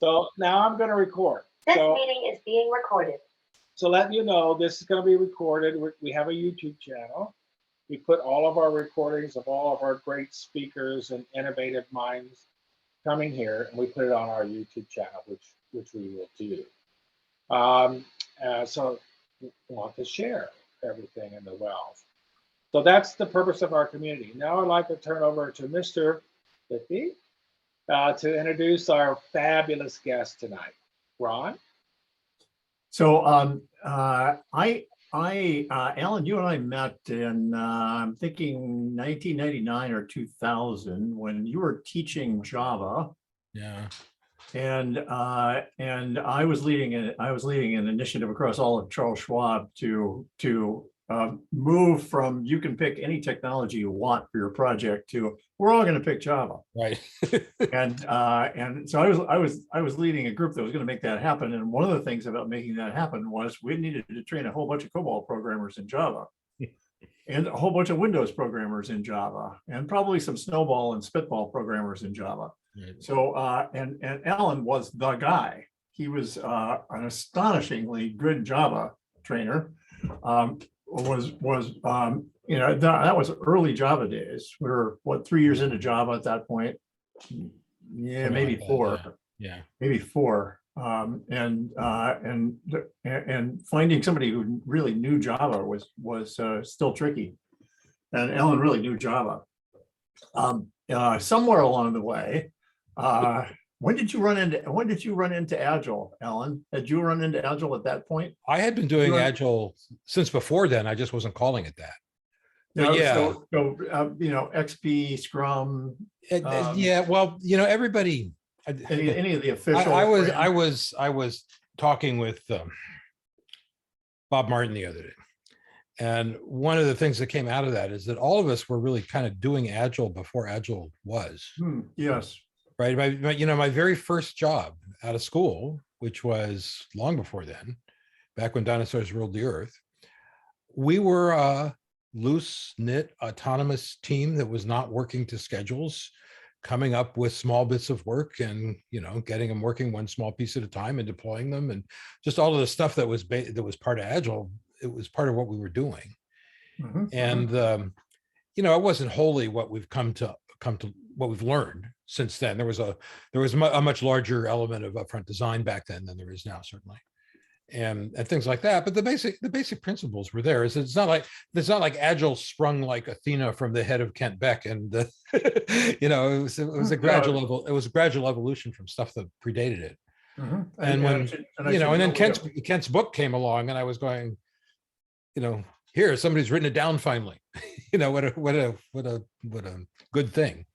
So now I'm going to record. This meeting is being recorded. So let you know, this is going to be recorded. We have a YouTube channel. We put all of our recordings of all of our great speakers and innovative minds coming here, and we put it on our YouTube channel, which we will do. So we want to share everything in the wealth. So that's the purpose of our community. Now I'd like to turn over to Mr. Lippy to introduce our fabulous guest tonight. Ron? So Alan, you and I met in, I'm thinking 1999 or 2000 when you were teaching Java. Yeah. And I was leading an initiative across all of Charles Schwab to move from you can pick any technology you want for your project to we're all going to pick Java. Right. And so I was leading a group that was going to make that happen. And one of the things about making that happen was we needed to train a whole bunch of COBOL programmers in Java and a whole bunch of Windows programmers in Java and probably some Snowball and Spitball programmers in Java. Right. So and Alan was the guy. He was an astonishingly good Java trainer. You know, that was early Java days. We were what 3 years into Java at that point. Yeah, maybe Like four. that, yeah. Maybe four. And finding somebody who really knew Java was still tricky. And Alan really knew Java. Somewhere along the way, when did you run into Agile, Alan? Had you run into Agile at that point? I had been doing Agile since before then. I just wasn't calling it that. No, yeah. So you know, XP, Scrum. Yeah. Well, you know, everybody. Any of the official. I was talking with Bob Martin the other day, and one of the things that came out of that is that all of us were really kind of doing Agile before Agile was. Yes. Right. My very first job out of school, which was long before then, back when dinosaurs ruled the earth, we were a loose-knit autonomous team that was not working to schedules, coming up with small bits of work and, you know, getting them working one small piece at a time and deploying them, and just all of the stuff that was part of Agile. It was part of what we were doing. And you know, it wasn't wholly what we've come to what we've learned since then. There was a much larger element of upfront design back then than there is now, certainly, and things like that. But the basic principles were there. It's not like Agile sprung like Athena from the head of Kent Beck, and you know, it was a gradual evolution from stuff that predated it. And then Kent's book came along, and I was going, you know, here somebody's written it down finally. You know, what a good thing.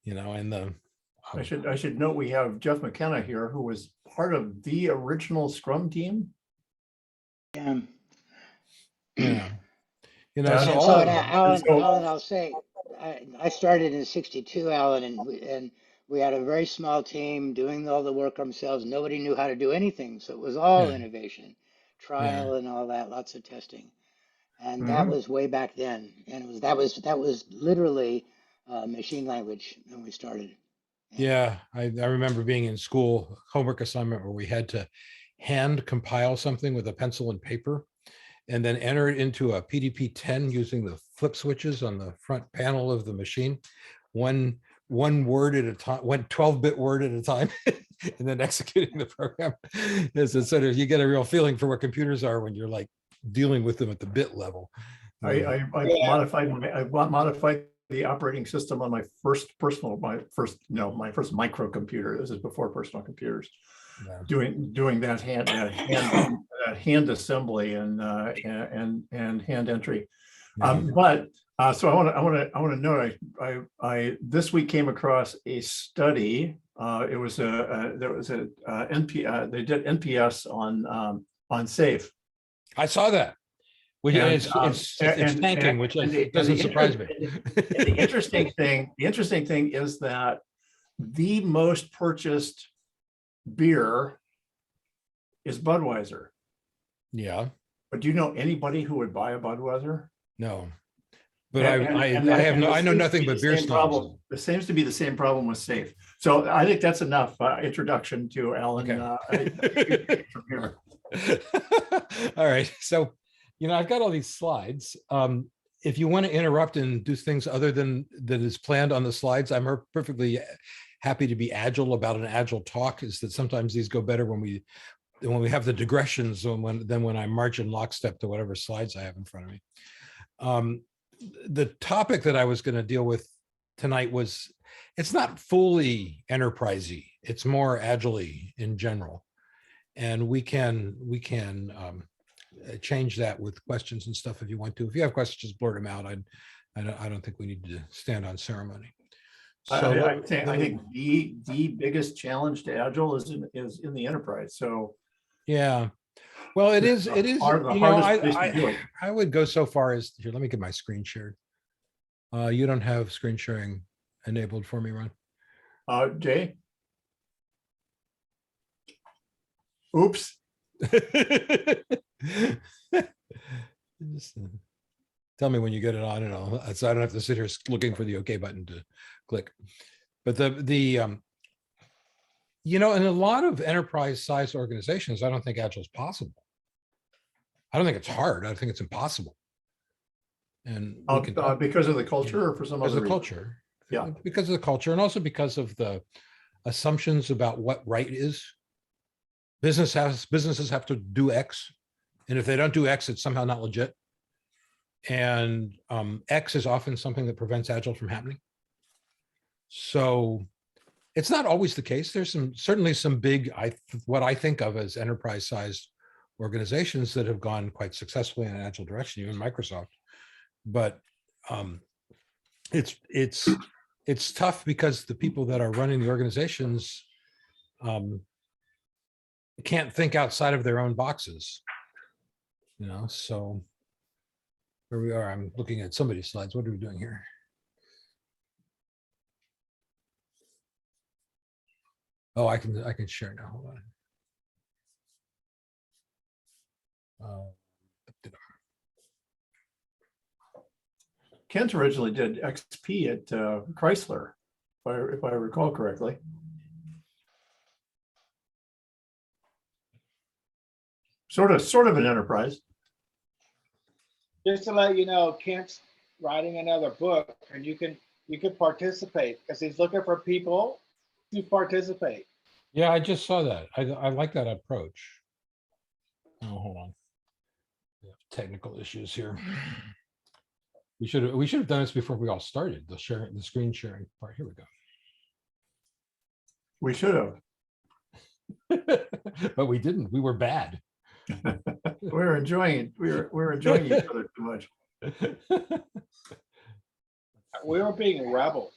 You know, and I should note we have Jeff McKenna here, who was part of the original Scrum team. yeah. You know, Alan, I'll say, I started in '62, Alan, and we had a very small team doing all the work ourselves. Nobody knew how to do anything, so it was all innovation, trial, and all that, lots of testing. And that was way back then, and that was literally machine language when we started. Yeah, I remember being in school, homework assignment where we had to hand compile something with a pencil and paper, and then enter it into a PDP-10 using the flip switches on the front panel of the machine, one word at a time, one 12-bit word at a time, and then executing the program. As a sort of, you get a real feeling for what computers are when you're like dealing with them at the bit level. I modified the operating system on my first microcomputer. This is before personal computers. Yeah. Doing that hand assembly and hand entry. So I want to note I this week came across a study. There was a they did NPS on SAFE. I saw that. It's tanking, which doesn't surprise me. The interesting thing is that the most purchased beer is Budweiser. Yeah. But do you know anybody who would buy a Budweiser? No. But I know nothing but beer snobs. It seems to be the same problem with SAFe. So I think that's enough introduction to Alan. Okay. All right. So, I've got all these slides. If you want to interrupt and do things other than that is planned on the slides, I'm perfectly happy to be agile about an agile talk. Is that sometimes these go better when we have the digressions than when I march in lockstep to whatever slides I have in front of me. The topic that I was going to deal with tonight was, it's not fully enterprisey. It's more agile-y in general. And we can change that with questions and stuff if you want to. If you have questions, just blurt them out. I don't think we need to stand on ceremony. So I think the biggest challenge to Agile is in the enterprise. So yeah, well, it is. I would go so far as here. Let me get my screen shared. You don't have screen sharing enabled for me, Ron? Jay. Oops. Just, tell me when you get it on, and so I don't have to sit here looking for the OK button to click. But in a lot of enterprise-sized organizations, I don't think Agile is possible. I don't think it's hard. I think it's impossible. And because of the culture, or for some other reason? Culture. Yeah, because of the culture, and also because of the assumptions about what right is. Businesses have to do X, and if they don't do X, it's somehow not legit. And X is often something that prevents Agile from happening. So it's not always the case. There's certainly some big, what I think of as enterprise-sized organizations that have gone quite successfully in an Agile direction, even Microsoft. But it's tough because the people that are running the organizations can't think outside of their own boxes. So here we are. I'm looking at somebody's slides. What are we doing here? Oh, I can share now. Hold on. Kent originally did XP at Chrysler, if I recall correctly. Sort of an enterprise. Just to let you know, Kent's writing another book, and you can participate because he's looking for people to participate. Yeah, I just saw that. I like that approach. Oh, hold on. We have technical issues here. We should have done this before we all started the screen sharing part. Here we go. We should have, but we didn't. We were bad. We're enjoying it. We're enjoying each other too much. We were being rebels.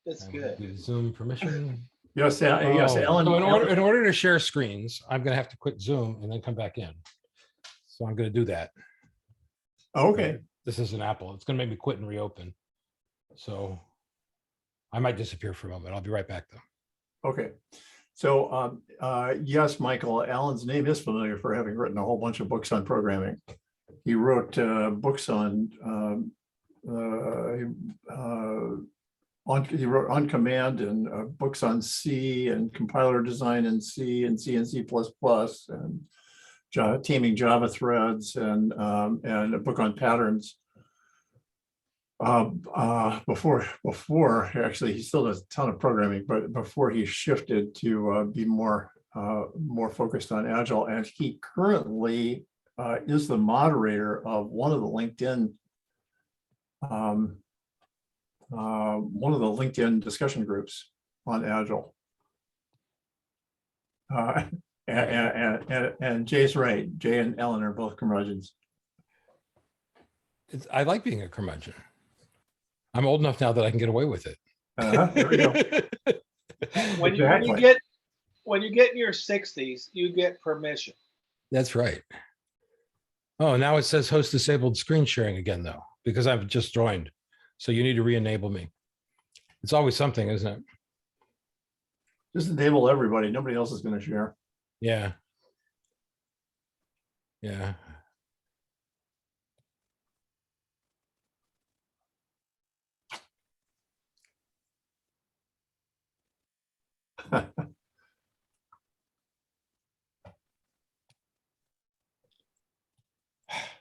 That's good. Zoom permission. Yes, yes, Ellen. So in order to share screens, I'm going to have to quit Zoom and then come back in. So I'm going to do that. Okay. This is an Apple. It's going to make me quit and reopen. So I might disappear for a moment. I'll be right back though. Okay. So yes, Michael, Alan's name is familiar for having written a whole bunch of books on programming. He wrote books on he wrote On Command and books on C and compiler design in C and C and C++ and taming Java threads and a book on patterns. Before actually, he still does a ton of programming, but before he shifted to be more focused on Agile, and he currently is the moderator of one of the LinkedIn discussion groups on Agile. And Jay's right. Jay and Ellen are both curmudgeons. I like being a curmudgeon. I'm old enough now that I can get away with it. There we go. When you get in your 60s, you get permission. That's right. Oh, now it says host disabled screen sharing again, though, because I've just joined. So you need to re-enable me. It's always something, isn't it? Just enable everybody. Nobody else is going to share. Yeah. Yeah.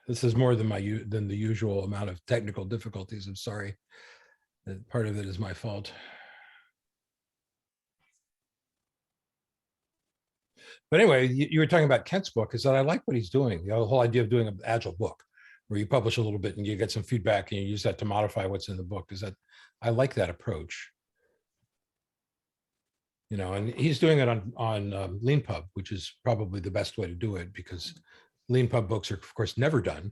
This is more than than the usual amount of technical difficulties. I'm sorry. That part of it is my fault. But anyway, you were talking about Kent's book. Is that I like what he's doing. The whole idea of doing an agile book, where you publish a little bit and you get some feedback and you use that to modify what's in the book. Is that I like that approach. You know, and he's doing it on LeanPub, which is probably the best way to do it, because LeanPub books are, of course, never done.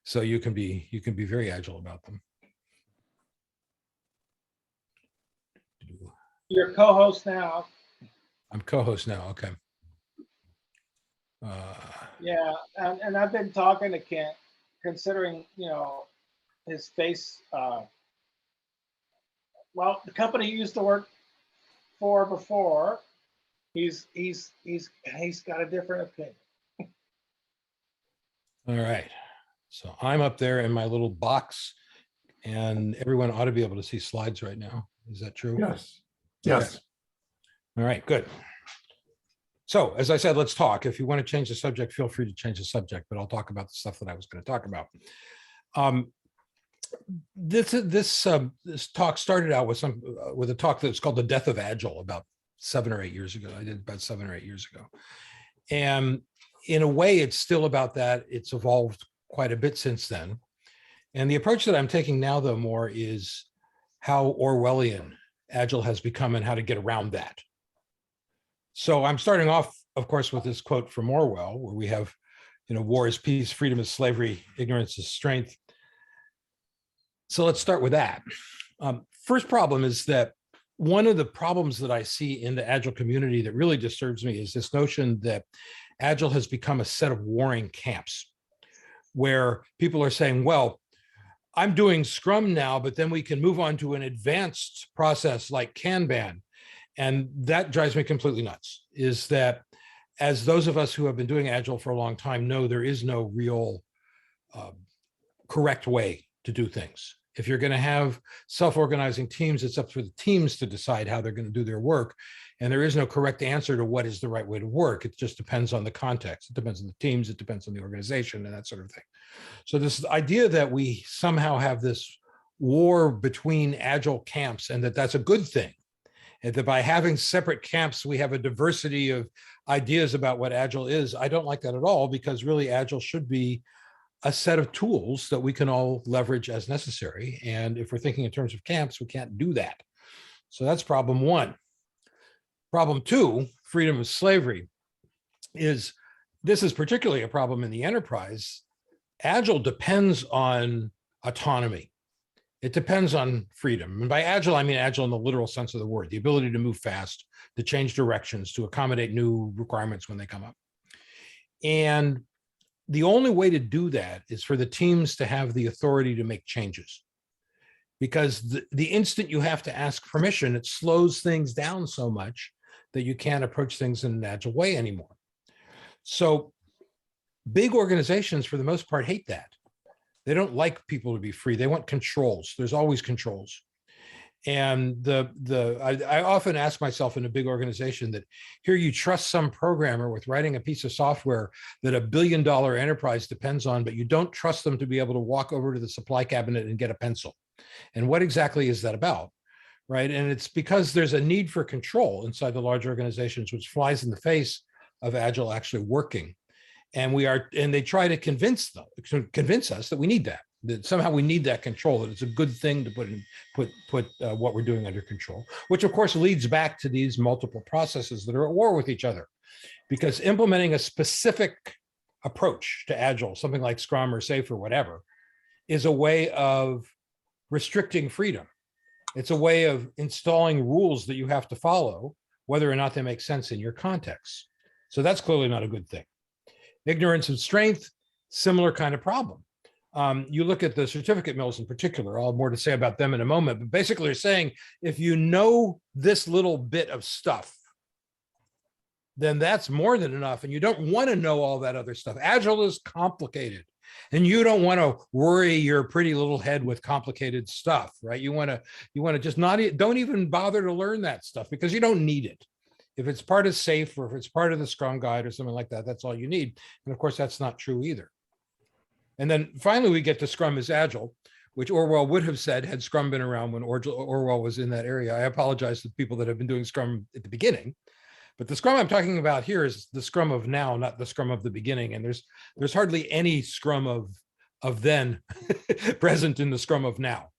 So you can be very agile about them. You're co-host now. I'm co-host now. Okay. Yeah, and I've been talking to Kent, considering, you know, his face. Well, the company he used to work for before, he's got a different opinion. All right. So I'm up there in my little box, and everyone ought to be able to see slides right now. Is that true? Yes. Yes. Okay. All right, good. So as I said, let's talk. If you want to change the subject, feel free to change the subject, but I'll talk about the stuff that I was going to talk about. This talk started out with a talk that's called The Death of Agile about 7 or 8 years ago. I did about 7 or 8 years ago. And in a way, it's still about that. It's evolved quite a bit since then. And the approach that I'm taking now, though, more is how Orwellian Agile has become and how to get around that. So I'm starting off, of course, with this quote from Orwell, where we have, you know, war is peace, freedom is slavery, ignorance is strength. So let's start with that. First problem is that one of the problems that I see in the Agile community that really disturbs me is this notion that Agile has become a set of warring camps, where people are saying, well, I'm doing Scrum now, but then we can move on to an advanced process like Kanban. And that drives me completely nuts, is that as those of us who have been doing Agile for a long time know, there is no real correct way to do things. If you're going to have self-organizing teams, it's up to the teams to decide how they're going to do their work. And there is no correct answer to what is the right way to work. It just depends on the context. It depends on the teams. It depends on the organization and that sort of thing. So this idea that we somehow have this war between Agile camps and that's a good thing, and that by having separate camps, we have a diversity of ideas about what Agile is, I don't like that at all, because really Agile should be a set of tools that we can all leverage as necessary. And if we're thinking in terms of camps, we can't do that. So that's problem one. Problem two, freedom of slavery, is this is particularly a problem in the enterprise. Agile depends on autonomy. It depends on freedom. And by Agile, I mean Agile in the literal sense of the word, the ability to move fast, to change directions, to accommodate new requirements when they come up. And the only way to do that is for the teams to have the authority to make changes. Because the instant you have to ask permission, it slows things down so much that you can't approach things in an Agile way anymore. So big organizations, for the most part, hate that. They don't like people to be free. They want controls. There's always controls. And I often ask myself in a big organization that here you trust some programmer with writing a piece of software that $1 billion enterprise depends on, but you don't trust them to be able to walk over to the supply cabinet and get a pencil. And what exactly is that about? Right. And it's because there's a need for control inside the large organizations, which flies in the face of Agile actually working. And they try to convince us that we need that somehow we need that control, that it's a good thing to put what we're doing under control, which of course leads back to these multiple processes that are at war with each other. Because implementing a specific approach to Agile, something like Scrum or SAFe or whatever, is a way of restricting freedom. It's a way of installing rules that you have to follow, whether or not they make sense in your context. So that's clearly not a good thing. Ignorance and strength, similar kind of problem. You look at the certificate mills in particular, I'll have more to say about them in a moment, but basically they're saying, if you know this little bit of stuff, then that's more than enough. And you don't want to know all that other stuff. Agile is complicated and you don't want to worry your pretty little head with complicated stuff, right? You want to just don't even bother to learn that stuff because you don't need it. If it's part of SAFe or if it's part of the Scrum guide or something like that, that's all you need. And of course, that's not true either. And then finally, we get to Scrum as Agile, which Orwell would have said had Scrum been around when Orwell was in that area. I apologize to people that have been doing Scrum at the beginning, but the Scrum I'm talking about here is the Scrum of now, not the Scrum of the beginning. And there's hardly any Scrum of then present in the Scrum of now.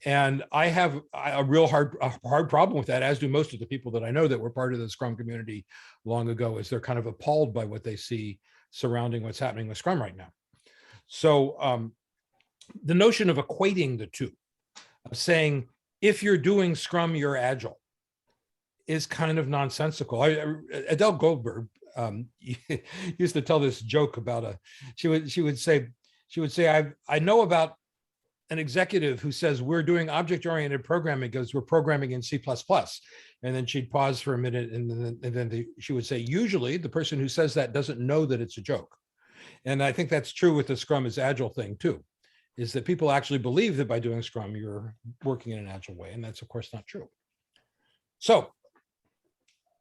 And I have a real hard problem with that, as do most of the people that I know that were part of the Scrum community long ago, is they're kind of appalled by what they see surrounding what's happening with Scrum right now. So the notion of equating the two, of saying, if you're doing Scrum, you're Agile, is kind of nonsensical. Adele Goldberg used to tell this joke about she would say, I know about an executive who says we're doing object-oriented programming because we're programming in C++. And then she'd pause for a minute and then she would say, usually the person who says that doesn't know that it's a joke. And I think that's true with the Scrum as Agile thing too, is that people actually believe that by doing Scrum, you're working in an Agile way. And that's of course not true. So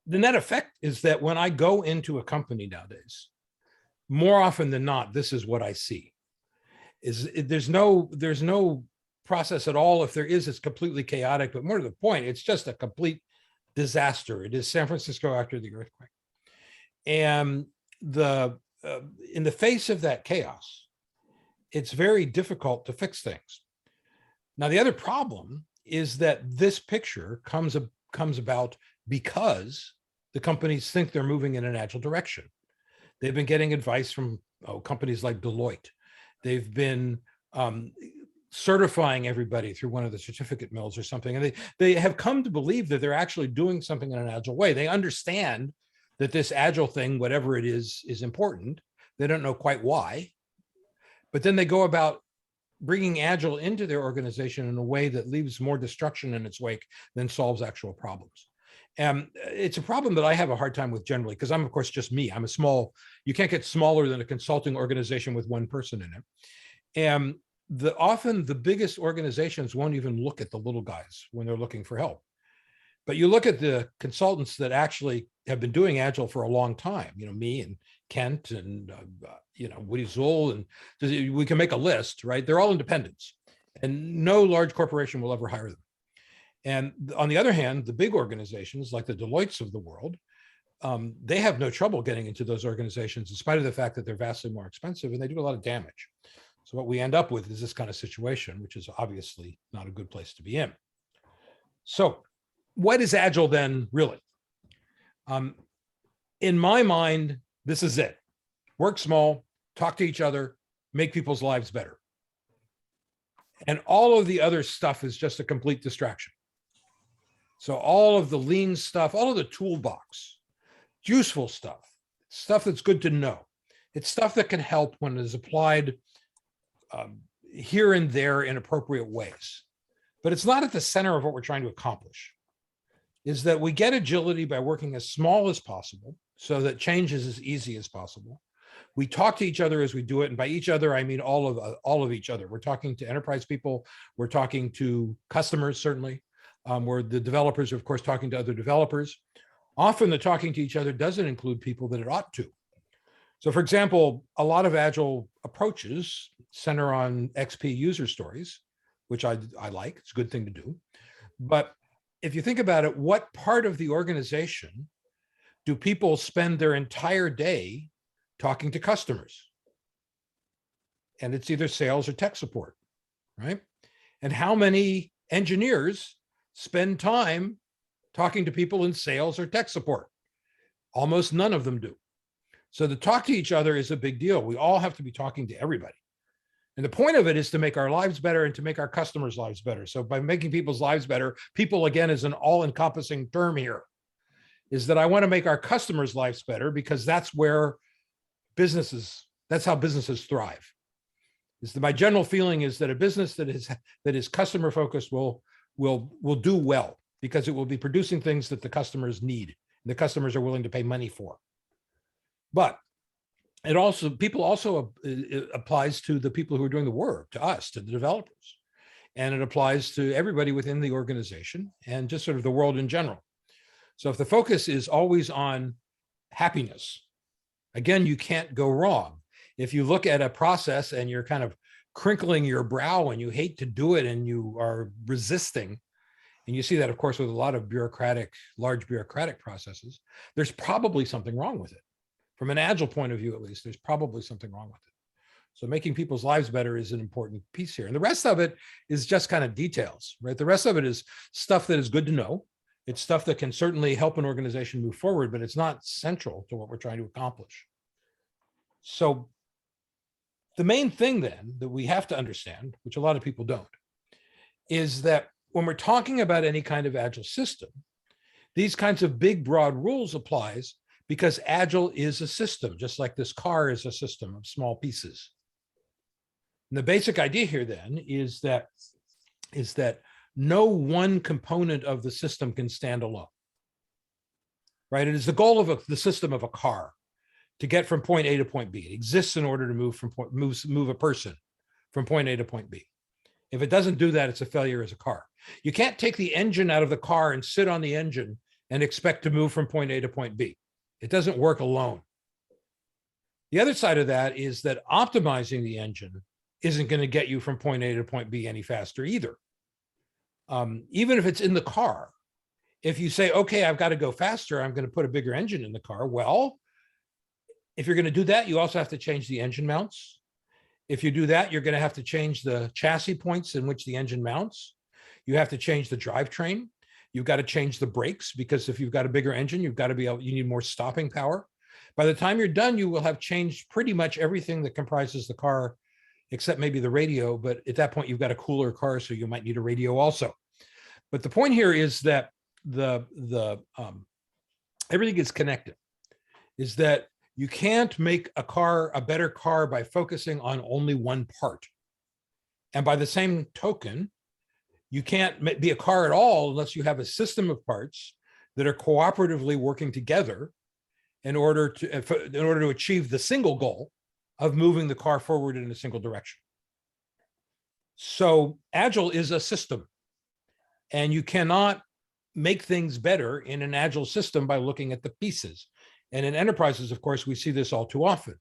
the net effect is that when I go into a company nowadays, more often than not, this is what I see. There's no process at all. If there is, it's completely chaotic, but more to the point, it's just a complete disaster. It is San Francisco after the earthquake. And in the face of that chaos, it's very difficult to fix things. Now, the other problem is that this picture comes about because the companies think they're moving in an Agile direction. They've been getting advice from companies like Deloitte. They've been certifying everybody through one of the certificate mills or something. And they have come to believe that they're actually doing something in an Agile way. They understand that this Agile thing, whatever it is important. They don't know quite why. But then they go about bringing Agile into their organization in a way that leaves more destruction in its wake than solves actual problems. And it's a problem that I have a hard time with generally, because I'm, of course, just me. I'm a small, you can't get smaller than a consulting organization with one person in it. And often the biggest organizations won't even look at the little guys when they're looking for help. But you look at the consultants that actually have been doing Agile for a long time, me and Kent and, Woody Zoll, and we can make a list, right? They're all independents and no large corporation will ever hire them. And on the other hand, the big organizations like the Deloittes of the world, they have no trouble getting into those organizations in spite of the fact that they're vastly more expensive and they do a lot of damage. So what we end up with is this kind of situation, which is obviously not a good place to be in. So what is Agile then really? In my mind, this is it. Work small, talk to each other, make people's lives better. And all of the other stuff is just a complete distraction. So all of the lean stuff, all of the toolbox, useful stuff that's good to know. It's stuff that can help when it is applied here and there in appropriate ways. But it's not at the center of what we're trying to accomplish. Is that we get agility by working as small as possible so that change is as easy as possible. We talk to each other as we do it. And by each other, I mean all of each other. We're talking to enterprise people. We're talking to customers, certainly. Where the developers are, of course, talking to other developers. Often the talking to each other doesn't include people that it ought to. So for example, a lot of Agile approaches center on XP user stories, which I like. It's a good thing to do. But if you think about it, what part of the organization do people spend their entire day talking to customers? And it's either sales or tech support, right? And how many engineers spend time talking to people in sales or tech support? Almost none of them do. So to talk to each other is a big deal. We all have to be talking to everybody. And the point of it is to make our lives better and to make our customers' lives better. So by making people's lives better, people, again, is an all-encompassing term here, is that I want to make our customers' lives better because that's where that's how businesses thrive. My general feeling is that a business that is customer focused will do well because it will be producing things that the customers need and the customers are willing to pay money for. But it applies to the people who are doing the work, to us, to the developers. And it applies to everybody within the organization and just sort of the world in general. So if the focus is always on happiness, again, you can't go wrong. If you look at a process and you're kind of crinkling your brow and you hate to do it and you are resisting, and you see that, of course, with a lot of large bureaucratic processes, there's probably something wrong with it. From an Agile point of view, at least, there's probably something wrong with it. So making people's lives better is an important piece here. And the rest of it is just kind of details, right? The rest of it is stuff that is good to know. It's stuff that can certainly help an organization move forward, but it's not central to what we're trying to accomplish. So the main thing then that we have to understand, which a lot of people don't, is that when we're talking about any kind of Agile system, these kinds of big, broad rules applies because Agile is a system, just like this car is a system of small pieces. And the basic idea here then is that no one component of the system can stand alone, right? It is the goal of the system of a car to get from point A to point B. It exists in order to move a person from point A to point B. If it doesn't do that, it's a failure as a car. You can't take the engine out of the car and sit on the engine and expect to move from point A to point B. It doesn't work alone. The other side of that is that optimizing the engine isn't going to get you from point A to point B any faster either. Even if it's in the car, if you say, okay, I've got to go faster, I'm going to put a bigger engine in the car. Well, if you're going to do that, you also have to change the engine mounts. If you do that, you're going to have to change the chassis points in which the engine mounts. You have to change the drivetrain. You've got to change the brakes, because if you've got a bigger engine, you need more stopping power. By the time you're done, you will have changed pretty much everything that comprises the car, except maybe the radio. But at that point, you've got a cooler car, so you might need a radio also. But the point here is that everything is connected, is that you can't make a car a better car by focusing on only one part. And by the same token, you can't be a car at all unless you have a system of parts that are cooperatively working together in order to achieve the single goal of moving the car forward in a single direction. So Agile is a system, and you cannot make things better in an Agile system by looking at the pieces. And in enterprises, of course, we see this all too often,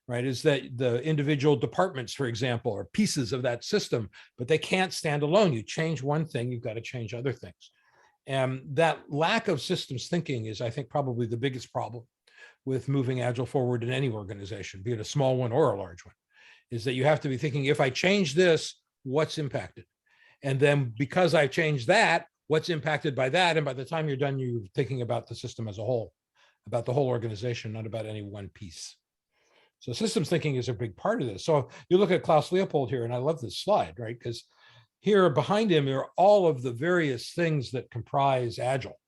right? Is that the individual departments, for example, are pieces of that system, but they can't stand alone. You change one thing, you've got to change other things. And that lack of systems thinking is, I think, probably the biggest problem with moving Agile forward in any organization, be it a small one or a large one, is that you have to be thinking, if I change this, what's impacted? And then because I changed that, what's impacted by that? And by the time you're done, you're thinking about the system as a whole, about the whole organization, not about any one piece. So systems thinking is a big part of this. So you look at Klaus Leopold here, and I love this slide, right? Because here behind him are all of the various things that comprise Agile,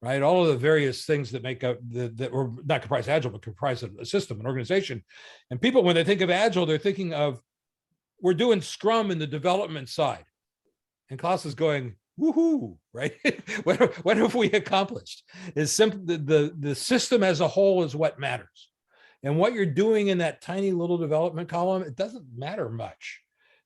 right? All of the various things that make up, that or not comprise Agile, but comprise a system, an organization. And people, when they think of Agile, they're thinking of, we're doing Scrum in the development side. And Klaus is going, woohoo, right? what have we accomplished? Is simply the system as a whole is what matters. And what you're doing in that tiny little development column, it doesn't matter much,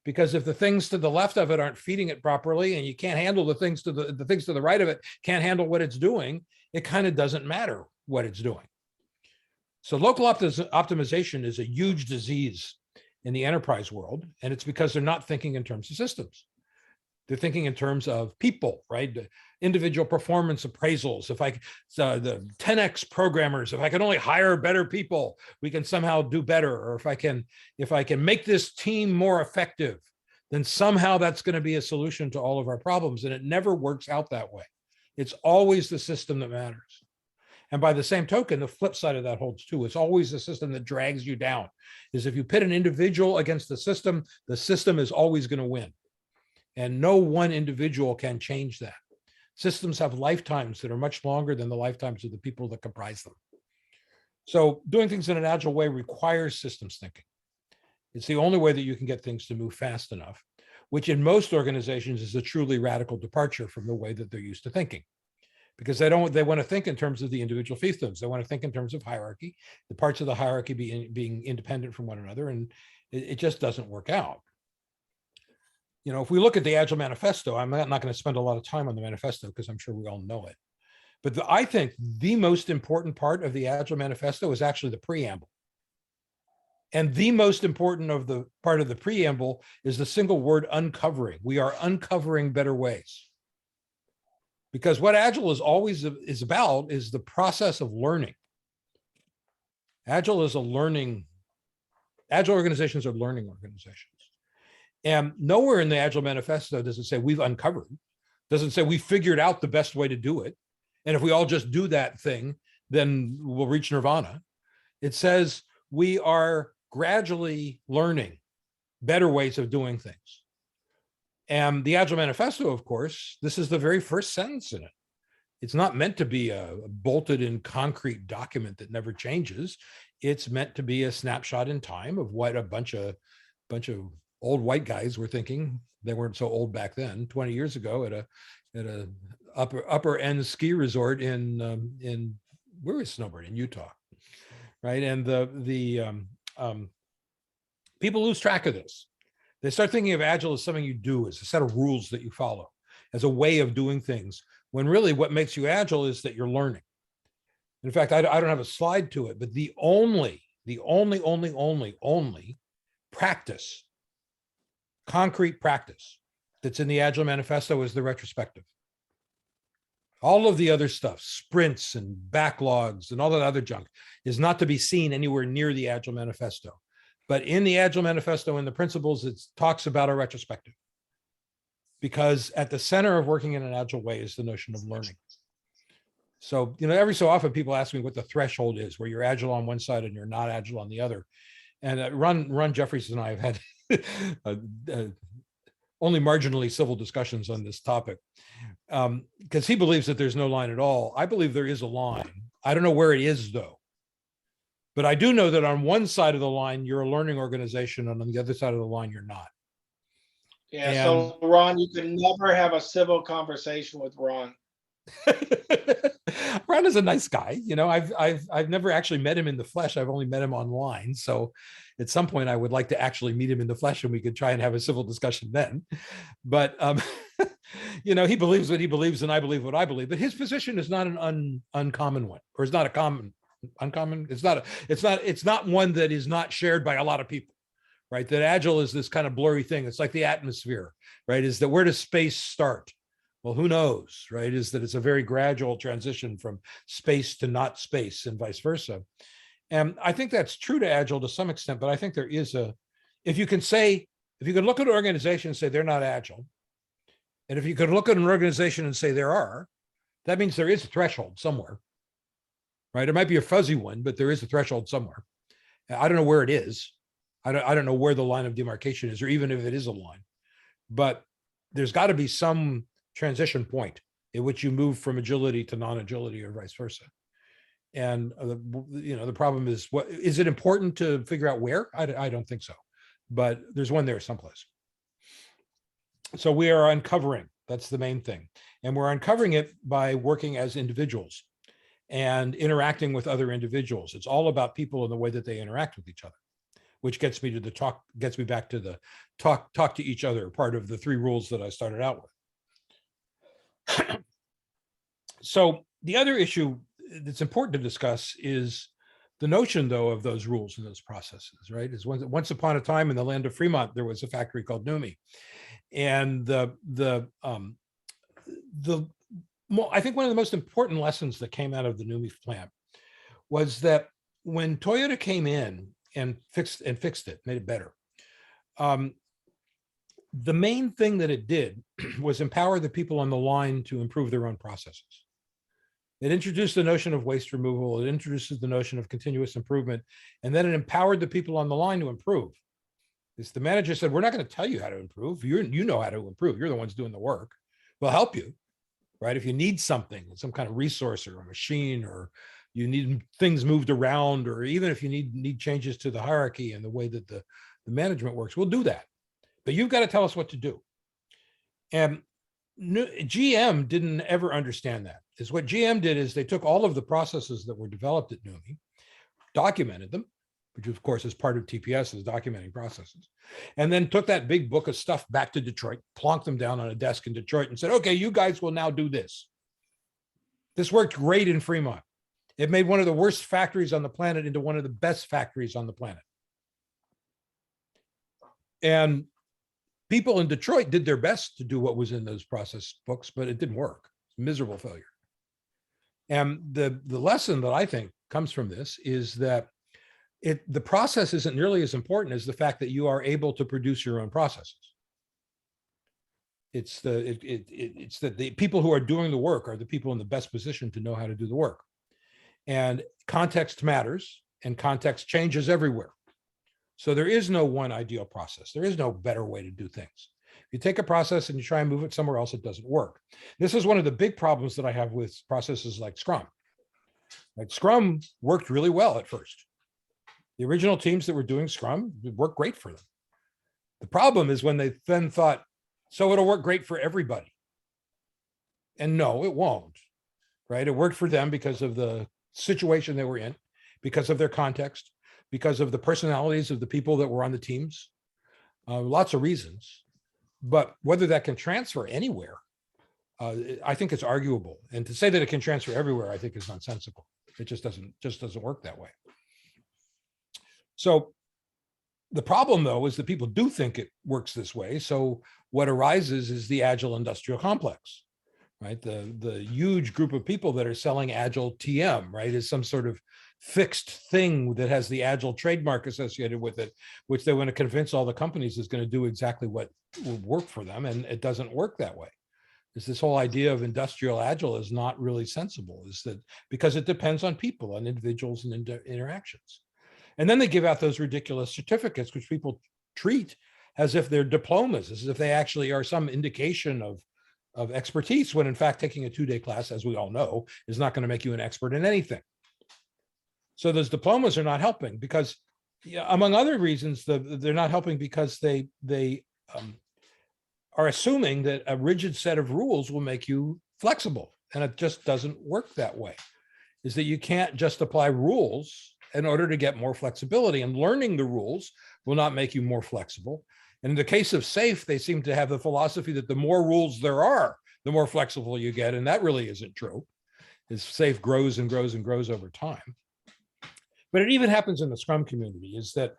because if the things to the left of it aren't feeding it properly, and you can't handle the things to the right of it can't handle what it's doing, it kind of doesn't matter what it's doing. So local optimization is a huge disease in the enterprise world, and it's because they're not thinking in terms of systems. They're thinking in terms of people, right? The individual performance appraisals. If the 10x programmers, if I can only hire better people, we can somehow do better. Or if I can make this team more effective, then somehow that's going to be a solution to all of our problems. And it never works out that way. It's always the system that matters. And by the same token, the flip side of that holds too. It's always the system that drags you down. Is if you pit an individual against the system is always going to win. And no one individual can change that. Systems have lifetimes that are much longer than the lifetimes of the people that comprise them. So doing things in an Agile way requires systems thinking. It's the only way that you can get things to move fast enough, which in most organizations is a truly radical departure from the way that they're used to thinking. Because they want to think in terms of the individual fiefdoms. They want to think in terms of hierarchy, the parts of the hierarchy being independent from one another, and it just doesn't work out. If we look at the Agile manifesto, I'm not going to spend a lot of time on the manifesto because I'm sure we all know it. But I think the most important part of the Agile Manifesto is actually the preamble. And the most important of the part of the preamble is the single word uncovering. We are uncovering better ways. Because what Agile is always is about is the process of learning. Agile is a learning, Agile organizations are learning organizations. And nowhere in the Agile Manifesto does it say we've uncovered, doesn't say we figured out the best way to do it. And if we all just do that thing, then we'll reach nirvana. It says we are gradually learning better ways of doing things. And the Agile Manifesto, of course, this is the very first sentence in it. It's not meant to be a bolted in concrete document that never changes. It's meant to be a snapshot in time of what a bunch of old white guys were thinking. They weren't so old back then, 20 years ago at a upper end ski resort in where is snowboard in Utah, right? And the people lose track of this. They start thinking of Agile as something you do, as a set of rules that you follow, as a way of doing things, when really what makes you Agile is that you're learning. In fact, I don't have a slide to it, but the only practice, concrete practice that's in the Agile Manifesto is the retrospective. All of the other stuff, sprints and backlogs and all that other junk, is not to be seen anywhere near the Agile Manifesto. But in the Agile Manifesto and the principles, it talks about a retrospective. Because at the center of working in an Agile way is the notion of learning. So, every so often people ask me what the threshold is, where you're Agile on one side and you're not Agile on the other. And Ron Jeffries and I have had only marginally civil discussions on this topic, because he believes that there's no line at all. I believe there is a line. I don't know where it is, though. But I do know that on one side of the line, you're a learning organization, and on the other side of the line, you're not. Yeah, so Ron, you can never have a civil conversation with Ron. Ron is a nice guy. I've never actually met him in the flesh. I've only met him online. So at some point I would like to actually meet him in the flesh and we could try and have a civil discussion then. But he believes what he believes and I believe what I believe. But his position is not an uncommon one, or it's not a uncommon. It's not one that is not shared by a lot of people. Right, that Agile is this kind of blurry thing. It's like the atmosphere, right? Is that where does space start? Well, who knows, right? Is that it's a very gradual transition from space to not space and vice versa. And I think that's true to Agile to some extent, but I think there is if you can look at an organization and say they're not Agile, and if you could look at an organization and say there are, that means there is a threshold somewhere, right? It might be a fuzzy one, but there is a threshold somewhere. I don't know where it is. I don't know where the line of demarcation is, or even if it is a line, but there's got to be some transition point in which you move from agility to non-agility or vice versa. And the problem is, what is it important to figure out where? I don't think so, but there's one there someplace. So we are uncovering, that's the main thing. And we're uncovering it by working as individuals and interacting with other individuals. It's all about people and the way that they interact with each other, which gets me back to the talk to each other, part of the 3 rules that I started out with. So the other issue that's important to discuss is the notion, though, of those rules and those processes, right? Is once upon a time in the land of Fremont, there was a factory called NUMMI. And I think one of the most important lessons that came out of the NUMMI plant was that when Toyota came in and fixed it, made it better, the main thing that it did was empower the people on the line to improve their own processes. It introduced the notion of waste removal. It introduces the notion of continuous improvement. And then it empowered the people on the line to improve. The manager said, we're not going to tell you how to improve. You know how to improve. You're the ones doing the work. We'll help you, right? If you need something, some kind of resource or a machine, or you need things moved around, or even if you need changes to the hierarchy and the way that the management works, we'll do that. But you've got to tell us what to do. And GM didn't ever understand that. Is what GM did is they took all of the processes that were developed at NUMMI, documented them, which of course is part of TPS, is documenting processes, and then took that big book of stuff back to Detroit, plonked them down on a desk in Detroit and said, okay, you guys will now do this. This worked great in Fremont. It made one of the worst factories on the planet into one of the best factories on the planet. And people in Detroit did their best to do what was in those process books, but it didn't work. Miserable failure. And the lesson that I think comes from this is that the process isn't nearly as important as the fact that you are able to produce your own processes. It's that the people who are doing the work are the people in the best position to know how to do the work. And context matters, and context changes everywhere. So there is no one ideal process. There is no better way to do things. If you take a process and you try and move it somewhere else, it doesn't work. This is one of the big problems that I have with processes like Scrum. Like Scrum worked really well at first. The original teams that were doing Scrum, it worked great for them. The problem is when they then thought, so it'll work great for everybody. And no, it won't, right? It worked for them because of the situation they were in, because of their context, because of the personalities of the people that were on the teams, lots of reasons. But whether that can transfer anywhere, I think it's arguable. And to say that it can transfer everywhere, I think is nonsensical. It just doesn't work that way. So the problem, though, is that people do think it works this way. So what arises is the Agile industrial complex, right? The huge group of people that are selling Agile TM, right, is some sort of fixed thing that has the Agile trademark associated with it, which they want to convince all the companies is going to do exactly what will work for them. And it doesn't work that way. This whole idea of industrial Agile is not really sensible, is that because it depends on people, on individuals and interactions. And then they give out those ridiculous certificates, which people treat as if they're diplomas, as if they actually are some indication of expertise, when in fact taking a 2-day class, as we all know, is not going to make you an expert in anything. So those diplomas are not helping because, among other reasons, they're not helping because they are assuming that a rigid set of rules will make you flexible. And it just doesn't work that way. Is that you can't just apply rules in order to get more flexibility, and learning the rules will not make you more flexible. And in the case of SAFe, they seem to have the philosophy that the more rules there are, the more flexible you get. And that really isn't true. As SAFe grows and grows and grows over time. But it even happens in the Scrum community, is that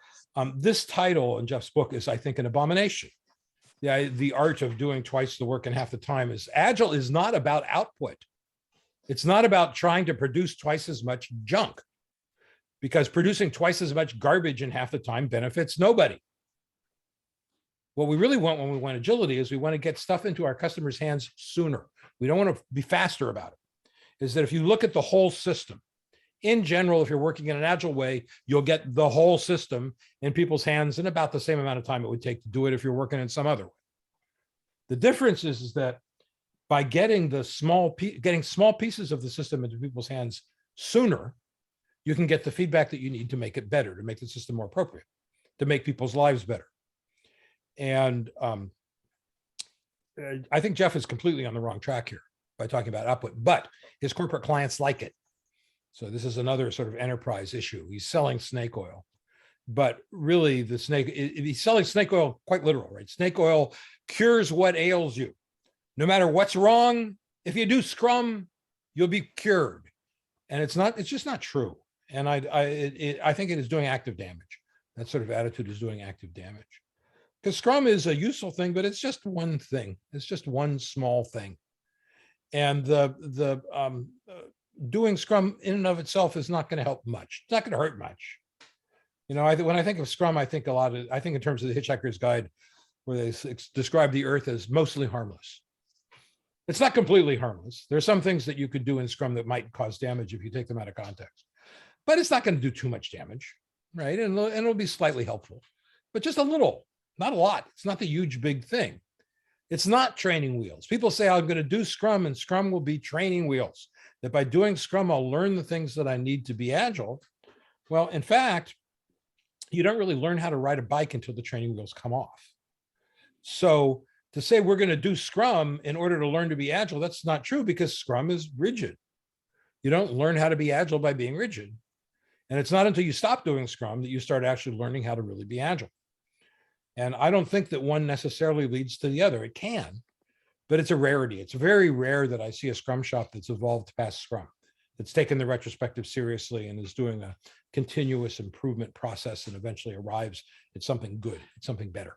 this title in Jeff's book is, I think, an abomination. The art of doing twice the work in half the time is Agile is not about output. It's not about trying to produce twice as much junk, because producing twice as much garbage in half the time benefits nobody. What we really want when we want agility is we want to get stuff into our customers' hands sooner. We don't want to be faster about it. Is that if you look at the whole system, in general, if you're working in an Agile way, you'll get the whole system in people's hands in about the same amount of time it would take to do it if you're working in some other way. The difference is that by getting small pieces of the system into people's hands sooner, you can get the feedback that you need to make it better, to make the system more appropriate, to make people's lives better. And I think Jeff is completely on the wrong track here by talking about output, but his corporate clients like it. So this is another sort of enterprise issue. He's selling snake oil, but really he's selling snake oil quite literal, right? Snake oil cures what ails you. No matter what's wrong, if you do Scrum, you'll be cured. And it's just not true. And I think it is doing active damage. That sort of attitude is doing active damage. Because Scrum is a useful thing, but it's just one thing. It's just one small thing. And doing Scrum in and of itself is not going to help much. It's not going to hurt much. When I think of Scrum, I think in terms of the Hitchhiker's Guide, where they describe the earth as mostly harmless. It's not completely harmless. There's some things that you could do in Scrum that might cause damage if you take them out of context, but it's not going to do too much damage, right? And it'll be slightly helpful, but just a little, not a lot. It's not the huge big thing. It's not training wheels. People say, I'm going to do Scrum and Scrum will be training wheels, that by doing Scrum, I'll learn the things that I need to be Agile. Well, in fact, you don't really learn how to ride a bike until the training wheels come off. So to say we're going to do Scrum in order to learn to be Agile, that's not true, because Scrum is rigid. You don't learn how to be Agile by being rigid. And it's not until you stop doing Scrum that you start actually learning how to really be Agile. And I don't think that one necessarily leads to the other. It can, but it's a rarity. It's very rare that I see a Scrum shop that's evolved past Scrum, that's taken the retrospective seriously and is doing a continuous improvement process and eventually arrives at something good, at something better.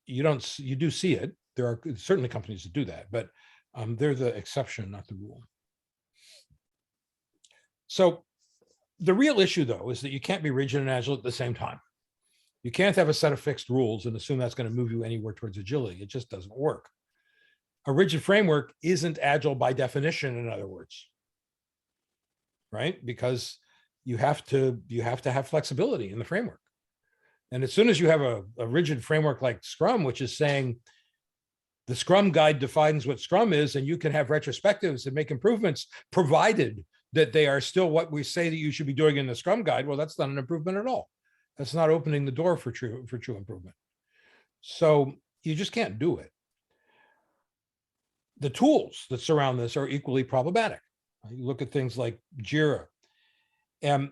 You do see it. There are certainly companies that do that, but they're the exception, not the rule. So the real issue, though, is that you can't be rigid and agile at the same time. You can't have a set of fixed rules and assume that's going to move you anywhere towards agility. It just doesn't work. A rigid framework isn't agile by definition, in other words, right? Because you have to have flexibility in the framework. And as soon as you have a rigid framework like Scrum, which is saying the Scrum guide defines what Scrum is, and you can have retrospectives and make improvements, provided that they are still what we say that you should be doing in the Scrum guide, well, that's not an improvement at all. That's not opening the door for true improvement. So you just can't do it. The tools that surround this are equally problematic. You look at things like Jira, and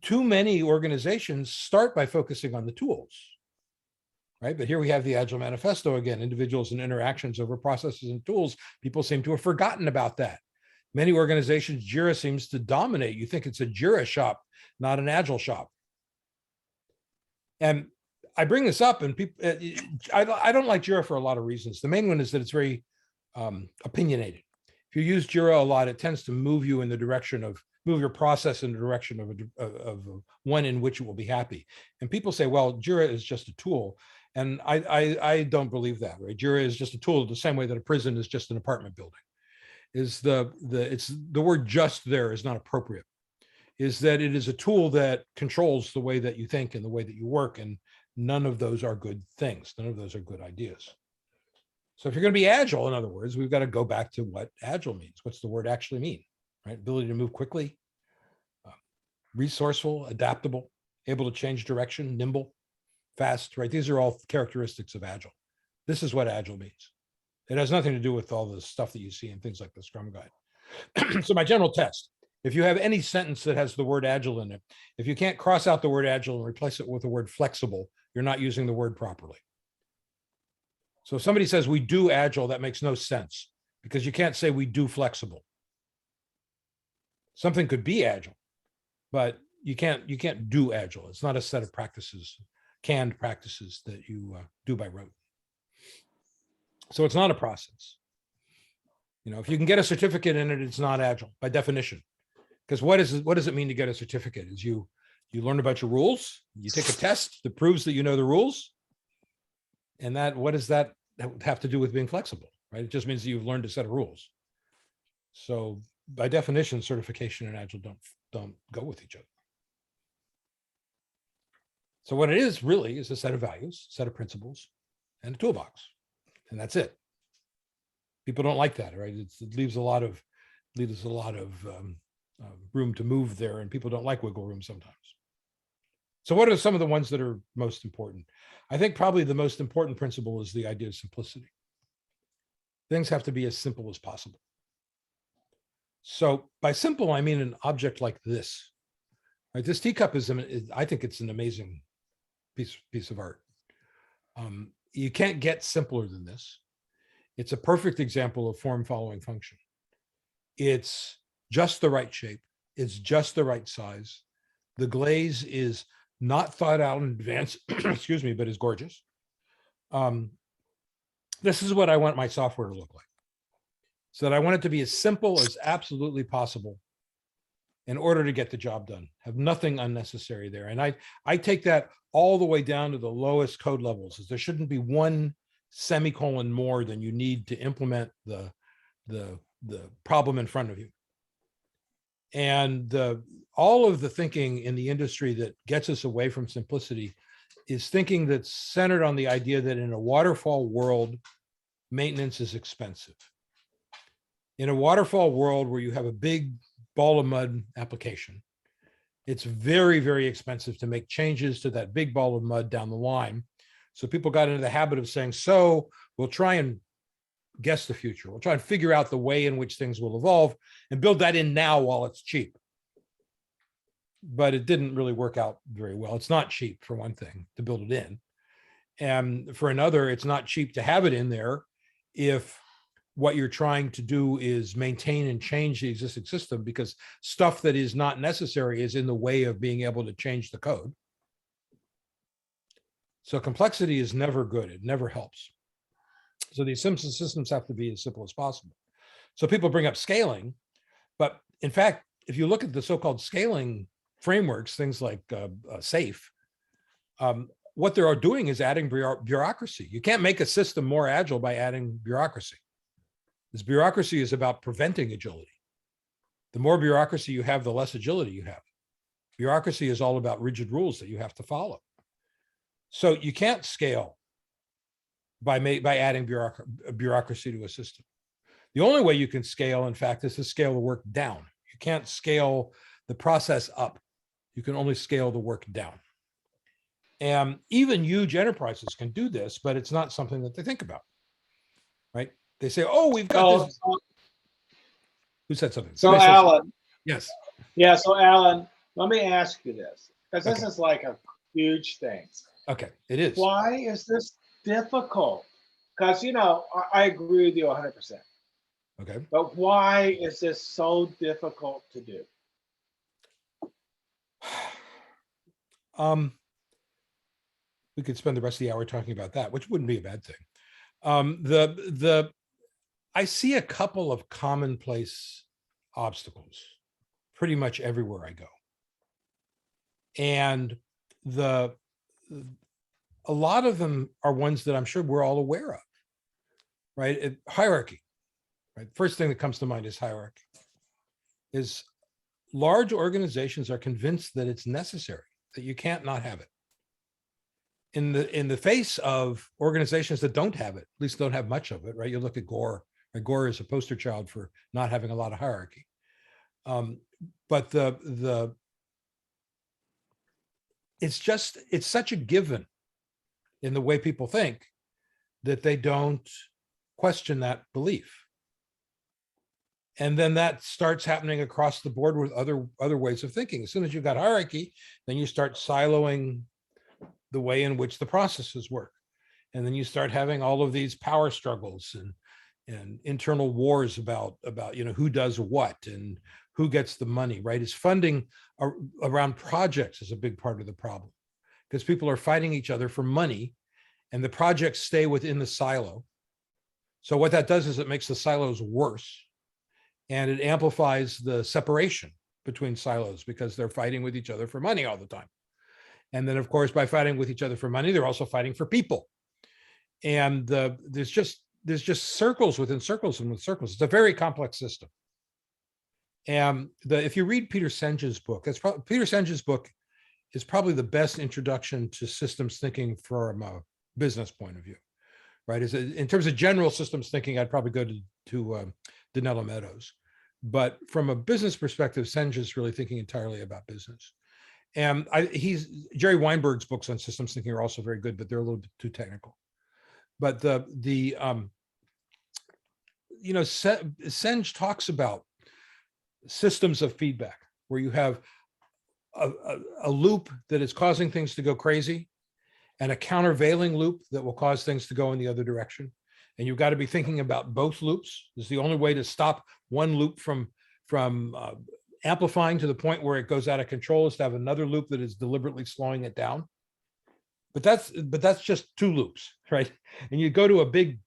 too many organizations start by focusing on the tools, right? But here we have the Agile manifesto again, individuals and interactions over processes and tools. People seem to have forgotten about that. Many organizations, Jira seems to dominate. You think it's a Jira shop, not an Agile shop. And I bring this up, and people, I don't like Jira for a lot of reasons. The main one is that it's very opinionated. If you use Jira a lot, it tends to move you in the direction of, move your process in the direction of one in which it will be happy. And people say, well, Jira is just a tool. And I don't believe that, right? Jira is just a tool the same way that a prison is just an apartment building. It's the word just there is not appropriate. Is that it is a tool that controls the way that you think and the way that you work. And none of those are good things. None of those are good ideas. So if you're going to be agile, in other words, we've got to go back to what agile means. What's the word actually mean, right? Ability to move quickly, resourceful, adaptable, able to change direction, nimble, fast, right? These are all characteristics of agile. This is what agile means. It has nothing to do with all the stuff that you see in things like the Scrum guide. So my general test, if you have any sentence that has the word agile in it, if you can't cross out the word agile and replace it with the word flexible, you're not using the word properly. So if somebody says we do agile, that makes no sense, because you can't say we do flexible. Something could be agile, but you can't do agile. It's not a set of practices, canned practices that you do by rote. So it's not a process. You know, if you can get a certificate in it, it's not agile by definition. Because what does it mean to get a certificate? Is you learn about your rules, you take a test that proves that you know the rules, and that, what does that have to do with being flexible, right? It just means that you've learned a set of rules. So by definition, certification and agile don't go with each other. So what it is really is a set of values, set of principles, and a toolbox, and that's it. People don't like that, right? It leaves a lot of room to move there, and people don't like wiggle room sometimes. So what are some of the ones that are most important? I think probably the most important principle is the idea of simplicity. Things have to be as simple as possible. So by simple, I mean an object like this. Right? This teacup is, I think it's an amazing piece of art. You can't get simpler than this. It's a perfect example of form following function. It's just the right shape. It's just the right size. The glaze is not thought out in advance, excuse me, but is gorgeous. This is what I want my software to look like. So that I want it to be as simple as absolutely possible in order to get the job done. Have nothing unnecessary there. And I take that all the way down to the lowest code levels. Is there shouldn't be one semicolon more than you need to implement the problem in front of you. And all of the thinking in the industry that gets us away from simplicity is thinking that's centered on the idea that in a waterfall world, maintenance is expensive. In a waterfall world where you have a big ball of mud application, it's very, very expensive to make changes to that big ball of mud down the line. So people got into the habit of saying, so we'll try and guess the future. We'll try and figure out the way in which things will evolve and build that in now while it's cheap. But it didn't really work out very well. It's not cheap, for one thing, to build it in. And for another, it's not cheap to have it in there if what you're trying to do is maintain and change the existing system, because stuff that is not necessary is in the way of being able to change the code. So complexity is never good. It never helps. So these systems have to be as simple as possible. So people bring up scaling, but in fact, if you look at the so-called scaling frameworks, things like SAFe, what they are doing is adding bureaucracy. You can't make a system more agile by adding bureaucracy. This bureaucracy is about preventing agility. The more bureaucracy you have, the less agility you have. Bureaucracy is all about rigid rules that you have to follow. So you can't scale by adding bureaucracy to a system. The only way you can scale, in fact, is to scale the work down. You can't scale the process up. You can only scale the work down. And even huge enterprises can do this, but it's not something that they think about, right? They say, oh, we've got this. Who said something? So Alan. Yes. Yeah, so Alan, let me ask you this, because this is like a huge thing. Okay, it is. Why is this difficult? Because, you know, I agree with you 100%. Okay. But why is this so difficult to do? We could spend the rest of the hour talking about that, which wouldn't be a bad thing. I see a couple of commonplace obstacles pretty much everywhere I go. And a lot of them are ones that I'm sure we're all aware of, right? Hierarchy, right? First thing that comes to mind is hierarchy. Is large organizations are convinced that it's necessary, that you can't not have it. In the face of organizations that don't have it, at least don't have much of it, right? You look at Gore. Gore is a poster child for not having a lot of hierarchy. But it's such a given in the way people think that they don't question that belief. And then that starts happening across the board with other ways of thinking. As soon as you've got hierarchy, then you start siloing the way in which the processes work. And then you start having all of these power struggles and internal wars about who does what and who gets the money, right? Is funding around projects is a big part of the problem, because people are fighting each other for money and the projects stay within the silo. So what that does is it makes the silos worse, and it amplifies the separation between silos because they're fighting with each other for money all the time. And then, of course, by fighting with each other for money, they're also fighting for people. And there's just circles within circles and with circles. It's a very complex system. And if you read Peter Senge's book, Peter Senge's book is probably the best introduction to systems thinking from a business point of view, right? In terms of general systems thinking, I'd probably go to Danella Meadows. But from a business perspective, Senge is really thinking entirely about business. And Jerry Weinberg's books on systems thinking are also very good, but they're a little bit too technical. But Senge talks about systems of feedback where you have a loop that is causing things to go crazy and a countervailing loop that will cause things to go in the other direction. And you've got to be thinking about both loops. It's the only way to stop one loop from amplifying to the point where it goes out of control is to have another loop that is deliberately slowing it down. But that's just two loops, right? And you go to a big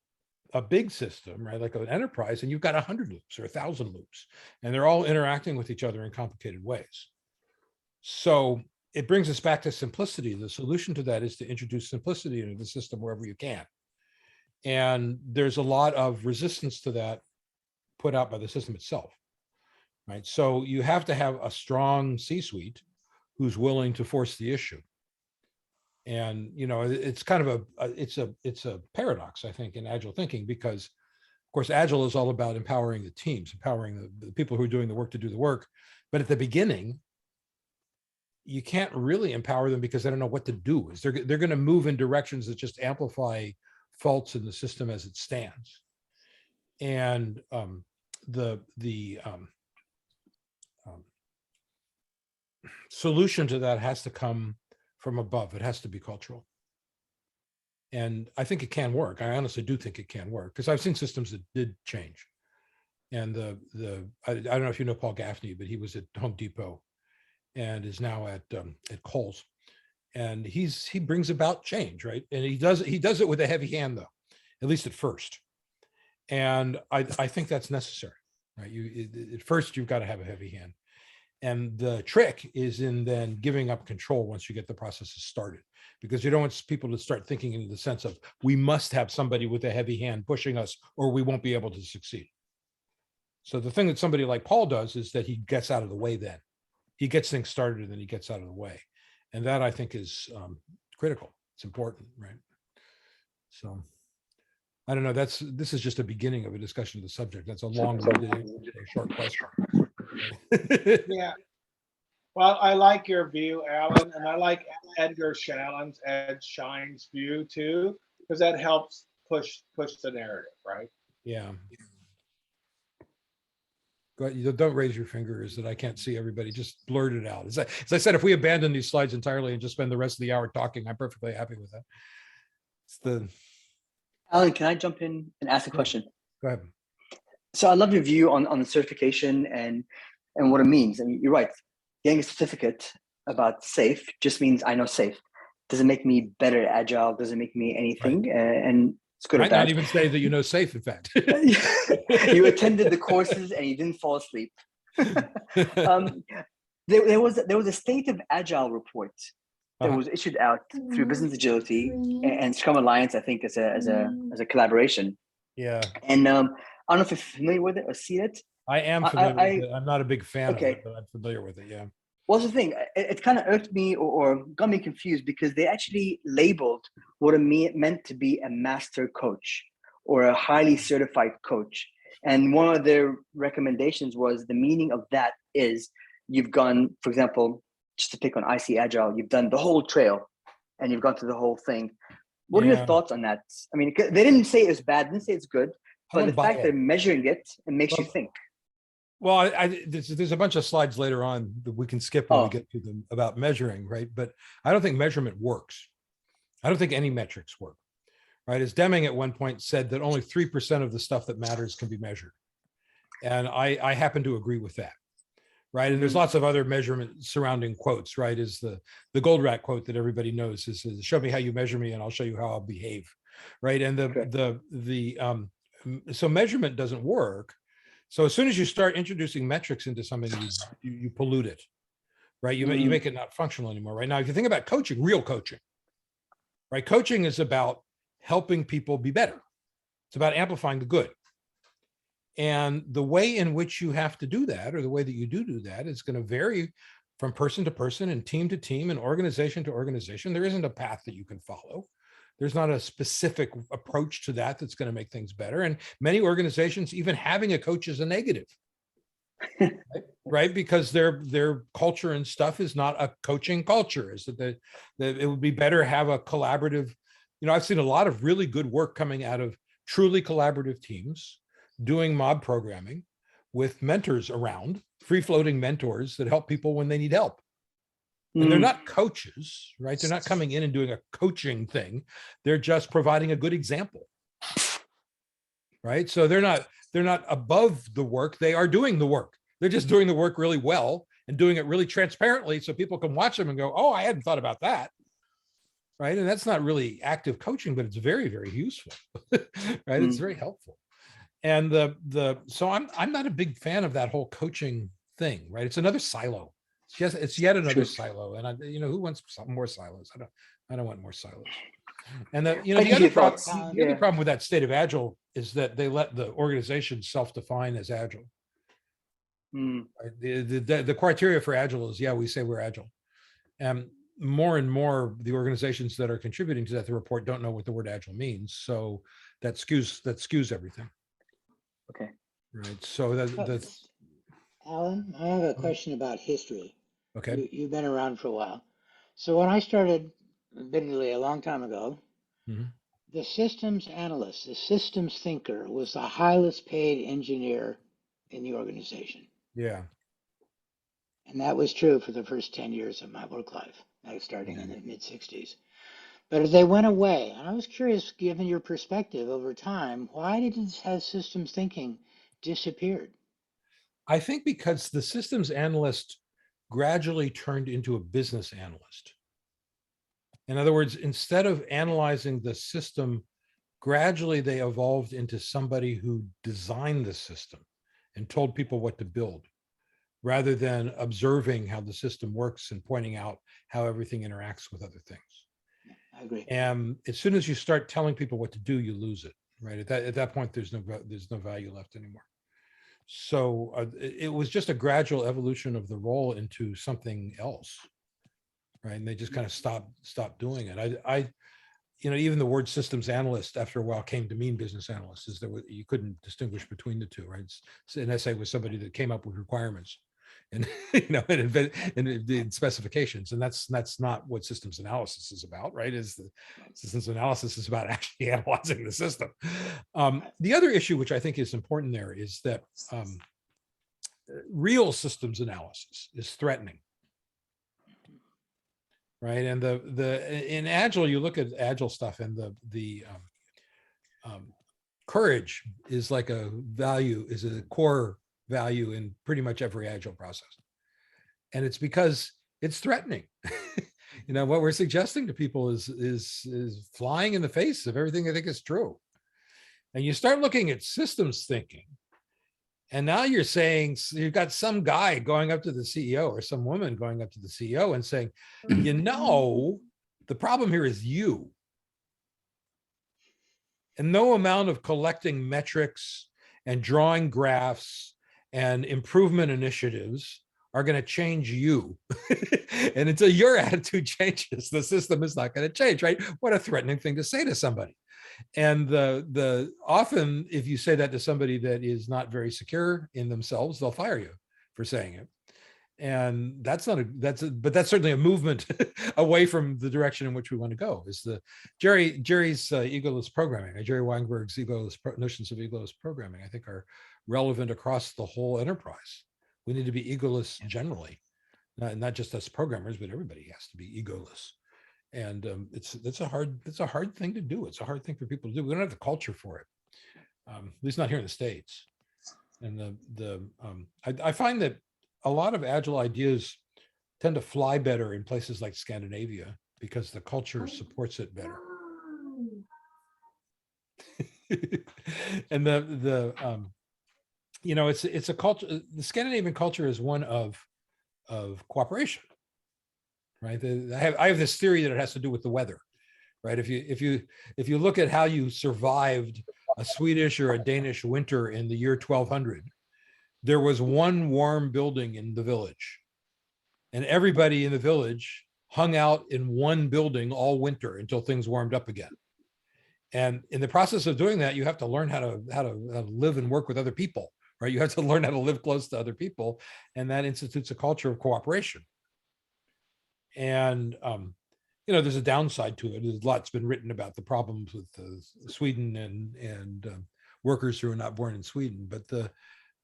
system, right, like an enterprise, and you've got 100 loops or 1,000 loops, and they're all interacting with each other in complicated ways. So it brings us back to simplicity. The solution to that is to introduce simplicity into the system wherever you can. And there's a lot of resistance to that put out by the system itself, right? So you have to have a strong C-suite who's willing to force the issue. And, it's kind of it's a paradox, I think, in Agile thinking, because of course, Agile is all about empowering the teams, empowering the people who are doing the work to do the work. But at the beginning, you can't really empower them because they don't know what to do. They're going to move in directions that just amplify faults in the system as it stands. And the solution to that has to come from above. It has to be cultural. And I think it can work. I honestly do think it can work because I've seen systems that did change. And I don't know if you know Paul Gaffney, but he was at Home Depot and is now at Kohl's. And he brings about change, right? And he does it with a heavy hand, though, at least at first. And I think that's necessary, right? At first you've got to have a heavy hand. And the trick is in then giving up control once you get the processes started, because you don't want people to start thinking in the sense of we must have somebody with a heavy hand pushing us or we won't be able to succeed. So the thing that somebody like Paul does is that he gets out of the way then. He gets things started and then he gets out of the way. And that I think is critical. It's important, right? So I don't know. This is just a beginning of a discussion of the subject. That's a long, short question. Yeah. Well, I like your view, Alan, and I like Ed Shine's view too, because that helps push the narrative, right? Yeah. Go ahead. Don't raise your fingers that I can't see everybody. Just blurt it out. As I said, if we abandon these slides entirely and just spend the rest of the hour talking, I'm perfectly happy with that. It's Alan, can I jump in and ask a question? Go ahead. So I love your view on the certification and what it means. I mean, you're right. Getting a certificate about SAFe just means I know SAFe. Doesn't make me better at Agile. Doesn't make me anything. Right. And it's good or Might bad. not even say that you know SAFe, in fact. You attended the courses and you didn't fall asleep. There was a State of Agile report that was issued out through Business Agility and Scrum Alliance, I think, as a collaboration. Yeah. And I don't know if you're familiar with it or see it. I am familiar with it. I'm not a big fan of it, but I'm familiar with it. Yeah. Well, that's the thing. It kind of irked me or got me confused because they actually labeled what it meant to be a master coach or a highly certified coach. And one of their recommendations was the meaning of that is you've gone, for example, just to pick on IC Agile, you've done the whole trail and you've gone through the whole thing. What are your thoughts on that? I mean, they didn't say it's bad, didn't say it's good, but the fact they're measuring it makes you think. Well, there's a bunch of slides later on that we can skip when we get to them about measuring, right? But I don't think measurement works. I don't think any metrics work, right? As Deming at one point said that only 3% of the stuff that matters can be measured. And I happen to agree with that, right? And there's lots of other measurement surrounding quotes, right? Is the gold rat quote that everybody knows is show me how you measure me and I'll show you how I'll behave, right? And so measurement doesn't work. So as soon as you start introducing metrics into something, you pollute it, right? You make it not functional anymore, right? Now, if you think about coaching, real coaching, right? Coaching is about helping people be better. It's about amplifying the good. And the way in which you have to do that, or the way that you do that, is going to vary from person to person and team to team and organization to organization. There isn't a path that you can follow. There's not a specific approach to that that's going to make things better. And many organizations, even having a coach is a negative, right? Because their culture and stuff is not a coaching culture. Is that it would be better to have a collaborative, I've seen a lot of really good work coming out of truly collaborative teams doing mob programming with mentors around, free-floating mentors that help people when they need help. And they're not coaches, right? They're not coming in and doing a coaching thing. They're just providing a good example, right? So they're not above the work. They are doing the work. They're just doing the work really well and doing it really transparently so people can watch them and go, oh, I hadn't thought about that, right? And that's not really active coaching, but it's very, very useful, right? It's very helpful. And so I'm not a big fan of that whole coaching thing, right? It's another silo. It's yet another silo, and who wants some more silos? I don't want more silos. And the other problem with that State of Agile is that they let the organization self-define as Agile. Right? The criteria for Agile is we say we're Agile, and more the organizations that are contributing to the report don't know what the word Agile means, so that skews everything. Okay. Right. So that's Alan, I have a question about history. Okay. You've been around for a while. So when I started, admittedly a long time ago, the systems analyst, the systems thinker was the highest paid engineer in the organization. Yeah. And that was true for the first 10 years of my work life, starting in the mid-60s. But they went away. And I was curious, given your perspective over time, why did it have systems thinking disappeared? I think because the systems analyst gradually turned into a business analyst. In other words, instead of analyzing the system, gradually they evolved into somebody who designed the system and told people what to build, rather than observing how the system works and pointing out how everything interacts with other things. I agree. And as soon as you start telling people what to do, you lose it, right? At that point, there's no value left anymore. So it was just a gradual evolution of the role into something else, right? And they just kind of stopped doing it. I even the word systems analyst after a while came to mean business analyst, is that you couldn't distinguish between the two, right? So an SA was somebody that came up with requirements and and specifications, and that's not what systems analysis is about, right? Is the systems analysis is about actually analyzing the system. The other issue, which I think is important there, is that real systems analysis is threatening, right? And in Agile, you look at Agile stuff, and the courage is like a value, is a core value in pretty much every Agile process. And it's because it's threatening. What we're suggesting to people is flying in the face of everything they think is true. And you start looking at systems thinking, and now you're saying, you've got some guy going up to the CEO or some woman going up to the CEO and saying, the problem here is you. And no amount of collecting metrics and drawing graphs and improvement initiatives are going to change you. And until your attitude changes, the system is not going to change, right? What a threatening thing to say to somebody. And often, if you say that to somebody that is not very secure in themselves, they'll fire you for saying it. And that's certainly a movement away from the direction in which we want to go. Is the Jerry's egoless programming, Jerry Weinberg's notions of egoless programming, I think, are relevant across the whole enterprise. We need to be egoless generally, not just us programmers, but everybody has to be egoless. And it's a hard thing to do. It's a hard thing for people to do. We don't have the culture for it, at least not here in the States. And I find that a lot of Agile ideas tend to fly better in places like Scandinavia because the culture supports it better. And it's a culture. The Scandinavian culture is one of cooperation, right? I have this theory that it has to do with the weather, right? If you look at how you survived a Swedish or a Danish winter in the year 1200, there was one warm building in the village, and everybody in the village hung out in one building all winter until things warmed up again. And in the process of doing that, you have to learn how to live and work with other people, right? You have to learn how to live close to other people, and that institutes a culture of cooperation. And there's a downside to it. There's lots been written about the problems with Sweden and workers who are not born in Sweden.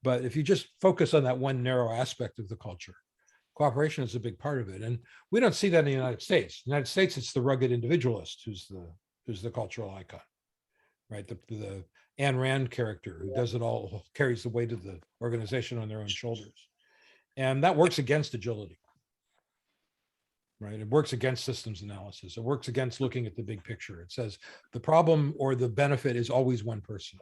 But if you just focus on that one narrow aspect of the culture, cooperation is a big part of it. And we don't see that in the United States. In the United States, it's the rugged individualist who's the cultural icon, right? The Ayn Rand character who does it all, carries the weight of the organization on their own shoulders. And that works against agility, right? It works against systems analysis. It works against looking at the big picture. It says the problem or the benefit is always one person.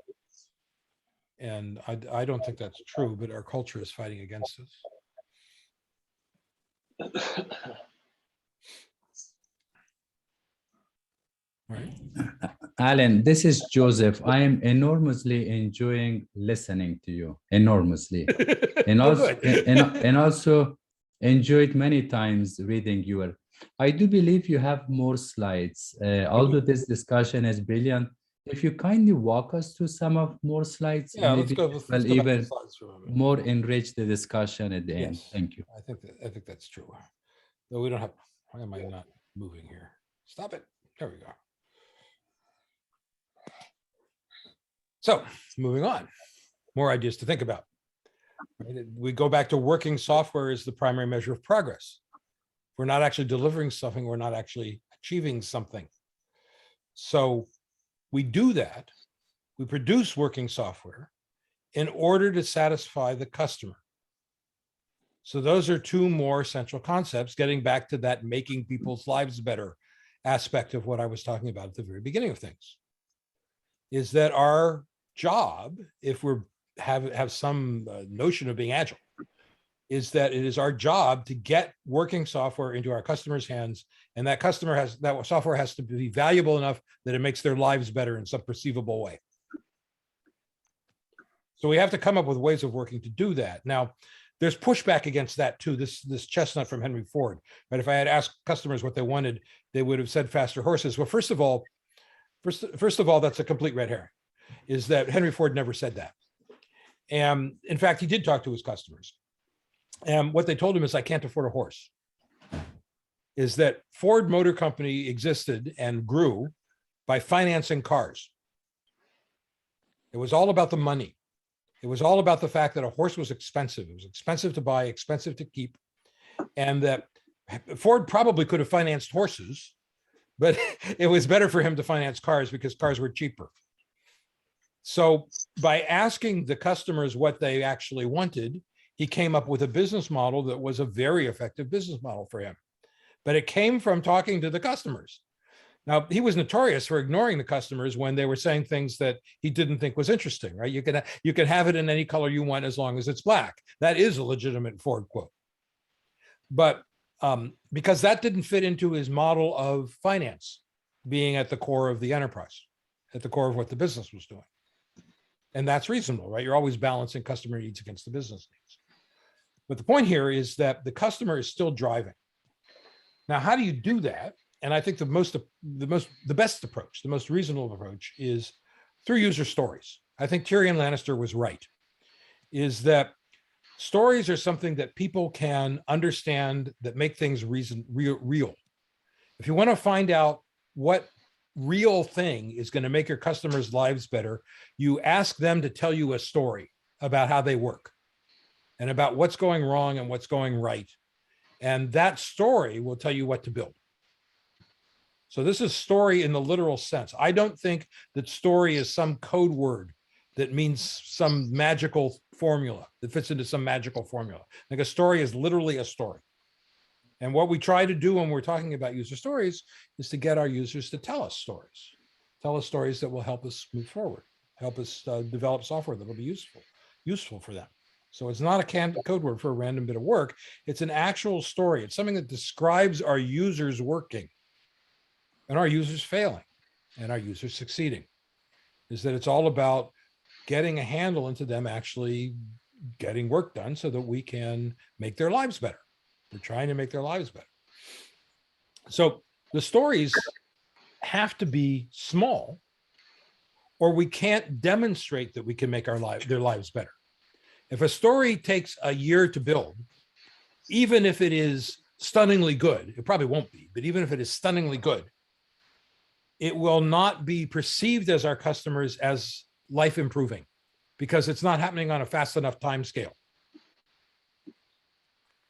And I don't think that's true, but our culture is fighting against us. Right. Alan, this is Joseph. I am enormously enjoying listening to you, enormously. And also, and also enjoyed many times reading your. I do believe you have more slides. Although this discussion is brilliant, if you kindly walk us through some of more slides, yeah, maybe let's go even more enrich the discussion at the end. Yes. Thank you. I think that's true. Though we don't have. Why am I not moving here? Stop it. There we go. So moving on, more ideas to think about. We go back to working software as the primary measure of progress. We're not actually delivering something. We're not actually achieving something. So we do that. We produce working software in order to satisfy the customer. So those are two more central concepts, getting back to that making people's lives better aspect of what I was talking about at the very beginning of things, is that our job, if we're have some notion of being agile, is that it is our job to get working software into our customers' hands, and that software has to be valuable enough that it makes their lives better in some perceivable way. So we have to come up with ways of working to do that. Now, there's pushback against that too. This chestnut from Henry Ford, right? If I had asked customers what they wanted, they would have said faster horses. Well, first of all, that's a complete red herring, is that Henry Ford never said that. And in fact, he did talk to his customers. And what they told him is, I can't afford a horse. Is that Ford Motor Company existed and grew by financing cars. It was all about the money. It was all about the fact that a horse was expensive. It was expensive to buy, expensive to keep. And that Ford probably could have financed horses, but it was better for him to finance cars because cars were cheaper. So by asking the customers what they actually wanted, he came up with a business model that was a very effective business model for him. But it came from talking to the customers. Now, he was notorious for ignoring the customers when they were saying things that he didn't think was interesting, right? You can have it in any color you want as long as it's black. That is a legitimate Ford quote. But because that didn't fit into his model of finance being at the core of the enterprise, at the core of what the business was doing. And that's reasonable, right? You're always balancing customer needs against the business needs. But the point here is that the customer is still driving. Now, how do you do that? And I think the best approach, the most reasonable approach, is through user stories. I think Tyrion Lannister was right, is that stories are something that people can understand, that make things real. If you want to find out what real thing is going to make your customers' lives better, you ask them to tell you a story about how they work and about what's going wrong and what's going right. And that story will tell you what to build. So this is story in the literal sense. I don't think that story is some code word that means some magical formula that fits into some magical formula. I think a story is literally a story. And what we try to do when we're talking about user stories is to get our users to tell us stories that will help us move forward, help us develop software that will be useful for them. So it's not a code word for a random bit of work. It's an actual story. It's something that describes our users working and our users failing and our users succeeding. Is that it's all about getting a handle into them actually getting work done so that we can make their lives better. We're trying to make their lives better. So the stories have to be small, or we can't demonstrate that we can make their lives better. If a story takes a year to build, even if it is stunningly good, it probably won't be, but even if it is stunningly good, it will not be perceived as our customers as life improving because it's not happening on a fast enough time scale.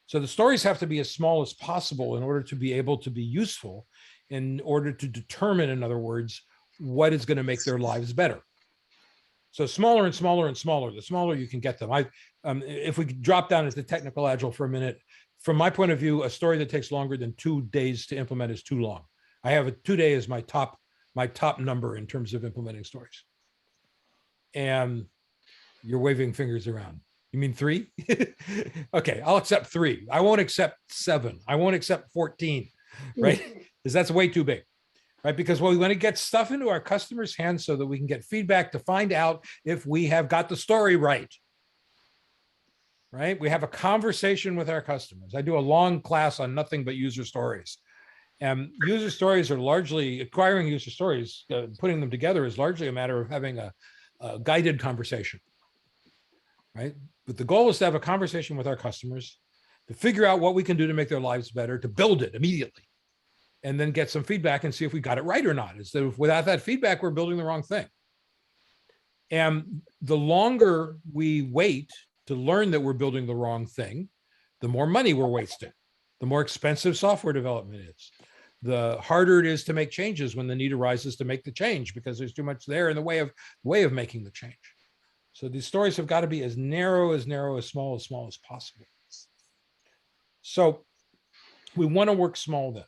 So the stories have to be as small as possible in order to be able to be useful, in order to determine, in other words, what is going to make their lives better. So smaller and smaller and smaller, the smaller you can get them. If we drop down into technical agile for a minute, from my point of view, a story that takes longer than 2 days to implement is too long. I have 2 days as my top number in terms of implementing stories. And you're waving fingers around. You mean 3? Okay, I'll accept 3. I won't accept 7. I won't accept 14, right? Because that's way too big, right? Because we want to get stuff into our customers' hands so that we can get feedback to find out if we have got the story right, right? We have a conversation with our customers. I do a long class on nothing but user stories. And user stories are largely, acquiring user stories, putting them together is largely a matter of having a guided conversation, right? But the goal is to have a conversation with our customers, to figure out what we can do to make their lives better, to build it immediately, and then get some feedback and see if we got it right or not. Instead of without that feedback, we're building the wrong thing. And the longer we wait to learn that we're building the wrong thing, the more money we're wasting, the more expensive software development is, the harder it is to make changes when the need arises to make the change, because there's too much there in the way of making the change. So these stories have got to be as narrow, as small as possible. So we want to work small then.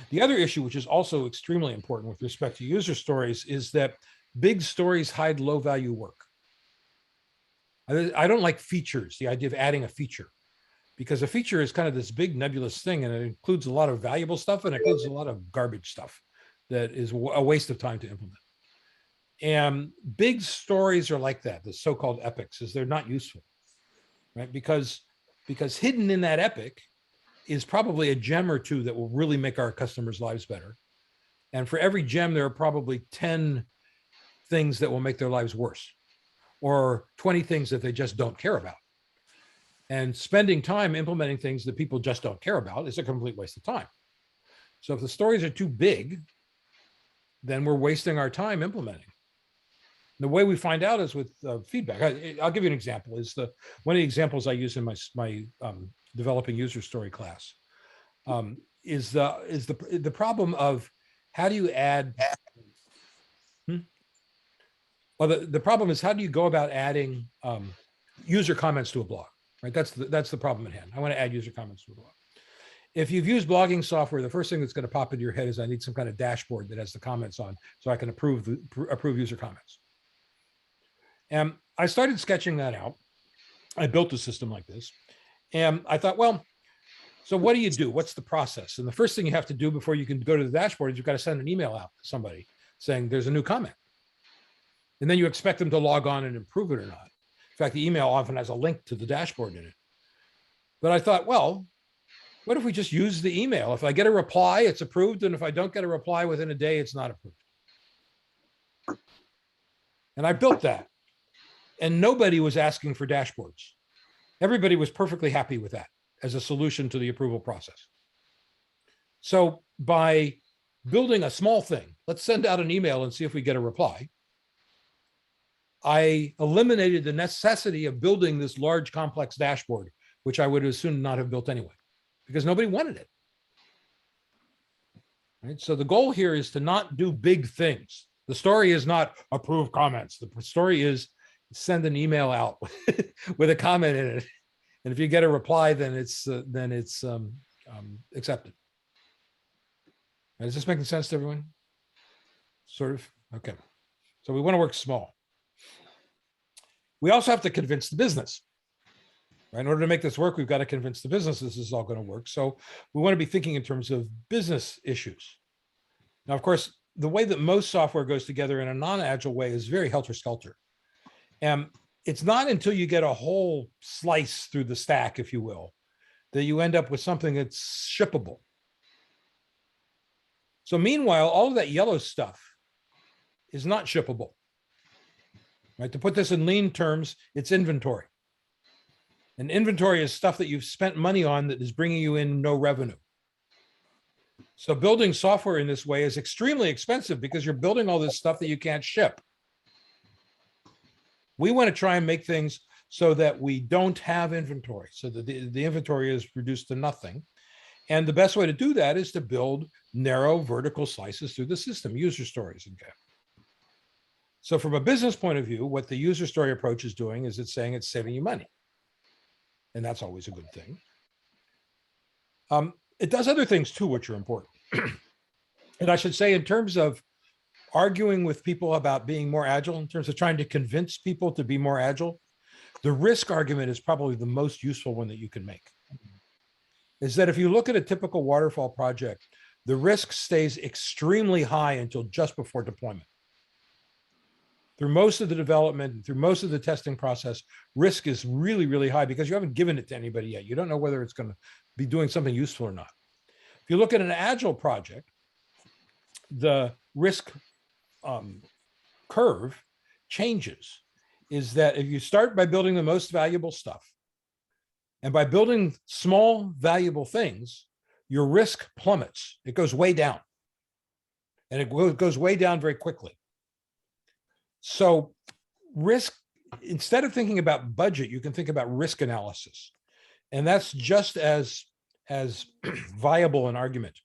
The other issue, which is also extremely important with respect to user stories, is that big stories hide low value work. I don't like features, the idea of adding a feature, because a feature is kind of this big nebulous thing, and it includes a lot of valuable stuff and it includes a lot of garbage stuff that is a waste of time to implement. And big stories are like that, the so-called epics, is they're not useful, right? Because hidden in that epic is probably a gem or two that will really make our customers' lives better. And for every gem, there are probably 10 things that will make their lives worse, or 20 things that they just don't care about. And spending time implementing things that people just don't care about is a complete waste of time. So if the stories are too big, then we're wasting our time implementing. The way we find out is with feedback. I'll give you an example. One of the examples I use in my developing user story class is the problem of how do you add. Well, the problem is, how do you go about adding user comments to a blog, right? That's the problem at hand. I want to add user comments to a blog. If you've used blogging software, the first thing that's going to pop into your head is, I need some kind of dashboard that has the comments on so I can approve user comments. And I started sketching that out. I built a system like this. And I thought, well, so what do you do? What's the process? And the first thing you have to do before you can go to the dashboard is you've got to send an email out to somebody saying there's a new comment. And then you expect them to log on and improve it or not. In fact, the email often has a link to the dashboard in it. But I thought, well, what if we just use the email? If I get a reply, it's approved. And if I don't get a reply within a day, it's not approved. And I built that. And nobody was asking for dashboards. Everybody was perfectly happy with that as a solution to the approval process. So by building a small thing, let's send out an email and see if we get a reply, I eliminated the necessity of building this large complex dashboard, which I would as soon not have built anyway, because nobody wanted it. Right? So the goal here is to not do big things. The story is not approve comments. The story is send an email out with a comment in it. And if you get a reply, then it's accepted. Is this making sense to everyone? Sort of? Okay. So we want to work small. We also have to convince the business. Right? In order to make this work, we've got to convince the business this is all going to work. So we want to be thinking in terms of business issues. Now, of course, the way that most software goes together in a non-agile way is very helter-skelter. And it's not until you get a whole slice through the stack, if you will, that you end up with something that's shippable. So meanwhile, all of that yellow stuff is not shippable. Right? To put this in lean terms, it's inventory. And inventory is stuff that you've spent money on that is bringing you in no revenue. So building software in this way is extremely expensive because you're building all this stuff that you can't ship. We want to try and make things so that we don't have inventory, so that the inventory is reduced to nothing. And the best way to do that is to build narrow vertical slices through the system, user stories. Okay. So from a business point of view, what the user story approach is doing is it's saying it's saving you money. And that's always a good thing. It does other things too, which are important. And I should say, in terms of arguing with people about being more agile, in terms of trying to convince people to be more agile, the risk argument is probably the most useful one that you can make. Is that if you look at a typical waterfall project, the risk stays extremely high until just before deployment. Through most of the development, through most of the testing process, risk is really, really high because you haven't given it to anybody yet. You don't know whether it's going to be doing something useful or not. If you look at an agile project, the risk curve changes. Is that if you start by building the most valuable stuff, and by building small valuable things, your risk plummets. It goes way down. And it goes way down very quickly. So risk, instead of thinking about budget, you can think about risk analysis. And that's just as viable an argument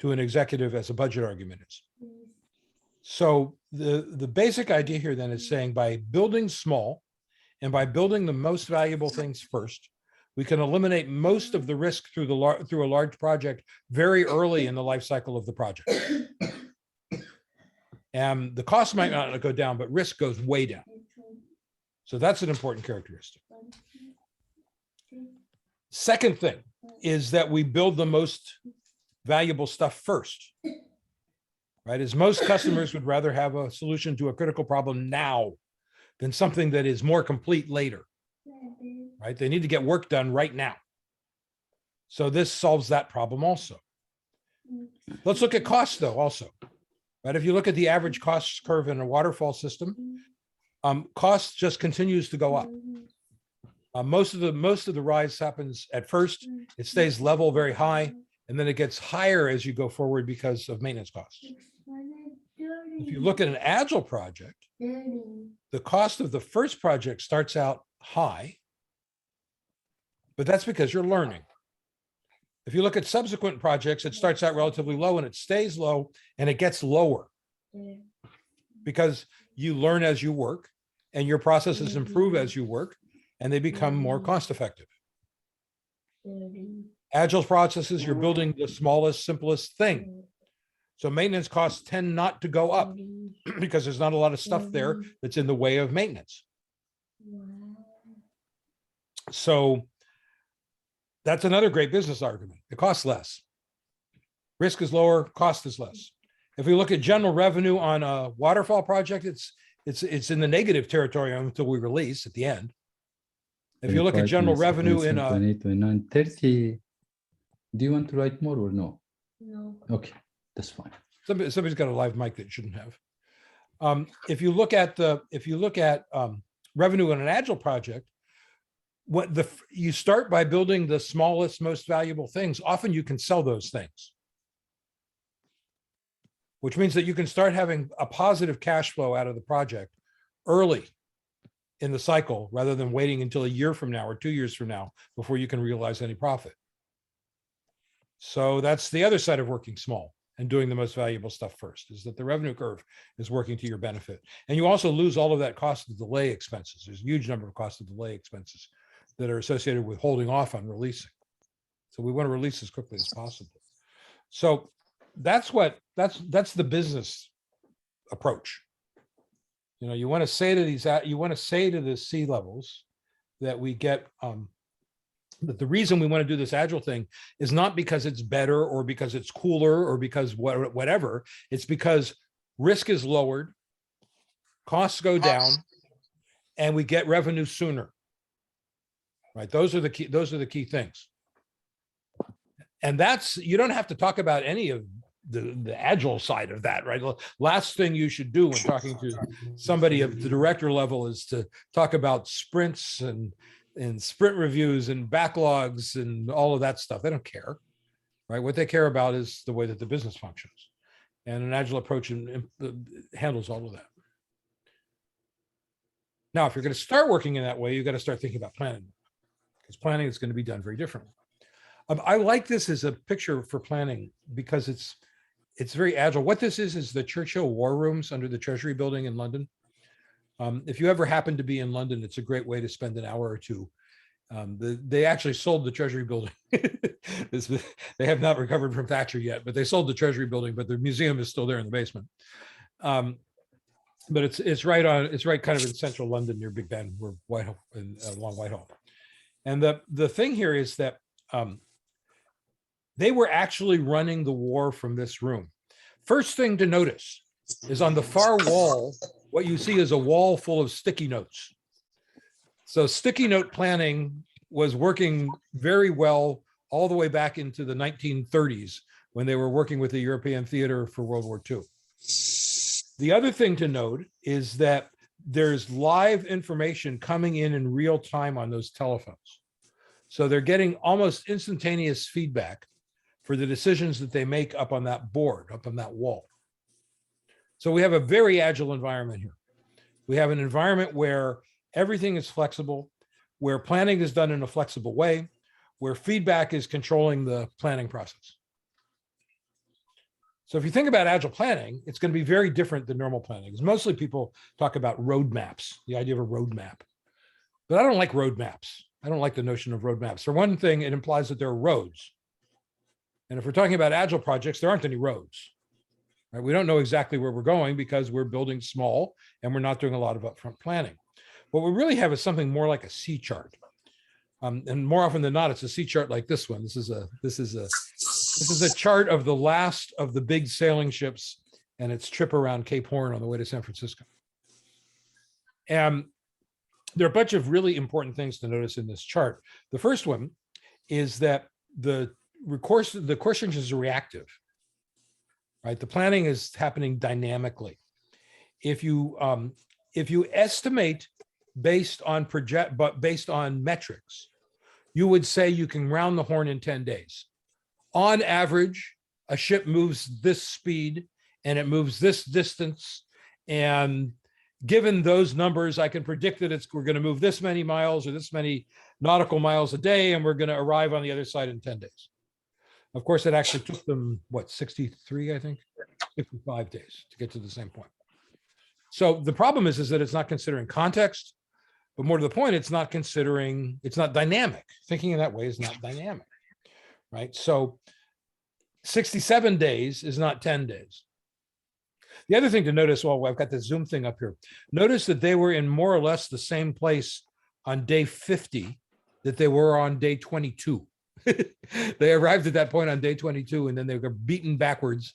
to an executive as a budget argument is. So the basic idea here then is saying by building small and by building the most valuable things first, we can eliminate most of the risk through a large project very early in the life cycle of the project. And the cost might not go down, but risk goes way down. So that's an important characteristic. Second thing is that we build the most valuable stuff first, right? As most customers would rather have a solution to a critical problem now than something that is more complete later, right? They need to get work done right now. So this solves that problem also. Let's look at costs though also, right? If you look at the average cost curve in a waterfall system, cost just continues to go up. Most of the rise happens at first. It stays level very high, and then it gets higher as you go forward because of maintenance costs. If you look at an Agile project, the cost of the first project starts out high, but that's because you're learning. If you look at subsequent projects, it starts out relatively low and it stays low and it gets lower because you learn as you work and your processes improve as you work and they become more cost effective. Agile processes, you're building the smallest, simplest thing. So maintenance costs tend not to go up because there's not a lot of stuff there that's in the way of maintenance. So that's another great business argument. It costs less. Risk is lower, cost is less. If we look at general revenue on a waterfall project, it's in the negative territory until we release at the end. If you look at general revenue in a 29, 30, do you want to write more or no? No. Okay, that's fine. Somebody's got a live mic that shouldn't have. If you look at revenue in an Agile project, you start by building the smallest, most valuable things. Often you can sell those things, which means that you can start having a positive cash flow out of the project early in the cycle rather than waiting until a year from now or 2 years from now before you can realize any profit. So that's the other side of working small and doing the most valuable stuff first, is that the revenue curve is working to your benefit. And you also lose all of that cost of delay expenses. There's a huge number of cost of delay expenses that are associated with holding off on releasing. So we want to release as quickly as possible. So that's the business approach. You know, you want to say to the C-levels that we get that the reason we want to do this Agile thing is not because it's better or because it's cooler or because whatever. It's because risk is lowered, costs go down, and we get revenue sooner. Right? Those are the key things. And that's, you don't have to talk about any of the Agile side of that, right? Last thing you should do when talking to somebody at the director level is to talk about sprints and sprint reviews and backlogs and all of that stuff. They don't care, right? What they care about is the way that the business functions. And an Agile approach handles all of that. Now, if you're going to start working in that way, you've got to start thinking about planning, because planning is going to be done very differently. I like this as a picture for planning because it's very Agile. What this is the Churchill War Rooms under the Treasury Building in London. If you ever happen to be in London, it's a great way to spend an hour or two. They actually sold the Treasury Building. They have not recovered from Thatcher yet, but they sold the Treasury Building, but the museum is still there in the basement. But it's right kind of in central London near Big Ben, where Whitehall and along Whitehall. And the thing here is that they were actually running the war from this room. First thing to notice is on the far wall, what you see is a wall full of sticky notes. So sticky note planning was working very well all the way back into the 1930s when they were working with the European theater for World War II. The other thing to note is that there's live information coming in real time on those telephones. So they're getting almost instantaneous feedback for the decisions that they make up on that board, up on that wall. So we have a very Agile environment here. We have an environment where everything is flexible, where planning is done in a flexible way, where feedback is controlling the planning process. So if you think about agile planning, it's going to be very different than normal planning. Because mostly people talk about roadmaps, the idea of a roadmap. But I don't like roadmaps. I don't like the notion of roadmaps. For one thing, it implies that there are roads. And if we're talking about agile projects, there aren't any roads. Right? We don't know exactly where we're going because we're building small and we're not doing a lot of upfront planning. What we really have is something more like a C chart. And more often than not, it's a C chart like this one. This is a chart of the last of the big sailing ships and its trip around Cape Horn on the way to San Francisco. And there are a bunch of really important things to notice in this chart. The first one is that the course changes are reactive, right? The planning is happening dynamically. If you estimate based on metrics, you would say you can round the horn in 10 days. On average, a ship moves this speed and it moves this distance. And given those numbers, I can predict that we're going to move this many miles or this many nautical miles a day, and we're going to arrive on the other side in 10 days. Of course, it actually took them, 63, I think, 55 days to get to the same point. So the problem is that it's not considering context, but more to the point, it's not dynamic. Thinking in that way is not dynamic, right? So 67 days is not 10 days. The other thing to notice, well, I've got the Zoom thing up here. Notice that they were in more or less the same place on day 50 that they were on day 22. They arrived at that point on day 22, and then they were beaten backwards.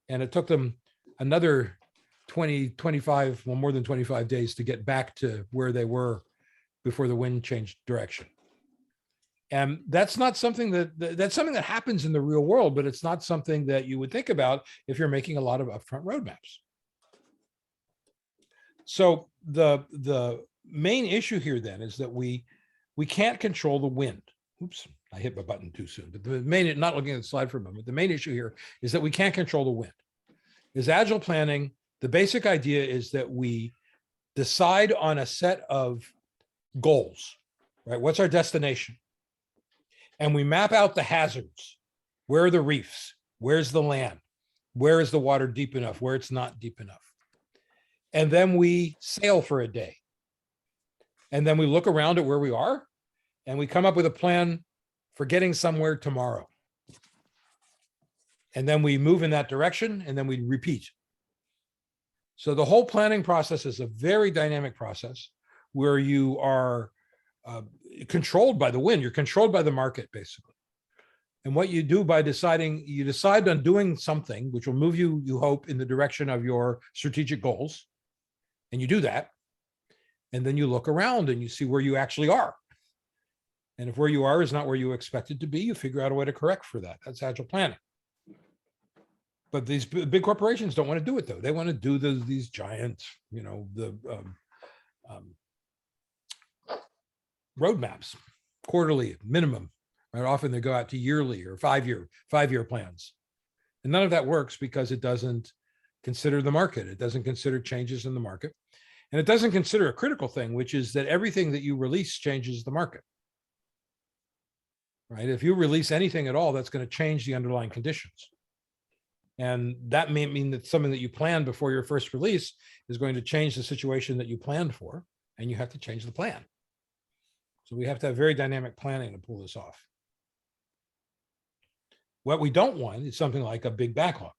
And it took them another 25, well, more than 25 days to get back to where they were before the wind changed direction. And that's not something that's something that happens in the real world, but it's not something that you would think about if you're making a lot of upfront roadmaps. So the main issue here then is that we can't control the wind. Oops, I hit my button too soon. But the main, not looking at the slide for a moment, the main issue here is that we can't control the wind. Is agile planning, the basic idea is that we decide on a set of goals, right? What's our destination? And we map out the hazards. Where are the reefs? Where's the land? Where is the water deep enough? Where it's not deep enough? And then we sail for a day. And then we look around at where we are and we come up with a plan for getting somewhere tomorrow. And then we move in that direction and then we repeat. So the whole planning process is a very dynamic process where you are controlled by the wind. You're controlled by the market, basically. And what you do by deciding, you decide on doing something which will move you, you hope, in the direction of your strategic goals. And you do that. And then you look around and you see where you actually are. And if where you are is not where you expected to be, you figure out a way to correct for that. That's agile planning. But these big corporations don't want to do it, though. They want to do these giant, roadmaps, quarterly minimum, right? Often they go out to yearly or five-year plans. And none of that works because it doesn't consider the market. It doesn't consider changes in the market. And it doesn't consider a critical thing, which is that everything that you release changes the market, right? If you release anything at all, that's going to change the underlying conditions. And that may mean that something that you planned before your first release is going to change the situation that you planned for, and you have to change the plan. So we have to have very dynamic planning to pull this off. What we don't want is something like a big backlog.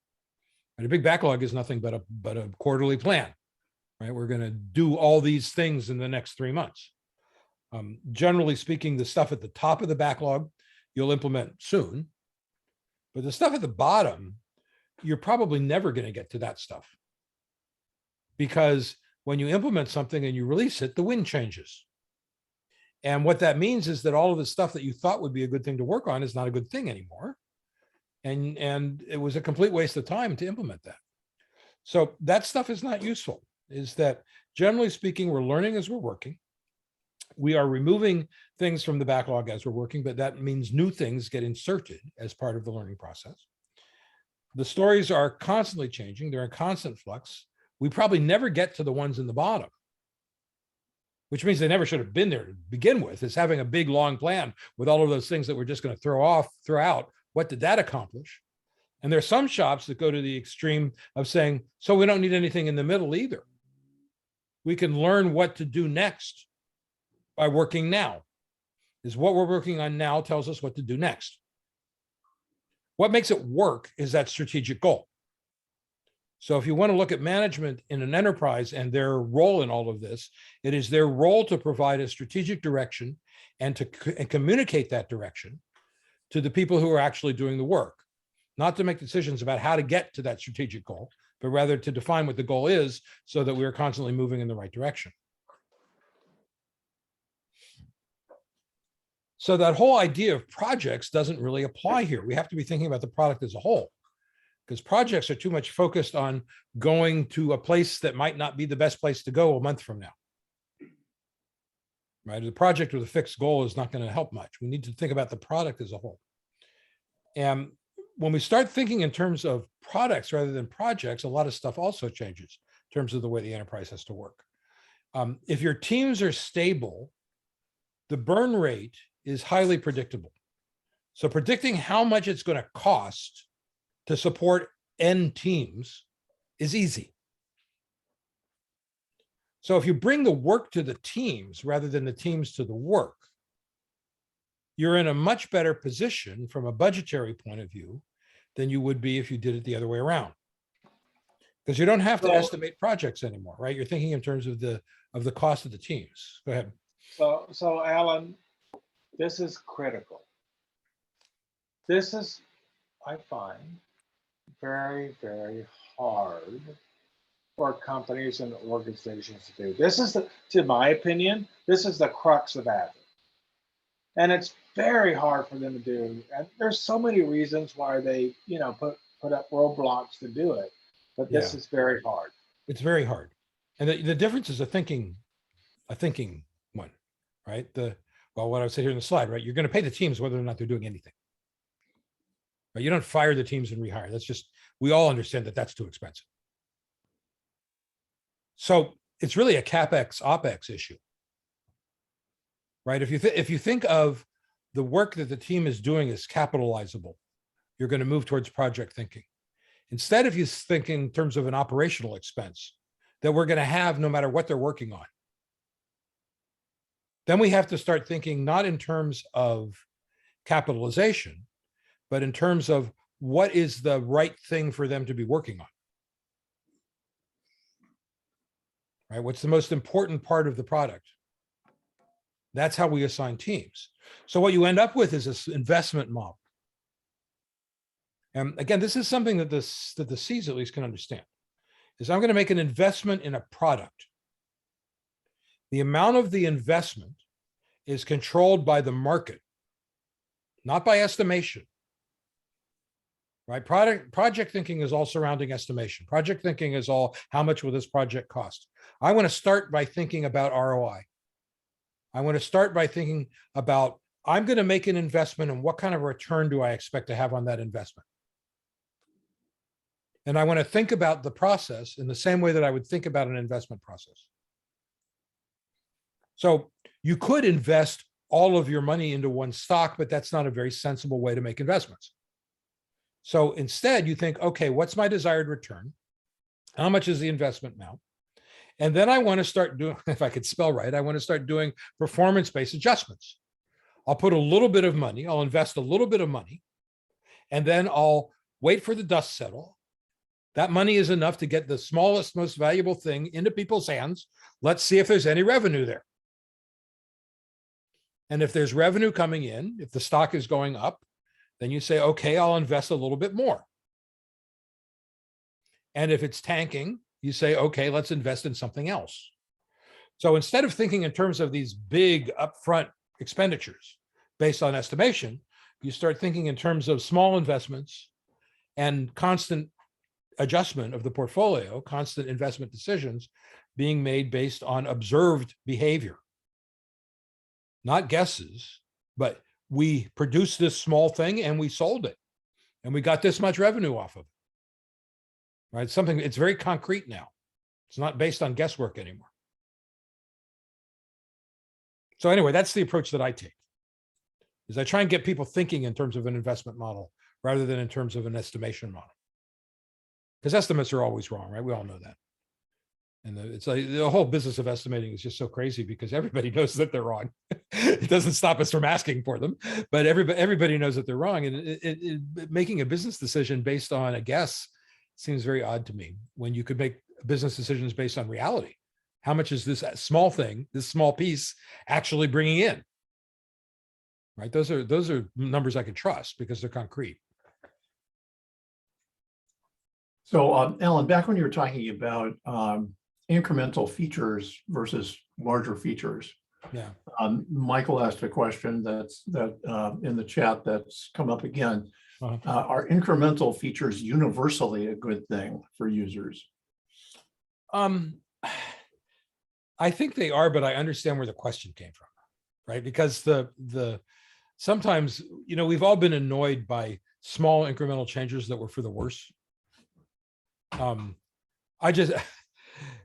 And a big backlog is nothing but a quarterly plan, right? We're going to do all these things in the next 3 months. Generally speaking, the stuff at the top of the backlog, you'll implement soon. But the stuff at the bottom, you're probably never going to get to that stuff. Because when you implement something and you release it, the wind changes. And what that means is that all of the stuff that you thought would be a good thing to work on is not a good thing anymore. And it was a complete waste of time to implement that. So that stuff is not useful. Is that generally speaking, we're learning as we're working. We are removing things from the backlog as we're working, but that means new things get inserted as part of the learning process. The stories are constantly changing. They're in constant flux. We probably never get to the ones in the bottom, which means they never should have been there to begin with. It's having a big, long plan with all of those things that we're just going to throw out. What did that accomplish? And there are some shops that go to the extreme of saying, so we don't need anything in the middle either. We can learn what to do next by working now. Is what we're working on now tells us what to do next. What makes it work is that strategic goal. So if you want to look at management in an enterprise and their role in all of this, it is their role to provide a strategic direction and to communicate that direction to the people who are actually doing the work, not to make decisions about how to get to that strategic goal, but rather to define what the goal is so that we are constantly moving in the right direction. So that whole idea of projects doesn't really apply here. We have to be thinking about the product as a whole, because projects are too much focused on going to a place that might not be the best place to go a month from now. Right? The project with a fixed goal is not going to help much. We need to think about the product as a whole. And when we start thinking in terms of products rather than projects, a lot of stuff also changes in terms of the way the enterprise has to work. If your teams are stable, the burn rate is highly predictable. So predicting how much it's going to cost to support N teams is easy. So if you bring the work to the teams rather than the teams to the work, you're in a much better position from a budgetary point of view than you would be if you did it the other way around. Because you don't have to estimate projects anymore, right? You're thinking in terms of the cost of the teams. Go ahead. So Alan, this is critical. This is, I find, very, very hard for companies and organizations to do. This is, to my opinion, this is the crux of Agile. And it's very hard for them to do. And there's so many reasons why they, put up roadblocks to do it. But this is very hard. It's very hard. And the difference is a thinking one, right? What I would say here in the slide, right? You're going to pay the teams whether or not they're doing anything. Right? You don't fire the teams and rehire. That's just, we all understand that that's too expensive. So it's really a CapEx, OpEx issue, right? If you think of the work that the team is doing as capitalizable, you're going to move towards project thinking. Instead, if you think in terms of an operational expense that we're going to have no matter what they're working on, then we have to start thinking not in terms of capitalization, but in terms of what is the right thing for them to be working on. Right? What's the most important part of the product? That's how we assign teams. So what you end up with is this investment model. And again, this is something that the Cs at least can understand, is I'm going to make an investment in a product. The amount of the investment is controlled by the market, not by estimation. Right? Project thinking is all surrounding estimation. Project thinking is all, how much will this project cost? I want to start by thinking about ROI. I want to start by thinking about, I'm going to make an investment and what kind of return do I expect to have on that investment? And I want to think about the process in the same way that I would think about an investment process. So you could invest all of your money into one stock, but that's not a very sensible way to make investments. So instead you think, okay, what's my desired return? How much is the investment now? And then I want to start doing, if I could spell right, I want to start doing performance-based adjustments. I'll put a little bit of money, I'll invest a little bit of money, and then I'll wait for the dust settle. That money is enough to get the smallest, most valuable thing into people's hands. Let's see if there's any revenue there. And if there's revenue coming in, if the stock is going up, then you say, okay, I'll invest a little bit more. And if it's tanking, you say, okay, let's invest in something else. So instead of thinking in terms of these big upfront expenditures based on estimation, you start thinking in terms of small investments and constant adjustment of the portfolio, constant investment decisions being made based on observed behavior. Not guesses, but we produced this small thing and we sold it and we got this much revenue off of it. Right? Something, it's very concrete now. It's not based on guesswork anymore. So anyway, that's the approach that I take, is I try and get people thinking in terms of an investment model rather than in terms of an estimation model. Because estimates are always wrong, right? We all know that. And it's like the whole business of estimating is just so crazy because everybody knows that they're wrong. It doesn't stop us from asking for them, but everybody knows that they're wrong. And making a business decision based on a guess seems very odd to me when you could make business decisions based on reality. How much is this small thing, this small piece actually bringing in? Right? Those are numbers I can trust because they're concrete. So, Alan, back when you were talking about incremental features versus larger features, Yeah. Michael asked a question that in the chat that's come up again. Uh-huh. Are incremental features universally a good thing for users? I think they are, but I understand where the question came from, right? Because sometimes, we've all been annoyed by small incremental changes that were for the worse. I just,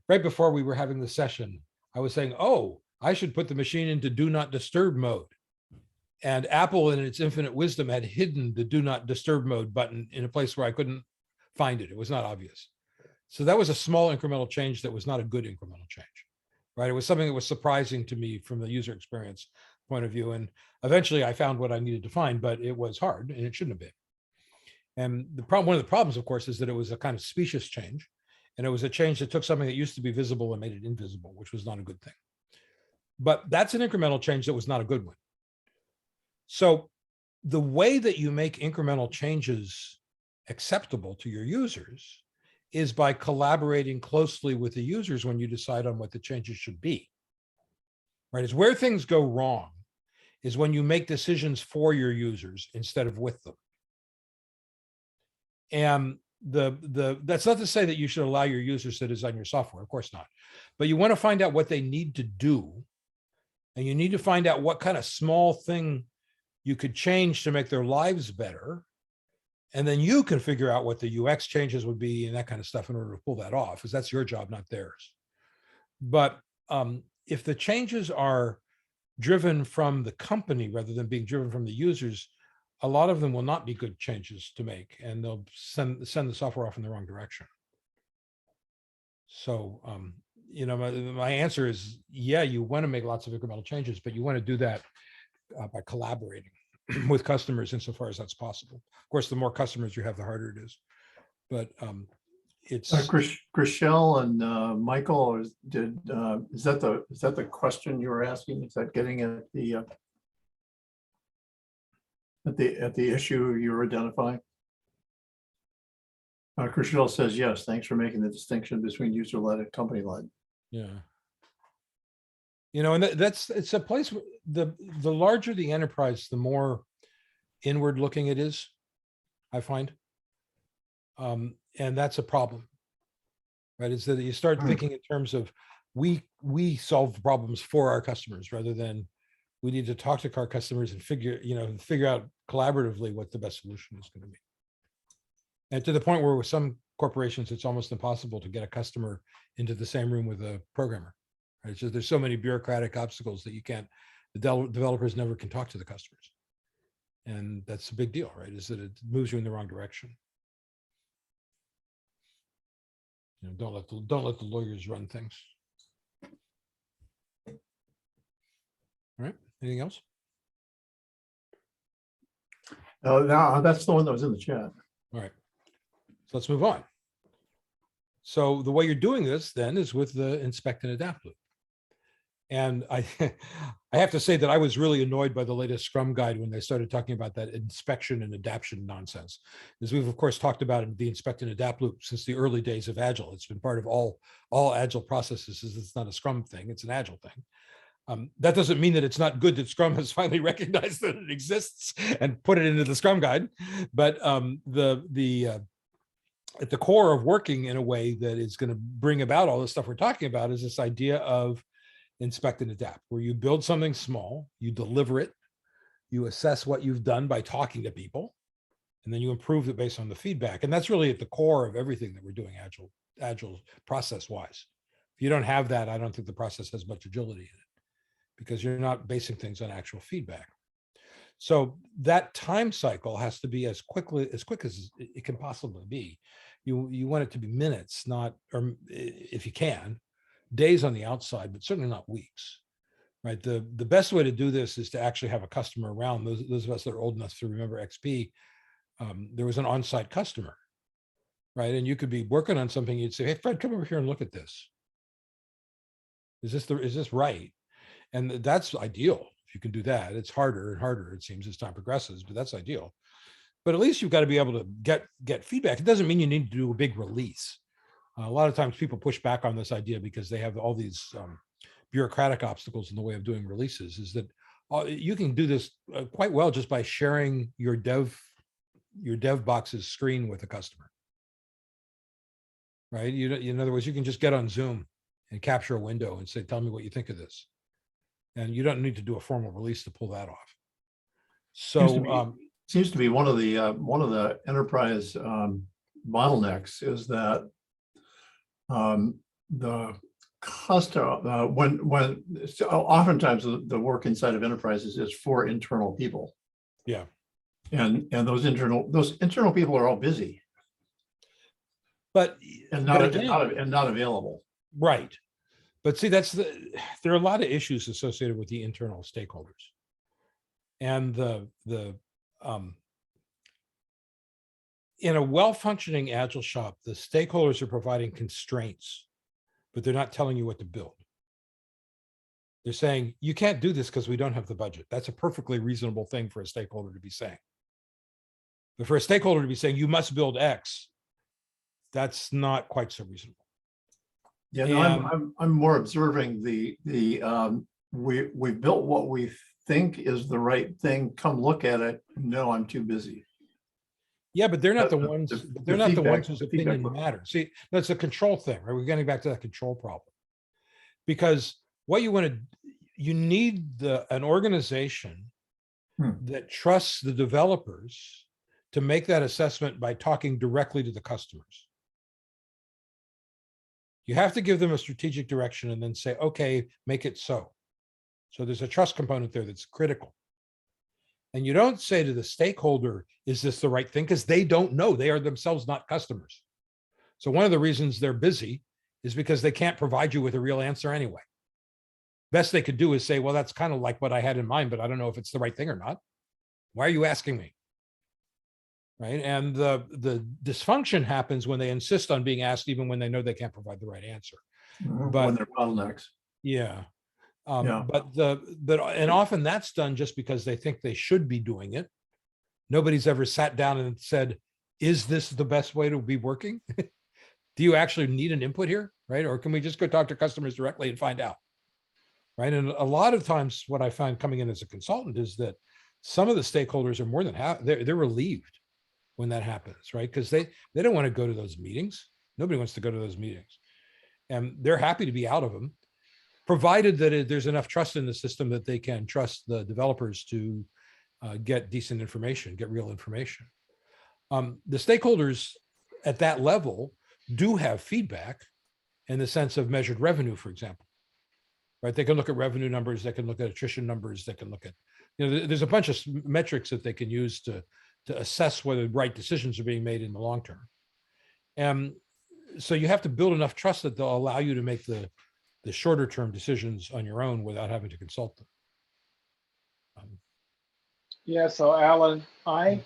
right before we were having the session, I was saying, oh, I should put the machine into do not disturb mode. And Apple in its infinite wisdom had hidden the do not disturb mode button in a place where I couldn't find it. It was not obvious. So that was a small incremental change that was not a good incremental change, right? It was something that was surprising to me from the user experience point of view. And eventually I found what I needed to find, but it was hard and it shouldn't have been. And one of the problems, of course, is that it was a kind of specious change. And it was a change that took something that used to be visible and made it invisible, which was not a good thing. But that's an incremental change that was not a good one. So the way that you make incremental changes acceptable to your users is by collaborating closely with the users when you decide on what the changes should be. Right? Is where things go wrong is when you make decisions for your users instead of with them. And that's not to say that you should allow your users to design your software, of course not. But you want to find out what they need to do. And you need to find out what kind of small thing you could change to make their lives better. And then you can figure out what the UX changes would be and that kind of stuff in order to pull that off, because that's your job, not theirs. But if the changes are driven from the company rather than being driven from the users, a lot of them will not be good changes to make, and they'll send the software off in the wrong direction. So, my answer is, yeah, you want to make lots of incremental changes, but you want to do that by collaborating with customers insofar as that's possible. Of course, the more customers you have, the harder it is. But it's Chriselle and Michael, is that the question you were asking? Is that getting at the issue you're identifying? Chriselle says yes. Thanks for making the distinction between user-led and company-led. Yeah. And it's a place where the larger the enterprise, the more inward looking it is, I find. And that's a problem, right? Is that you start thinking in terms of we solve problems for our customers rather than we need to talk to our customers and figure out collaboratively what the best solution is going to be. And to the point where with some corporations, it's almost impossible to get a customer into the same room with a programmer. Right? It's just, there's so many bureaucratic obstacles that the developers never can talk to the customers. And that's a big deal, right? Is that it moves you in the wrong direction. Don't let the lawyers run things. All right. Anything else? No, that's the one that was in the chat. All right. So let's move on. So the way you're doing this then is with the inspect and adapt loop. And I have to say that I was really annoyed by the latest Scrum guide when they started talking about that inspection and adaption nonsense. As we've, of course, talked about the inspect and adapt loop since the early days of Agile. It's been part of all Agile processes. It's not a Scrum thing, it's an Agile thing. That doesn't mean that it's not good that Scrum has finally recognized that it exists and put it into the Scrum guide. But at the core of working in a way that is going to bring about all the stuff we're talking about is this idea of inspect and adapt, where you build something small, you deliver it, you assess what you've done by talking to people, and then you improve it based on the feedback. And that's really at the core of everything that we're doing Agile process-wise. If you don't have that, I don't think the process has much agility in it, because you're not basing things on actual feedback. So that time cycle has to be as quick as it can possibly be. You want it to be minutes, not, or if you can, days on the outside, but certainly not weeks. Right. The best way to do this is to actually have a customer around. Those of us that are old enough to remember XP, there was an on-site customer, right? And you could be working on something. You'd say, "Hey, Fred, come over here and look at this. Is this right?" And that's ideal if you can do that. It's harder and harder, it seems, as time progresses, but that's ideal. But at least you've got to be able to get feedback. It doesn't mean you need to do a big release. A lot of times people push back on this idea because they have all these bureaucratic obstacles in the way of doing releases. Is that you can do this quite well just by sharing your dev box's screen with a customer, right? In other words, you can just get on Zoom and capture a window and say, "Tell me what you think of this," and you don't need to do a formal release to pull that off. So seems to be one of the enterprise bottlenecks is that the customer when oftentimes the work inside of enterprises is for internal people. Yeah. And those internal people are all busy, but not again, not available. Right. But see, there are a lot of issues associated with the internal stakeholders. And in a well-functioning Agile shop, the stakeholders are providing constraints, but they're not telling you what to build. They're saying, "You can't do this because we don't have the budget." That's a perfectly reasonable thing for a stakeholder to be saying. But for a stakeholder to be saying, "You must build X," that's not quite so reasonable. Yeah, no, I'm more observing we built what we think is the right thing. Come look at it. No, I'm too busy. Yeah, but they're not the ones. They're not the ones whose opinion matters. See, that's a control thing, right? We're getting back to that control problem. Because what you need an organization that trusts the developers to make that assessment by talking directly to the customers. You have to give them a strategic direction and then say, "Okay, make it so." So there's a trust component there that's critical. And you don't say to the stakeholder, "Is this the right thing?" Because they don't know. They are themselves not customers. So one of the reasons they're busy is because they can't provide you with a real answer anyway. Best they could do is say, "Well, that's kind of like what I had in mind, but I don't know if it's the right thing or not. Why are you asking me?" Right. And the dysfunction happens when they insist on being asked, even when they know they can't provide the right answer. But when they're bottlenecks. Yeah. Yeah. And often that's done just because they think they should be doing it. Nobody's ever sat down and said, "Is this the best way to be working? Do you actually need an input here?" Right? Or can we just go talk to customers directly and find out? Right. And a lot of times what I find coming in as a consultant is that some of the stakeholders are more than they're relieved when that happens, right? Because they don't want to go to those meetings. Nobody wants to go to those meetings. And they're happy to be out of them, provided that there's enough trust in the system that they can trust the developers to get decent information, get real information. The stakeholders at that level do have feedback in the sense of measured revenue, for example. Right? They can look at revenue numbers, they can look at attrition numbers, they can look at, there's a bunch of metrics that they can use to assess whether the right decisions are being made in the long term. And so you have to build enough trust that they'll allow you to make the shorter term decisions on your own without having to consult them. Yeah, so Alan, I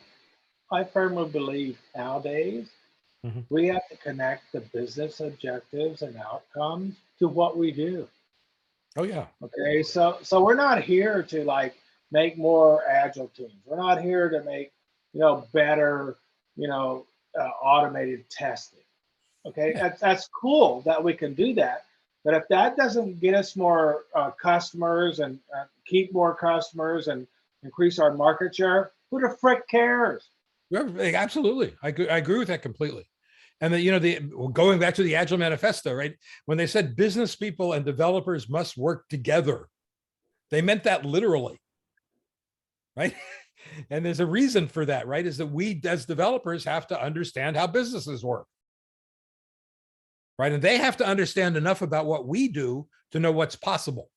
firmly believe nowadays we have to connect the business objectives and outcomes to what we do. Oh yeah. Okay, so we're not here to like make more agile teams. We're not here to make better automated testing. Okay, Yeah. that's cool that we can do that. But if that doesn't get us more customers and keep more customers and increase our market share, who the frick cares? Absolutely, I agree with that completely. And going back to the Agile manifesto, right? When they said business people and developers must work together, they meant that literally, right? And there's a reason for that, right? Is that we as developers have to understand how businesses work. Right. And they have to understand enough about what we do to know what's possible.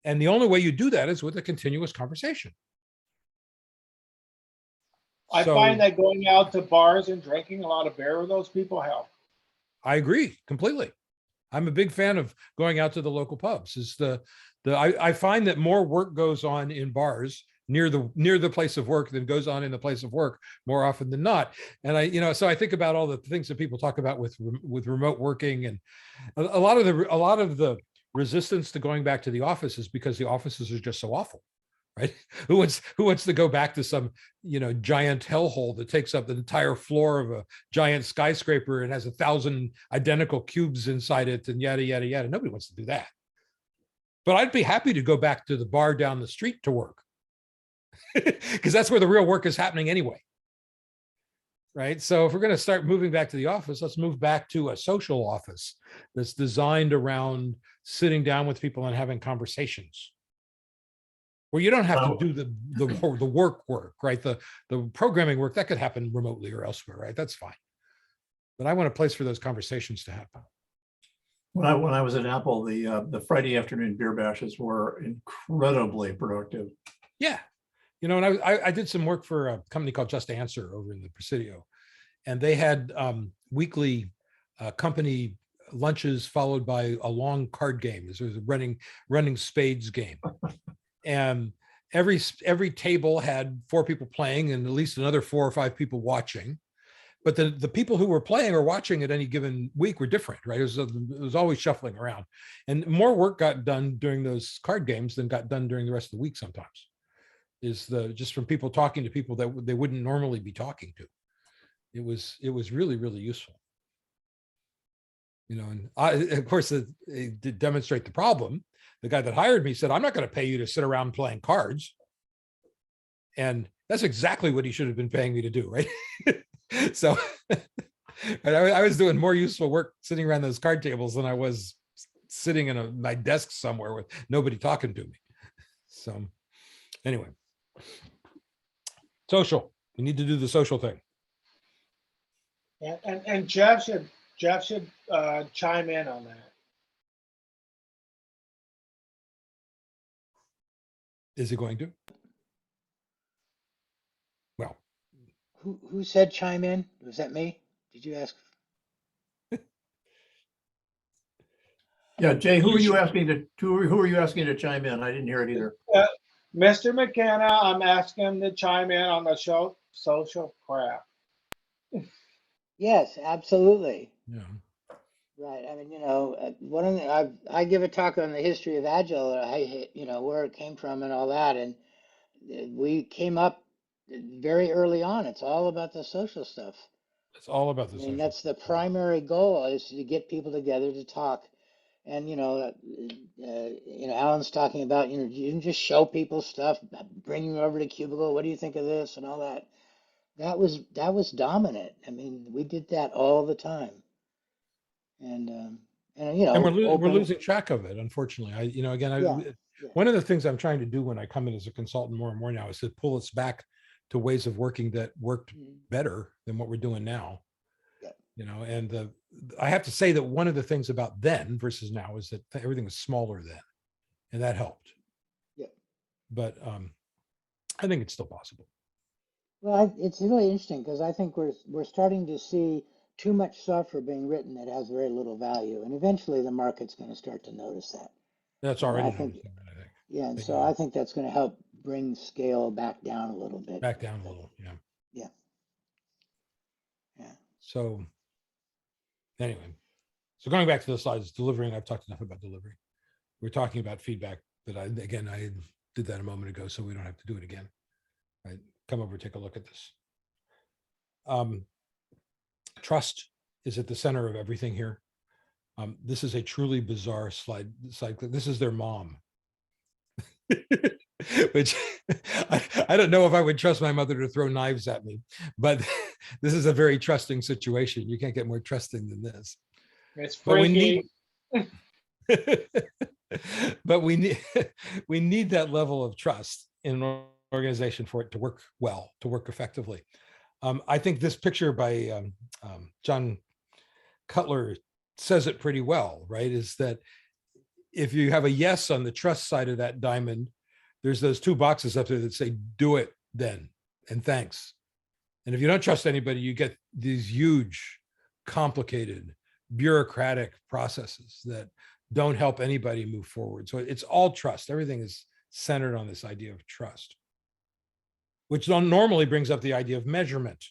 And the only way you do that is with a continuous conversation. I So, find that going out to bars and drinking a lot of beer with those people help. I agree completely. I'm a big fan of going out to the local pubs. I find that more work goes on in bars near the place of work than goes on in the place of work more often than not. And so I think about all the things that people talk about with remote working, and a lot of the resistance to going back to the office is because the offices are just so awful, right? Who wants to go back to some, giant hellhole that takes up the entire floor of a giant skyscraper and has 1,000 identical cubes inside it and yada, yada, yada. Nobody wants to do that. But I'd be happy to go back to the bar down the street to work because that's where the real work is happening anyway. Right. So if we're going to start moving back to the office, let's move back to a social office that's designed around sitting down with people and having conversations, where you don't have to do the work, right? The programming work that could happen remotely or elsewhere, right? That's fine. But I want a place for those conversations to happen. When I was at Apple, the Friday afternoon beer bashes were incredibly productive. Yeah. And I did some work for a company called Just Answer over in the Presidio, and they had weekly company lunches followed by a long card game. This was a running spades game. And every table had 4 people playing and at least another 4 or 5 people watching. But the people who were playing or watching at any given week were different, right? It was always shuffling around, and more work got done during those card games than got done during the rest of the week. Sometimes is just from people talking to people that they wouldn't normally be talking to. It was really, really useful. And of course, it did demonstrate the problem. The guy that hired me said, "I'm not going to pay you to sit around playing cards." And that's exactly what he should have been paying me to do, right? So I was doing more useful work sitting around those card tables than I was sitting in my desk somewhere with nobody talking to me. So anyway, social. We need to do the social thing. And Jeff should chime in on that. Is he going to? Well, Who said chime in? Was that me? Did you ask? Yeah, Jay, who are you asking to chime in? I didn't hear it either. Mr. McKenna, I'm asking him to chime in on the social crap. Yes, absolutely. yeah. Right. I mean, one of the, I give a talk on the history of Agile, where it came from and all that. And we came up very early on. It's all about the social stuff. It's all about the I mean, social. that's the primary goal, is to get people together to talk. And, Alan's talking about, you can just show people stuff, bring them over to Cubicle. What do you think of this and all that? That was dominant. I mean, we did that all the time. And we're losing track of it, unfortunately. Yeah. One of the things I'm trying to do when I come in as a consultant more and more now is to pull us back to ways of working that worked better than what we're doing now. Yeah. And I have to say that one of the things about then versus now is that everything was smaller then, and that helped. Yeah. But I think it's still possible. Well, it's really interesting because I think we're starting to see too much software being written that has very little value, and eventually the market's going to start to notice that. That's already noticing that, I think. Yeah, and so I think that's going to help bring scale back down a little bit. Back down a little, yeah. Yeah. So anyway, so going back to the slides, delivering, I've talked enough about delivery. We're talking about feedback, but I did that a moment ago, so we don't have to do it again. Right? Come over, take a look at this. Trust is at the center of everything here. This is a truly bizarre slide. This is their mom. Which I don't know if I would trust my mother to throw knives at me, but this is a very trusting situation. You can't get more trusting than this. It's freaky. But we need that level of trust in an organization for it to work well, to work effectively. I think this picture by John Cutler says it pretty well, right? Is that if you have a yes on the trust side of that diamond, there's those two boxes up there that say, do it then, and thanks. And if you don't trust anybody, you get these huge, complicated, bureaucratic processes that don't help anybody move forward. So it's all trust. Everything is centered on this idea of trust, which normally brings up the idea of measurement,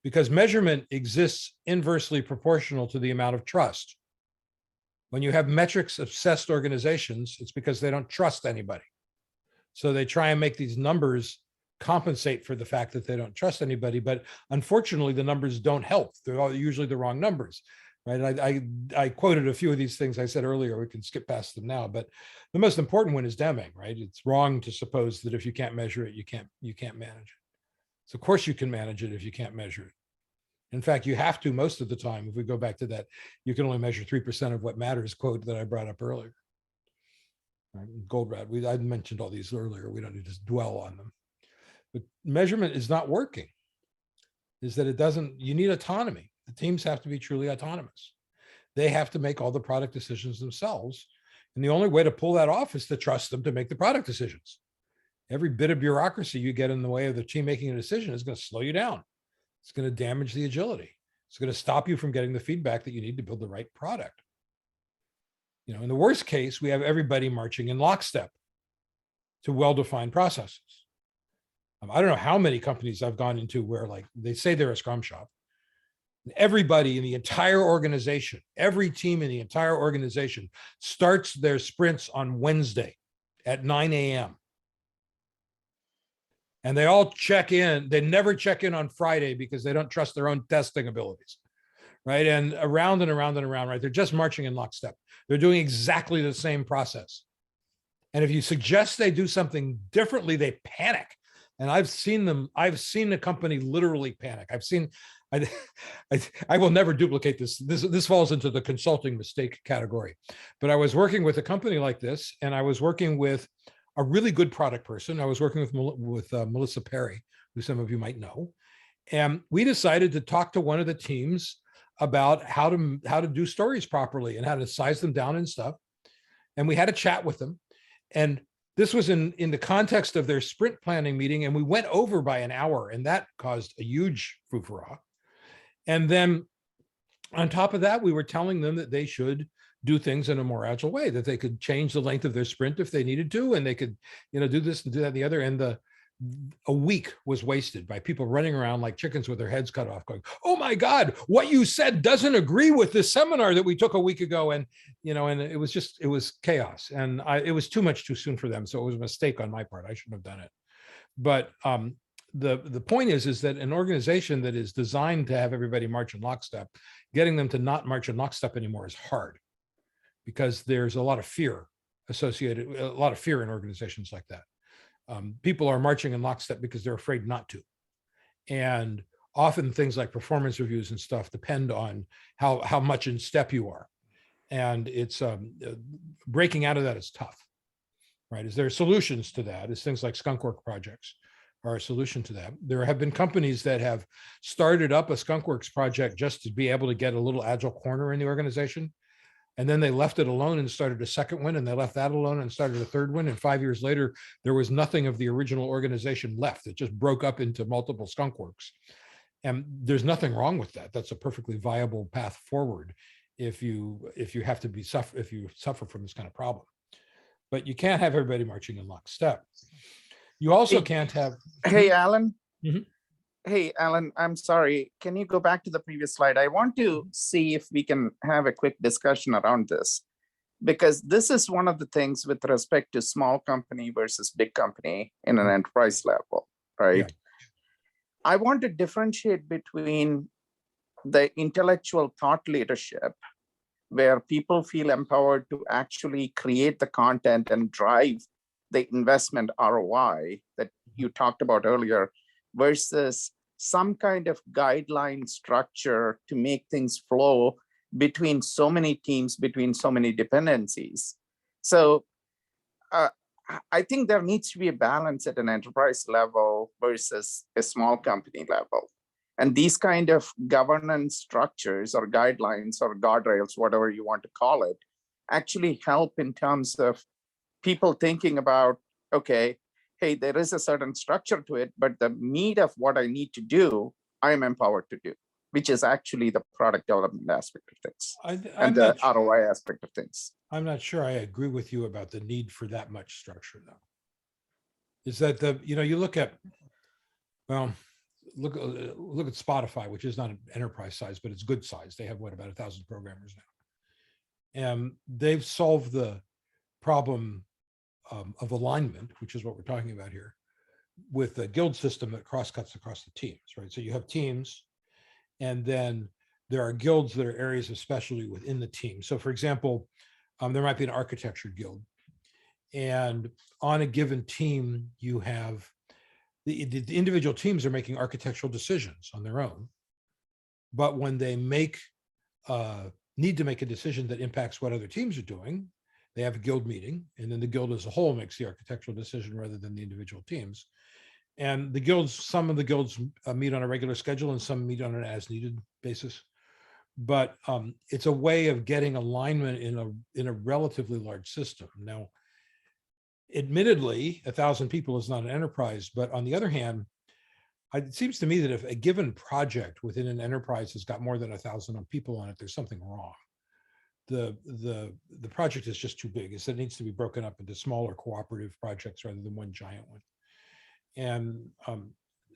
because measurement exists inversely proportional to the amount of trust. When you have metrics obsessed organizations, it's because they don't trust anybody. So they try and make these numbers compensate for the fact that they don't trust anybody. But unfortunately, the numbers don't help. They're all usually the wrong numbers, right? I quoted a few of these things I said earlier. We can skip past them now, but the most important one is Deming, right? It's wrong to suppose that if you can't measure it, you can't manage it. So of course you can manage it if you can't measure it. In fact, you have to most of the time. If we go back to that, you can only measure 3% of what matters quote that I brought up earlier. Right? Goldratt, I mentioned all these earlier. We don't need to dwell on them. But measurement is not working. Is that it doesn't, you need autonomy. The teams have to be truly autonomous. They have to make all the product decisions themselves. And the only way to pull that off is to trust them to make the product decisions. Every bit of bureaucracy you get in the way of the team making a decision is going to slow you down. It's going to damage the agility. It's going to stop you from getting the feedback that you need to build the right product. You know, in the worst case, we have everybody marching in lockstep to well-defined processes. I don't know how many companies I've gone into where like they say they're a Scrum shop. Everybody in the entire organization, every team in the entire organization starts their sprints on Wednesday at 9 a.m. And they all check in. They never check in on Friday because they don't trust their own testing abilities, right? And around and around and around, right? They're just marching in lockstep. They're doing exactly the same process. And if you suggest they do something differently, they panic. And I've seen the company literally panic. I will never duplicate this. This falls into the consulting mistake category. But I was working with a company like this, and I was working with a really good product person. I was working with Melissa Perry, who some of you might know. And we decided to talk to one of the teams about how to do stories properly and how to size them down and stuff. And we had a chat with them. And this was in the context of their sprint planning meeting, and we went over by an hour, and that caused a huge foo-for-ah. And then on top of that, we were telling them that they should do things in a more agile way, that they could change the length of their sprint if they needed to, and they could, you know, do this and do that and the other. And a week was wasted by people running around like chickens with their heads cut off going, oh my God, what you said doesn't agree with this seminar that we took a week ago. And, you know, and it was chaos. And it was too much too soon for them. So it was a mistake on my part. I shouldn't have done it. But the point is that an organization that is designed to have everybody march in lockstep, getting them to not march in lockstep anymore is hard, because there's a lot of fear associated, a lot of fear in organizations like that. People are marching in lockstep because they're afraid not to. And often things like performance reviews and stuff depend on how much in step you are. And it's breaking out of that is tough, right? Is there solutions to that? Is things like skunkworks projects are a solution to that. There have been companies that have started up a skunkworks project just to be able to get a little agile corner in the organization. And then they left it alone and started a second one, and they left that alone and started a third one. And 5 years later, there was nothing of the original organization left. It just broke up into multiple skunkworks. And there's nothing wrong with that. That's a perfectly viable path forward if you suffer from this kind of problem. But you can't have everybody marching in lockstep. You also can't have. Hey, Alan. Mhm. Hey, Alan, I'm sorry. Can you go back to the previous slide? I want to see if we can have a quick discussion around this, because this is one of the things with respect to small company versus big company in an enterprise level, right? Yeah. I want to differentiate between the intellectual thought leadership, where people feel empowered to actually create the content and drive the investment ROI that you talked about earlier, versus some kind of guideline structure to make things flow between so many teams, between so many dependencies. So I think there needs to be a balance at an enterprise level versus a small company level. And these kind of governance structures or guidelines or guardrails, whatever you want to call it, actually help in terms of people thinking about, okay, hey, there is a certain structure to it, but the meat of what I need to do, I am empowered to do, which is actually the product development aspect of things and the ROI aspect of things. I'm not sure I agree with you about the need for that much structure, though. Is that you look at, well, look at Spotify, which is not an enterprise size, but it's good size. They have what, about 1,000 programmers now, and they've solved the problem of alignment, which is what we're talking about here, with a guild system that cross-cuts across the teams, right? So you have teams, and then there are guilds that are areas of specialty within the team. So for example, there might be an architecture guild, and on a given team, you have the individual teams are making architectural decisions on their own. But when they need to make a decision that impacts what other teams are doing, they have a guild meeting, and then the guild as a whole makes the architectural decision rather than the individual teams. And the guilds, some of the guilds meet on a regular schedule and some meet on an as needed basis. But it's a way of getting alignment in a relatively large system. Now, admittedly, 1,000 people is not an enterprise, but on the other hand, it seems to me that if a given project within an enterprise has got more than 1,000 people on it, there's something wrong. The project is just too big. It needs to be broken up into smaller cooperative projects rather than one giant one. And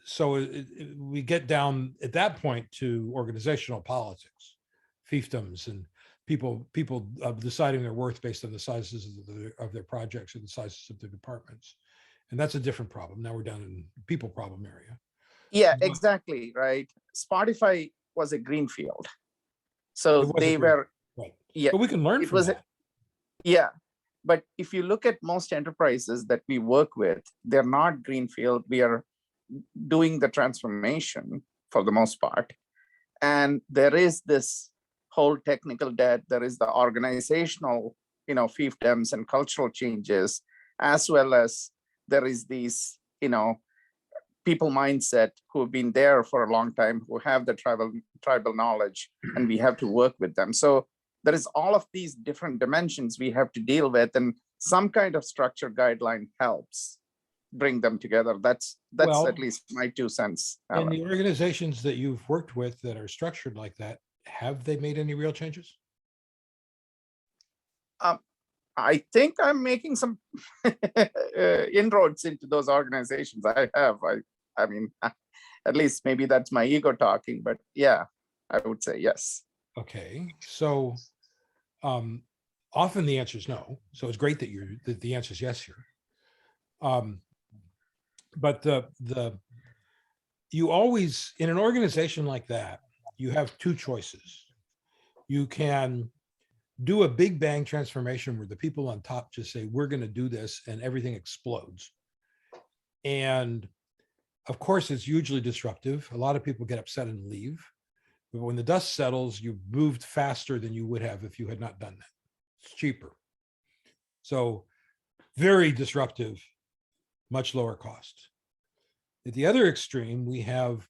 so we get down at that point to organizational politics, fiefdoms, and people deciding their worth based on the sizes of their projects or the sizes of their departments. And that's a different problem. Now we're down in people problem area. Yeah, exactly, right. Spotify was a greenfield. So they were, right. Yeah, but we can learn from that. Yeah, but if you look at most enterprises that we work with, they're not greenfield. We are doing the transformation for the most part. And there is this whole technical debt. There is the organizational, fiefdoms and cultural changes, as well as there is these, people mindset who have been there for a long time, who have the tribal knowledge, and we have to work with them. So there is all of these different dimensions we have to deal with, and some kind of structure guideline helps bring them together. That's well, at least my 2 cents. In the organizations that you've worked with that are structured like that, have they made any real changes? I think I'm making some inroads into those organizations. I have. I mean, at least maybe that's my ego talking, but yeah, I would say yes. Okay, so often the answer is no. So it's great that the answer is yes here. But you always, in an organization like that, you have two choices. You can do a big bang transformation where the people on top just say, we're going to do this, and everything explodes. And of course, it's hugely disruptive. A lot of people get upset and leave. But when the dust settles, you've moved faster than you would have if you had not done that. It's cheaper. So very disruptive, much lower cost. At the other extreme, we have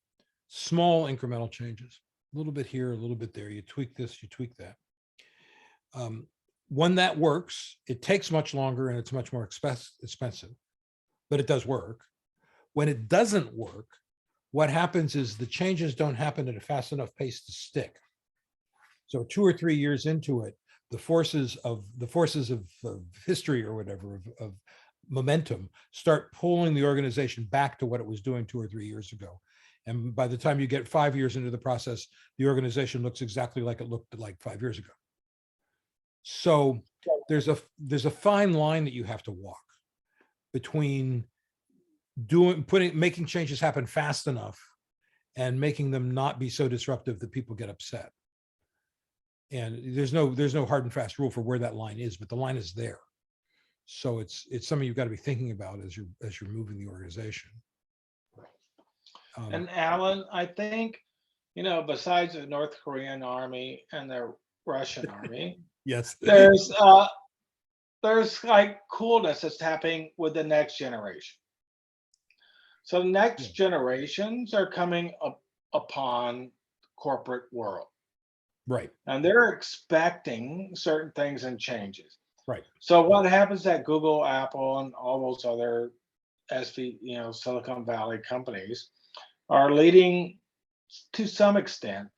small incremental changes, a little bit here, a little bit there. You tweak this, you tweak that. When that works, it takes much longer and it's much more expensive, but it does work. When it doesn't work, what happens is the changes don't happen at a fast enough pace to stick. So 2 or 3 years into it, the forces of history or whatever, of momentum, start pulling the organization back to what it was doing 2 or 3 years ago. And by the time you get 5 years into the process, the organization looks exactly like it looked like 5 years ago. So there's a fine line that you have to walk between making changes happen fast enough and making them not be so disruptive that people get upset. And there's no hard and fast rule for where that line is, but the line is there. So it's something you've got to be thinking about as you're moving the organization. And Alan, I think, besides the North Korean army and the Russian army, yes, there's like coolness that's happening with the next generation. So next generations are coming upon corporate world. Right. and they're expecting certain things and changes. Right. So what happens at Google, Apple, and all those other Silicon Valley companies are leading to some extent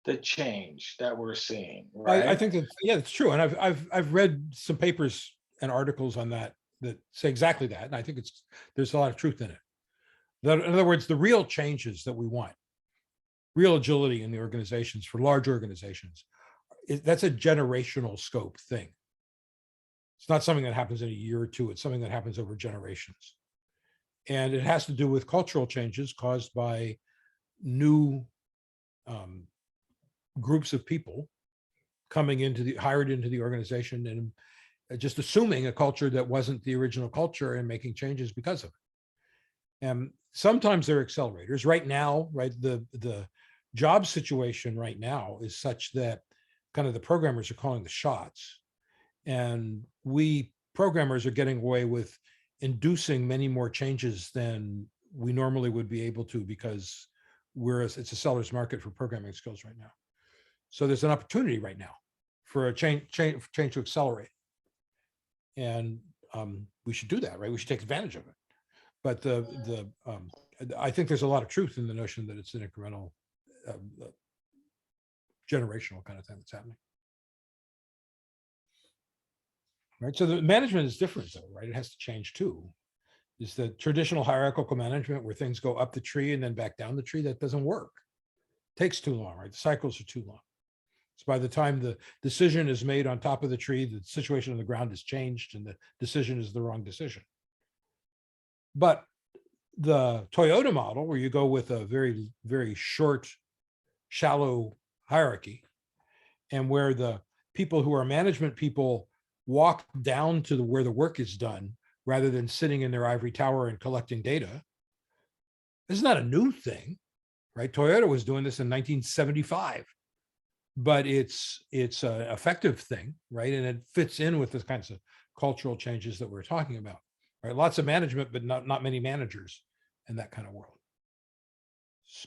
the change that we're seeing, right? I think that, yeah, it's true. And I've read some papers and articles on that say exactly that. And I think there's a lot of truth in it. In other words, the real changes that we want, real agility in the organizations for large organizations, that's a generational scope thing. It's not something that happens in a year or two. It's something that happens over generations. And it has to do with cultural changes caused by new groups of people coming hired into the organization and just assuming a culture that wasn't the original culture and making changes because of it. And sometimes they're accelerators. Right now, right, the job situation right now is such that kind of the programmers are calling the shots. And we programmers are getting away with inducing many more changes than we normally would be able to, because it's a seller's market for programming skills right now. So there's an opportunity right now for a change to accelerate. And we should do that, right? We should take advantage of it. But I think there's a lot of truth in the notion that it's an incremental, generational kind of thing that's happening. Right. So the management is different though, right? It has to change too. Is the traditional hierarchical management where things go up the tree and then back down the tree, that doesn't work. It takes too long, right? The cycles are too long. So by the time the decision is made on top of the tree, the situation on the ground has changed and the decision is the wrong decision. But the Toyota model, where you go with a very, very short, shallow hierarchy, and where the people who are management people walk down to where the work is done rather than sitting in their ivory tower and collecting data. This is not a new thing, right? Toyota was doing this in 1975, but it's an effective thing, right? And it fits in with the kinds of cultural changes that we're talking about, right? Lots of management, but not many managers in that kind of world.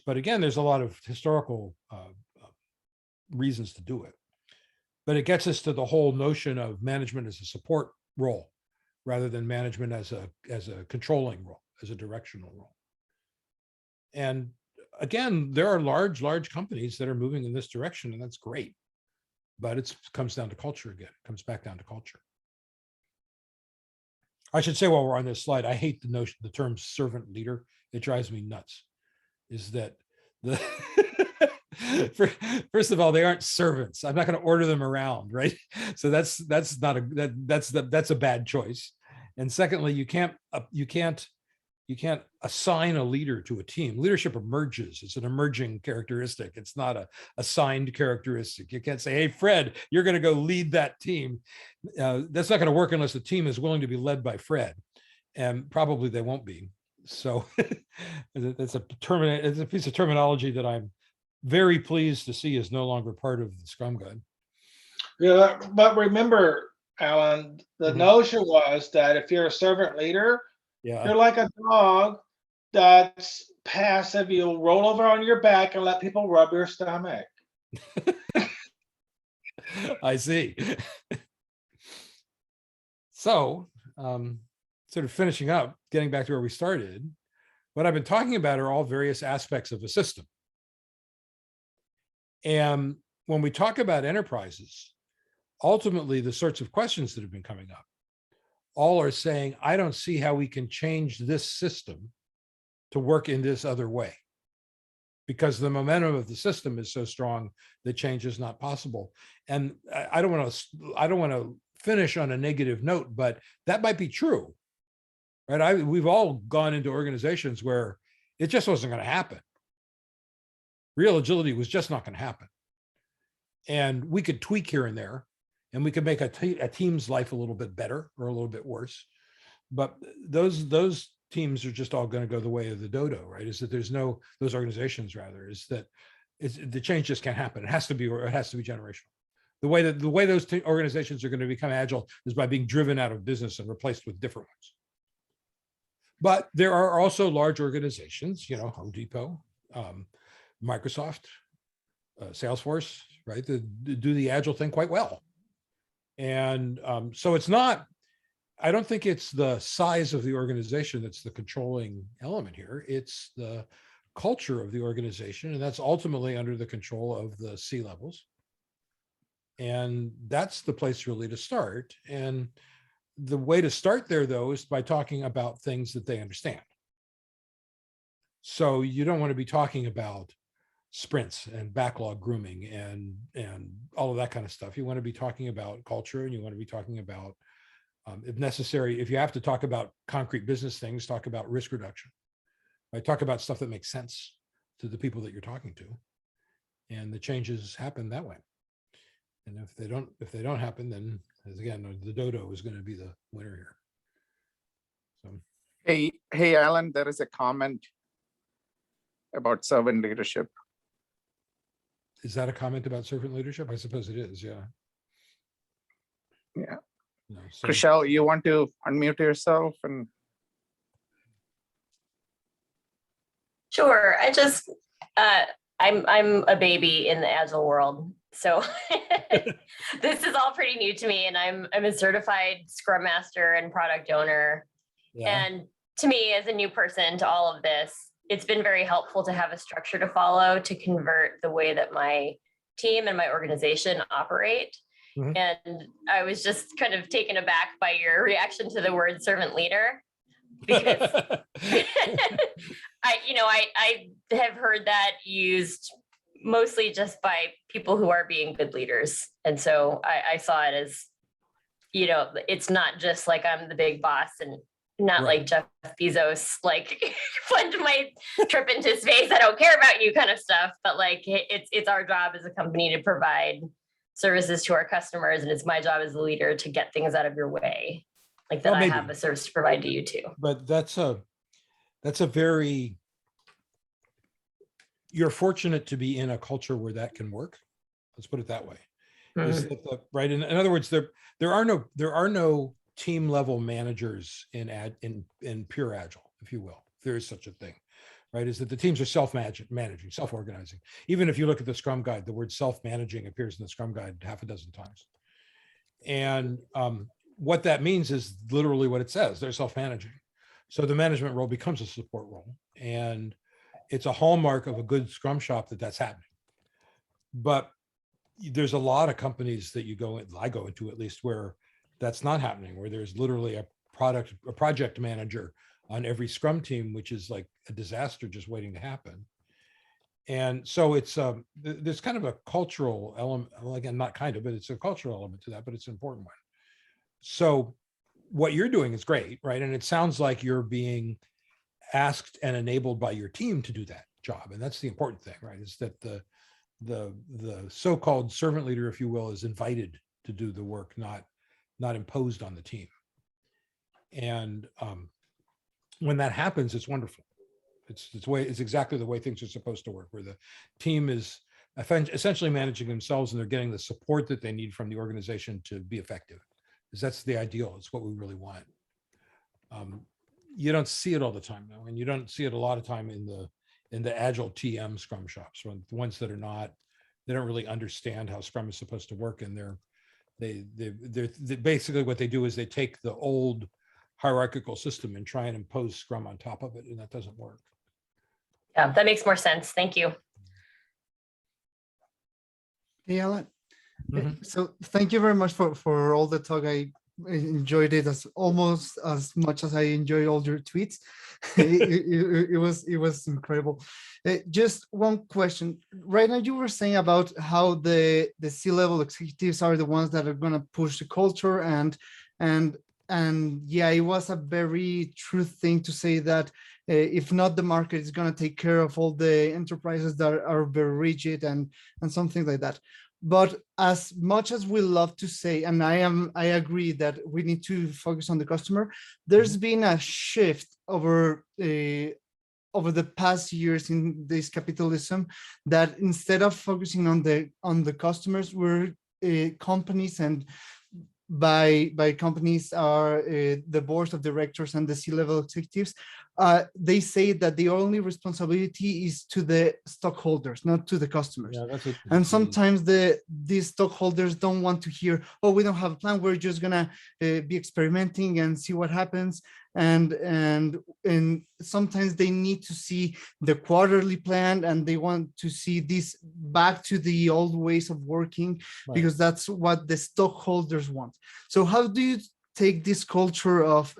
But again, there's a lot of historical reasons to do it. But it gets us to the whole notion of management as a support role rather than management as a controlling role, as a directional role. And again, there are large companies that are moving in this direction, and that's great. But it comes down to culture again. It comes back down to culture. I should say while we're on this slide, I hate the term servant leader. It drives me nuts. Is that the first of all, they aren't servants. I'm not going to order them around, right? So that's a bad choice. And secondly, you can't assign a leader to a team. Leadership emerges. It's an emerging characteristic. It's not a assigned characteristic. You can't say, hey, Fred, you're going to go lead that team. That's not going to work unless the team is willing to be led by Fred. And probably they won't be. So it's a piece of terminology that I'm very pleased to see is no longer part of the Scrum Guide. Yeah, but remember, Alan, the notion was that if you're a servant leader, you're like a dog that's passive. You'll roll over on your back and let people rub your stomach. I see. So, sort of finishing up, getting back to where we started, what I've been talking about are all various aspects of a system. And when we talk about enterprises, ultimately the sorts of questions that have been coming up all are saying, I don't see how we can change this system to work in this other way, because the momentum of the system is so strong that change is not possible. And I don't want to finish on a negative note, but that might be true, right? We've all gone into organizations where it just wasn't going to happen. Real agility was just not going to happen. And we could tweak here and there, and we could make a team's life a little bit better or a little bit worse. But those teams are just all going to go the way of the dodo, right? Is that those organizations rather, is that the change just can't happen. It has to be generational. The way those organizations are going to become agile is by being driven out of business and replaced with different ones. But there are also large organizations, Home Depot, Microsoft, Salesforce, right? Do the Agile thing quite well. And so it's not, I don't think it's the size of the organization that's the controlling element here. It's the culture of the organization, and that's ultimately under the control of the C-levels. And that's the place really to start. And the way to start there, though, is by talking about things that they understand. So you don't want to be talking about sprints and backlog grooming and all of that kind of stuff. You want to be talking about culture, and you want to be talking about, if necessary, if you have to talk about concrete business things, talk about risk reduction. Right? Talk about stuff that makes sense to the people that you're talking to, and the changes happen that way. And if they don't happen, then again, the dodo is going to be the winner here. So, Hey, Alan, there is a comment about servant leadership. is that a comment about servant leadership? I suppose it is. Yeah. Yeah. No, so, Chriselle, you want to unmute yourself? And Sure. I'm a baby in the Agile world, so this is all pretty new to me. And I'm a certified Scrum Master and product owner. yeah. And to me, as a new person to all of this, it's been very helpful to have a structure to follow to convert the way that my team and my organization operate. Mhm. And I was just kind of taken aback by your reaction to the word servant leader, because I have heard that used mostly just by people who are being good leaders. And so I saw it as, it's not just like I'm the big boss and not Right. like Jeff Bezos, like fund my trip into space, I don't care about you kind of stuff. But like it's our job as a company to provide services to our customers, and it's my job as a leader to get things out of your way. Like that, Well, I maybe. have a service to provide to you too. But that's a very, you're fortunate to be in a culture where that can work. Let's put it that way. Is that right? In other words, there are no team level managers in pure Agile, if you will. There is such a thing, right? Is that the teams are self-managing, self-organizing. Even if you look at the Scrum Guide, the word self-managing appears in the Scrum Guide half a dozen times. And what that means is literally what it says. They're self-managing. So the management role becomes a support role. And it's a hallmark of a good Scrum shop that that's happening. But there's a lot of companies that I go into at least, where that's not happening, where there's literally a project manager on every Scrum team, which is like a disaster just waiting to happen. And so it's there's kind of a cultural element, well, again, not kind of, but it's a cultural element to that, but it's an important one. So what you're doing is great, right? And it sounds like you're being asked and enabled by your team to do that job. And that's the important thing, right? Is that the so-called servant leader, if you will, is invited to do the work, not imposed on the team. And when that happens, it's wonderful. It's exactly the way things are supposed to work, where the team is essentially managing themselves and they're getting the support that they need from the organization to be effective. Because that's the ideal. It's what we really want. You don't see it all the time though, and you don't see it a lot of time in the Agile TM Scrum shops, when the ones that are not, they don't really understand how Scrum is supposed to work, and they basically what they do is they take the old hierarchical system and try and impose Scrum on top of it, and that doesn't work. Yeah, that makes more sense. Thank you. Hey, Alan. Mhm. So thank you very much for all the talk. I enjoyed it almost as much as I enjoy all your tweets. it was incredible. Just one question. Right now, you were saying about how the C-level executives are the ones that are going to push the culture, and yeah, it was a very true thing to say that if not, the market is going to take care of all the enterprises that are very rigid and something like that. But as much as we love to say, and I agree that we need to focus on the customer, there's been a shift over the past years in this capitalism, that instead of focusing on the customers, we're companies, and by companies are the boards of directors and the C-level executives they say that the only responsibility is to the stockholders, not to the customers. Yeah, that's what. And sometimes these stockholders don't want to hear, oh, we don't have a plan, we're just gonna be experimenting and see what happens. And sometimes they need to see the quarterly plan, and they want to see this back to the old ways of working, Right. because that's what the stockholders want. So how do you take this culture of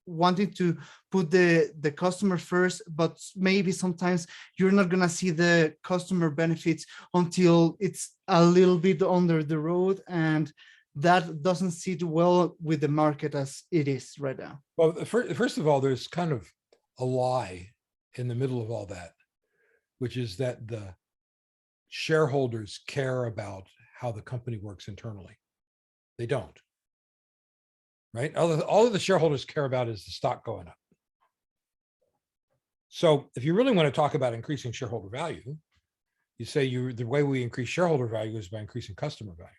wanting to put the customer first, but maybe sometimes you're not gonna see the customer benefits until it's a little bit under the road, and that doesn't sit well with the market as it is right now? Well, first of all, there's kind of a lie in the middle of all that, which is that the shareholders care about how the company works internally. They don't. Right? All of the shareholders care about is the stock going up. So if you really want to talk about increasing shareholder value, you say the way we increase shareholder value is by increasing customer value.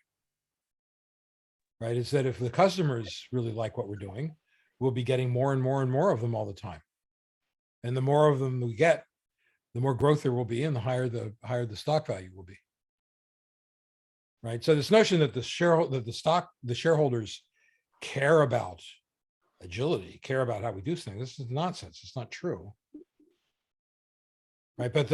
Right? It's that if the customers really like what we're doing, we'll be getting more and more and more of them all the time. And the more of them we get, the more growth there will be, and the higher the stock value will be. Right? So this notion that the shareholders care about agility, care about how we do things, this is nonsense. It's not true. Right? But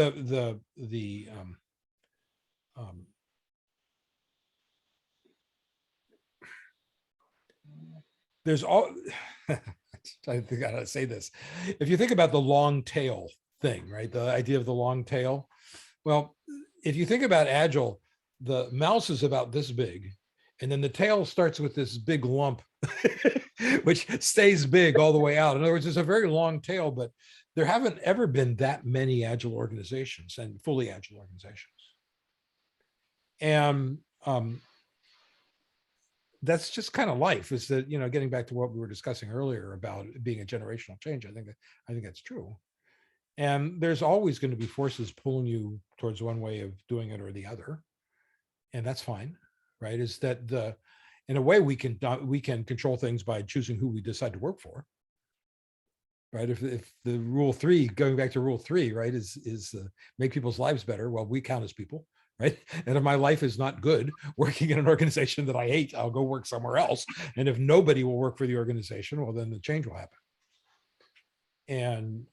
there's all I think I gotta say this. If you think about the long tail thing, right? The idea of the long tail. Well, if you think about Agile, the mouse is about this big, and then the tail starts with this big lump, which stays big all the way out. In other words, it's a very long tail, but there haven't ever been that many Agile organizations and fully Agile organizations. And that's just kind of life, is that, you know, getting back to what we were discussing earlier about it being a generational change, I think that's true. And there's always going to be forces pulling you towards one way of doing it or the other. And that's fine, right? Is that in a way we can control things by choosing who we decide to work for, right? If the rule 3, going back to rule 3, right, is make people's lives better. Well, we count as people, right? And if my life is not good working in an organization that I hate, I'll go work somewhere else. And if nobody will work for the organization, well, then the change will happen. And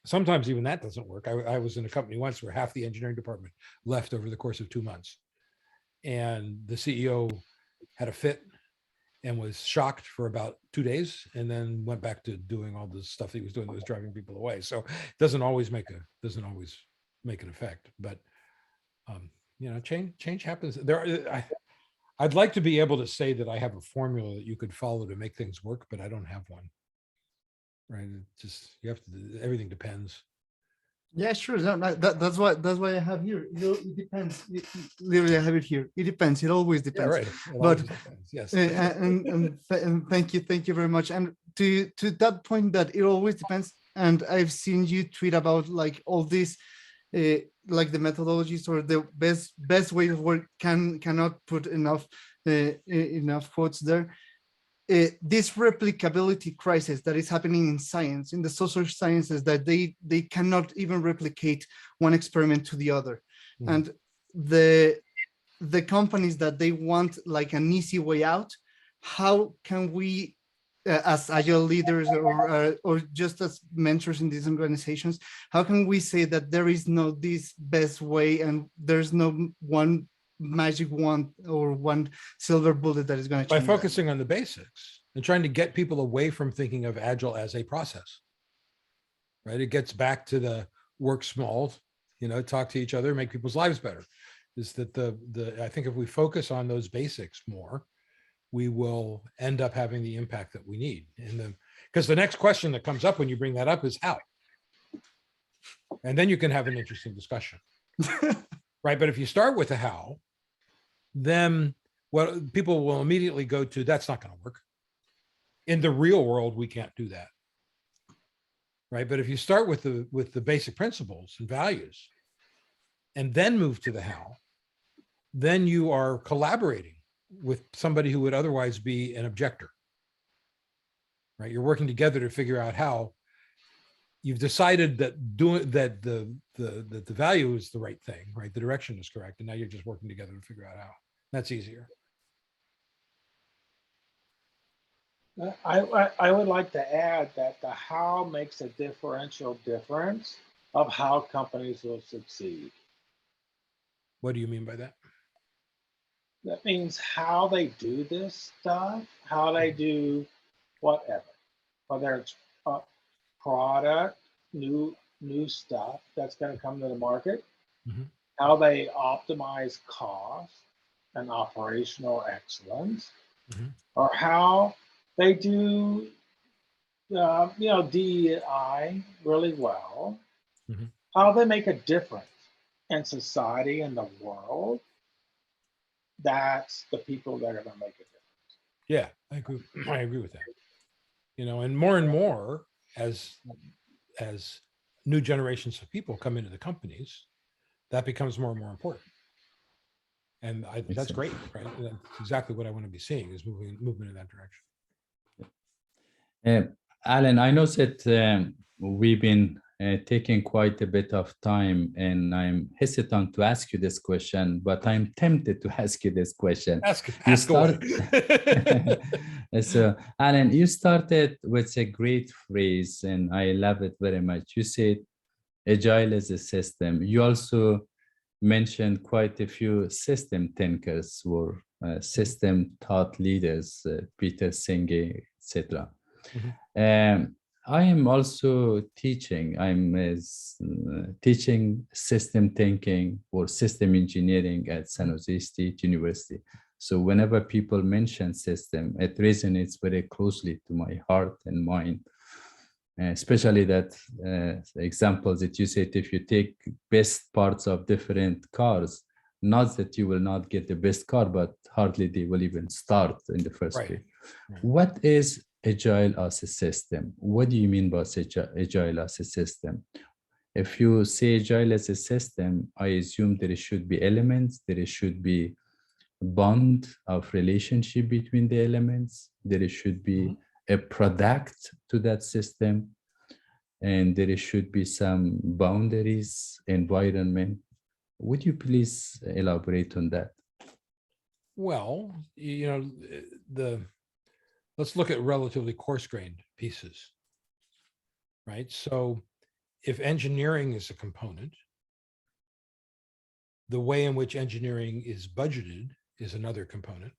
sometimes even that doesn't work. I was in a company once where half the engineering department left over the course of 2 months. And the CEO had a fit and was shocked for about 2 days, and then went back to doing all the stuff he was doing that was driving people away. So it doesn't always make an effect, but you know, change happens. I'd like to be able to say that I have a formula that you could follow to make things work, but I don't have one. Right? It just, you have to, everything depends. Yeah, sure. That's why I have here. You know, it depends. Literally, I have it here. It depends. It always depends. Yeah, right. But depends. Yes. And thank you very much. And to that point, that it always depends. And I've seen you tweet about like all this, like the methodologies or the best way of work. Cannot put enough quotes there. This replicability crisis that is happening in science, in the social sciences, that they cannot even replicate one experiment to the other. Mm. And the companies that they want like an easy way out, how can we, as Agile leaders or just as mentors in these organizations, how can we say that there is no this best way and there's no one magic wand or one silver bullet that is going to change? By focusing on the basics and trying to get people away from thinking of Agile as a process, right? It gets back to the work small, you know, talk to each other, make people's lives better. Is that I think if we focus on those basics more, we will end up having the impact that we need. Because the next question that comes up when you bring that up is how, and then you can have an interesting discussion. Right? But if you start with the how, then what people will immediately go to, that's not going to work. In the real world, we can't do that. Right? But if you start with the basic principles and values and then move to the how, then you are collaborating with somebody who would otherwise be an objector. right? You're working together to figure out how you've decided that the value is the right thing, right? The direction is correct. And now you're just working together to figure out how. That's easier. I would like to add that the how makes a differential difference of how companies will succeed. What do you mean by that? That means how they do this stuff, how they do whatever, whether it's a product, new stuff that's going to come to the market, how they optimize cost and operational excellence, or how they do, DEI really well, how they make a difference in society and the world. That's the people that are going to make a difference. Yeah, I agree with that. And more as new generations of people come into the companies, that becomes more and more important. And that's great, right? That's exactly what I want to be seeing is movement in that direction. Alan, I know that we've been taking quite a bit of time, and I'm hesitant to ask you this question, but I'm tempted to ask you this question. Ask away. So, Alan, you started with a great phrase, and I love it very much. You said, Agile is a system. You also mentioned quite a few system thinkers or system thought leaders, Peter Senge, etc. I am also teaching. I'm teaching system thinking or system engineering at San Jose State University. So whenever people mention system, it resonates very closely to my heart and mind. Especially that examples that you said, if you take best parts of different cars, not that you will not get the best car, but hardly they will even start in the first place. Right. What is Agile as a system? What do you mean by Agile as a system? If you say Agile as a system, I assume there should be elements, there should be bond of relationship between the elements, there should be a product to that system, and there should be some boundaries, environment. Would you please elaborate on that? Well, let's look at relatively coarse-grained pieces, right? So if engineering is a component, the way in which engineering is budgeted is another component.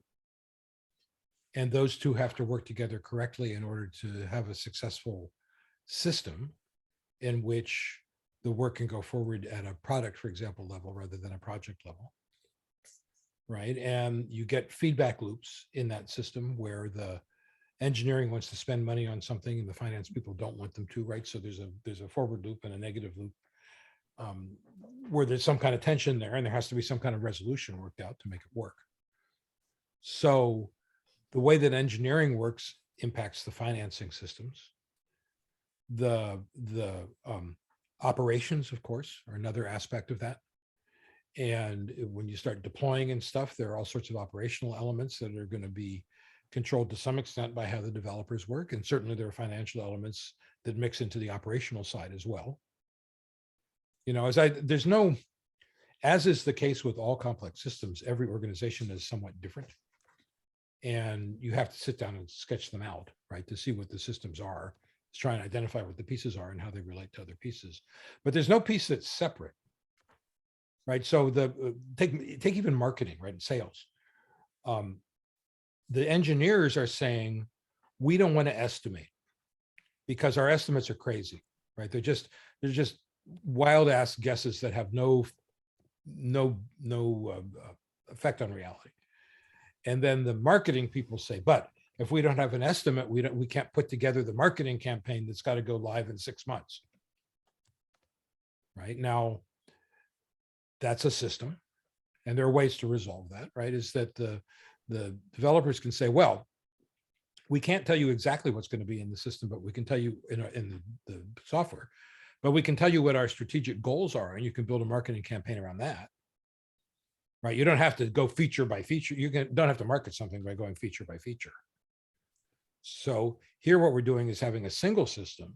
And those two have to work together correctly in order to have a successful system in which the work can go forward at a product, for example, level rather than a project level, right? And you get feedback loops in that system where the engineering wants to spend money on something and the finance people don't want them to, right? So there's a forward loop and a negative loop where there's some kind of tension there, and there has to be some kind of resolution worked out to make it work. So the way that engineering works impacts the financing systems. The operations, of course, are another aspect of that. And when you start deploying and stuff, there are all sorts of operational elements that are going to be controlled to some extent by how the developers work. And certainly there are financial elements that mix into the operational side as well. As is the case with all complex systems, every organization is somewhat different. And you have to sit down and sketch them out, right, to see what the systems are, to try and identify what the pieces are and how they relate to other pieces. But there's no piece that's separate, right? So take even marketing, right, sales. The engineers are saying, we don't want to estimate because our estimates are crazy, right? They're just wild ass guesses that have no effect on reality. And then the marketing people say, but if we don't have an estimate, we can't put together the marketing campaign that's got to go live in 6 months. Right now, that's a system, and there are ways to resolve that. Right, is that the developers can say, well, we can't tell you exactly what's going to be in the system, but we can tell you in the software, but we can tell you what our strategic goals are, and you can build a marketing campaign around that. Right, you don't have to go feature by feature. You don't have to market something by going feature by feature. So here what we're doing is having a single system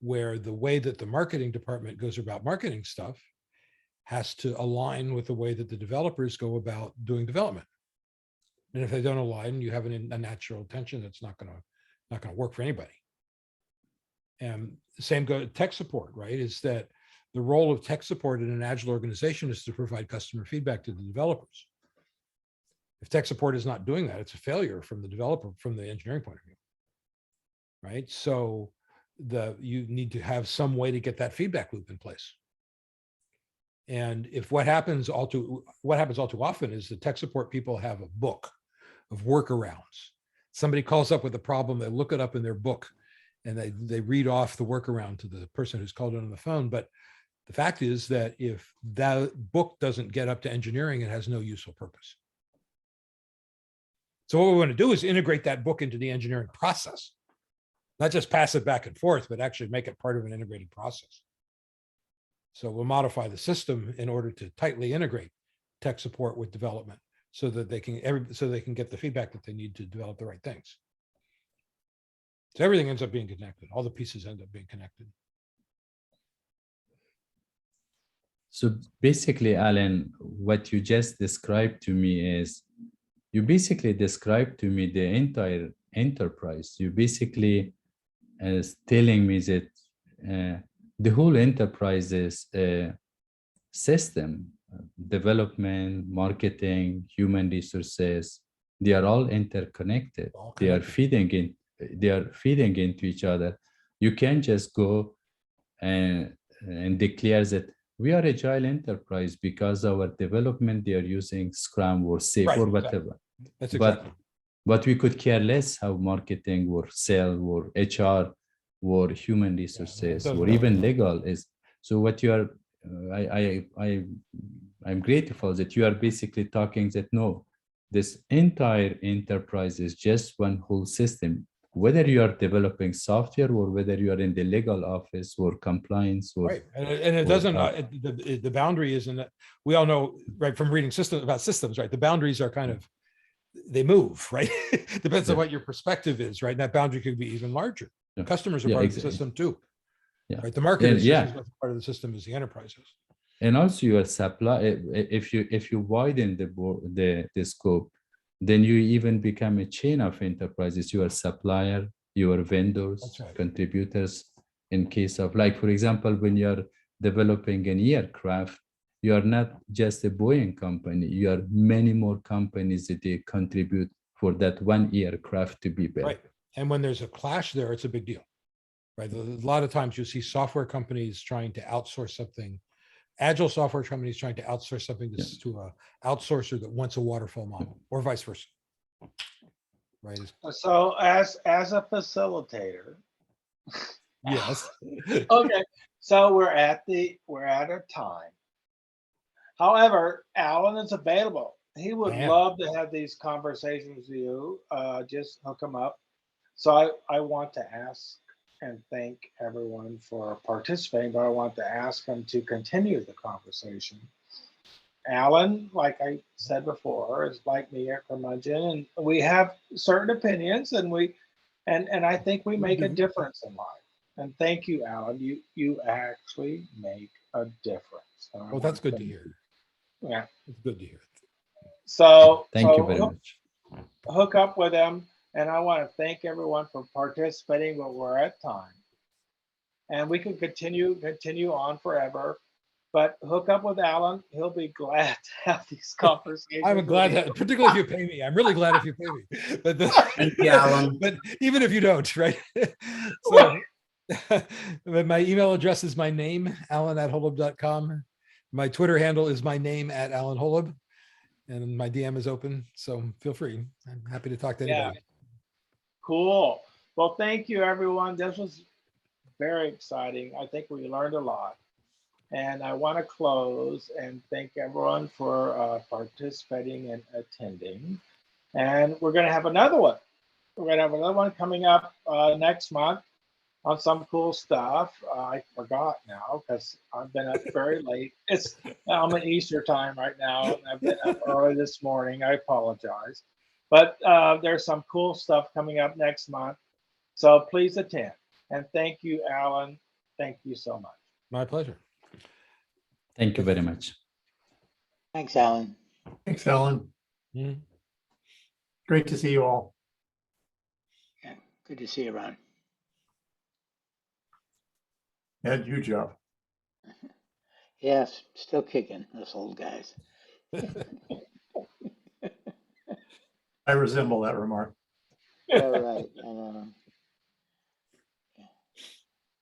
where the way that the marketing department goes about marketing stuff has to align with the way that the developers go about doing development. And if they don't align, you have a natural tension that's not going to work for anybody. And the same goes tech support, right? Is that the role of tech support in an agile organization is to provide customer feedback to the developers. If tech support is not doing that, it's a failure from the developer, from the engineering point of view, right? So you need to have some way to get that feedback loop in place. And if what happens all too often is the tech support people have a book of workarounds. Somebody calls up with a problem, they look it up in their book, and they read off the workaround to the person who's called in on the phone. But the fact is that if that book doesn't get up to engineering, it has no useful purpose. So what we want to do is integrate that book into the engineering process, not just pass it back and forth, but actually make it part of an integrated process. So we'll modify the system in order to tightly integrate tech support with development so that they can get the feedback that they need to develop the right things. So everything ends up being connected. All the pieces end up being connected. So basically, Alan, what you just described to me is, you basically described to me the entire enterprise. You basically is telling me that the whole enterprise is a system, development, marketing, human resources, they are all interconnected. They are feeding into each other. You can't just go and declare that we are agile enterprise because our development, they are using Scrum or SAFe, right, or whatever. That's exactly. But we could care less how marketing or sales or HR or human resources or even legal is. So what you are, I'm grateful that you are basically talking that no, this entire enterprise is just one whole system, whether you are developing software or whether you are in the legal office or compliance or right. And it doesn't the boundary isn't that we all know right from reading systems, right? The boundaries are kind of, they move, right? Depends on what your perspective is, right? And that boundary could be even larger. Customers are part of the system too. Right. The market is just as much part of the system as the enterprise is. And also your supply, if you widen the scope, then you even become a chain of enterprises. Your supplier, your vendors, right, contributors. In case of, like, for example, when you're developing an aircraft, you are not just a Boeing company. You are many more companies that they contribute for that one aircraft to be built. Right. And when there's a clash there, it's a big deal. Right. A lot of times you see software companies trying to outsource something, agile software companies trying to outsource something to an outsourcer that wants a waterfall model, or vice versa. Right. So as a facilitator. Yes. Okay. So we're at a time. However, Alan is available. He would love to have these conversations with you. Just hook him up. So I want to ask and thank everyone for participating, but I want to ask them to continue the conversation. Alan, like I said before, is like me, a curmudgeon, and we have certain opinions, and I think we make a difference in life. And thank you, Alan. You actually make a difference. Well, that's good to hear. Yeah, it's good to hear. So thank you very much. Hook up with them. And I want to thank everyone for participating, but we're at time. And we can continue on forever. But hook up with Alan. He'll be glad to have these conversations. I'm glad that, particularly if you pay me. I'm really glad if you pay me. But thank you, Alan. But even if you don't, right? So my email address is my name, alan@holub.com. My Twitter handle is my name @AlanHolub. And my DM is open. So feel free. I'm happy to talk to anybody. Yeah. Cool. Well, thank you, everyone. This was very exciting. I think we learned a lot. And I want to close and thank everyone for participating and attending. And we're going to have another one. We're going to have another one coming up next month on some cool stuff. I forgot now because I've been up very late. I'm at Easter time right now. And I've been up early this morning. I apologize. But there's some cool stuff coming up next month. So please attend. And thank you, Alan. Thank you so much. My pleasure. Thank you very much. Thanks, Alan. Thanks, Ellen. Mhm. Great to see you all. Yeah, good to see you, Ron. And you, Jeff. Yes, still kicking, those old guys. I resemble that remark. Yeah, right. I know.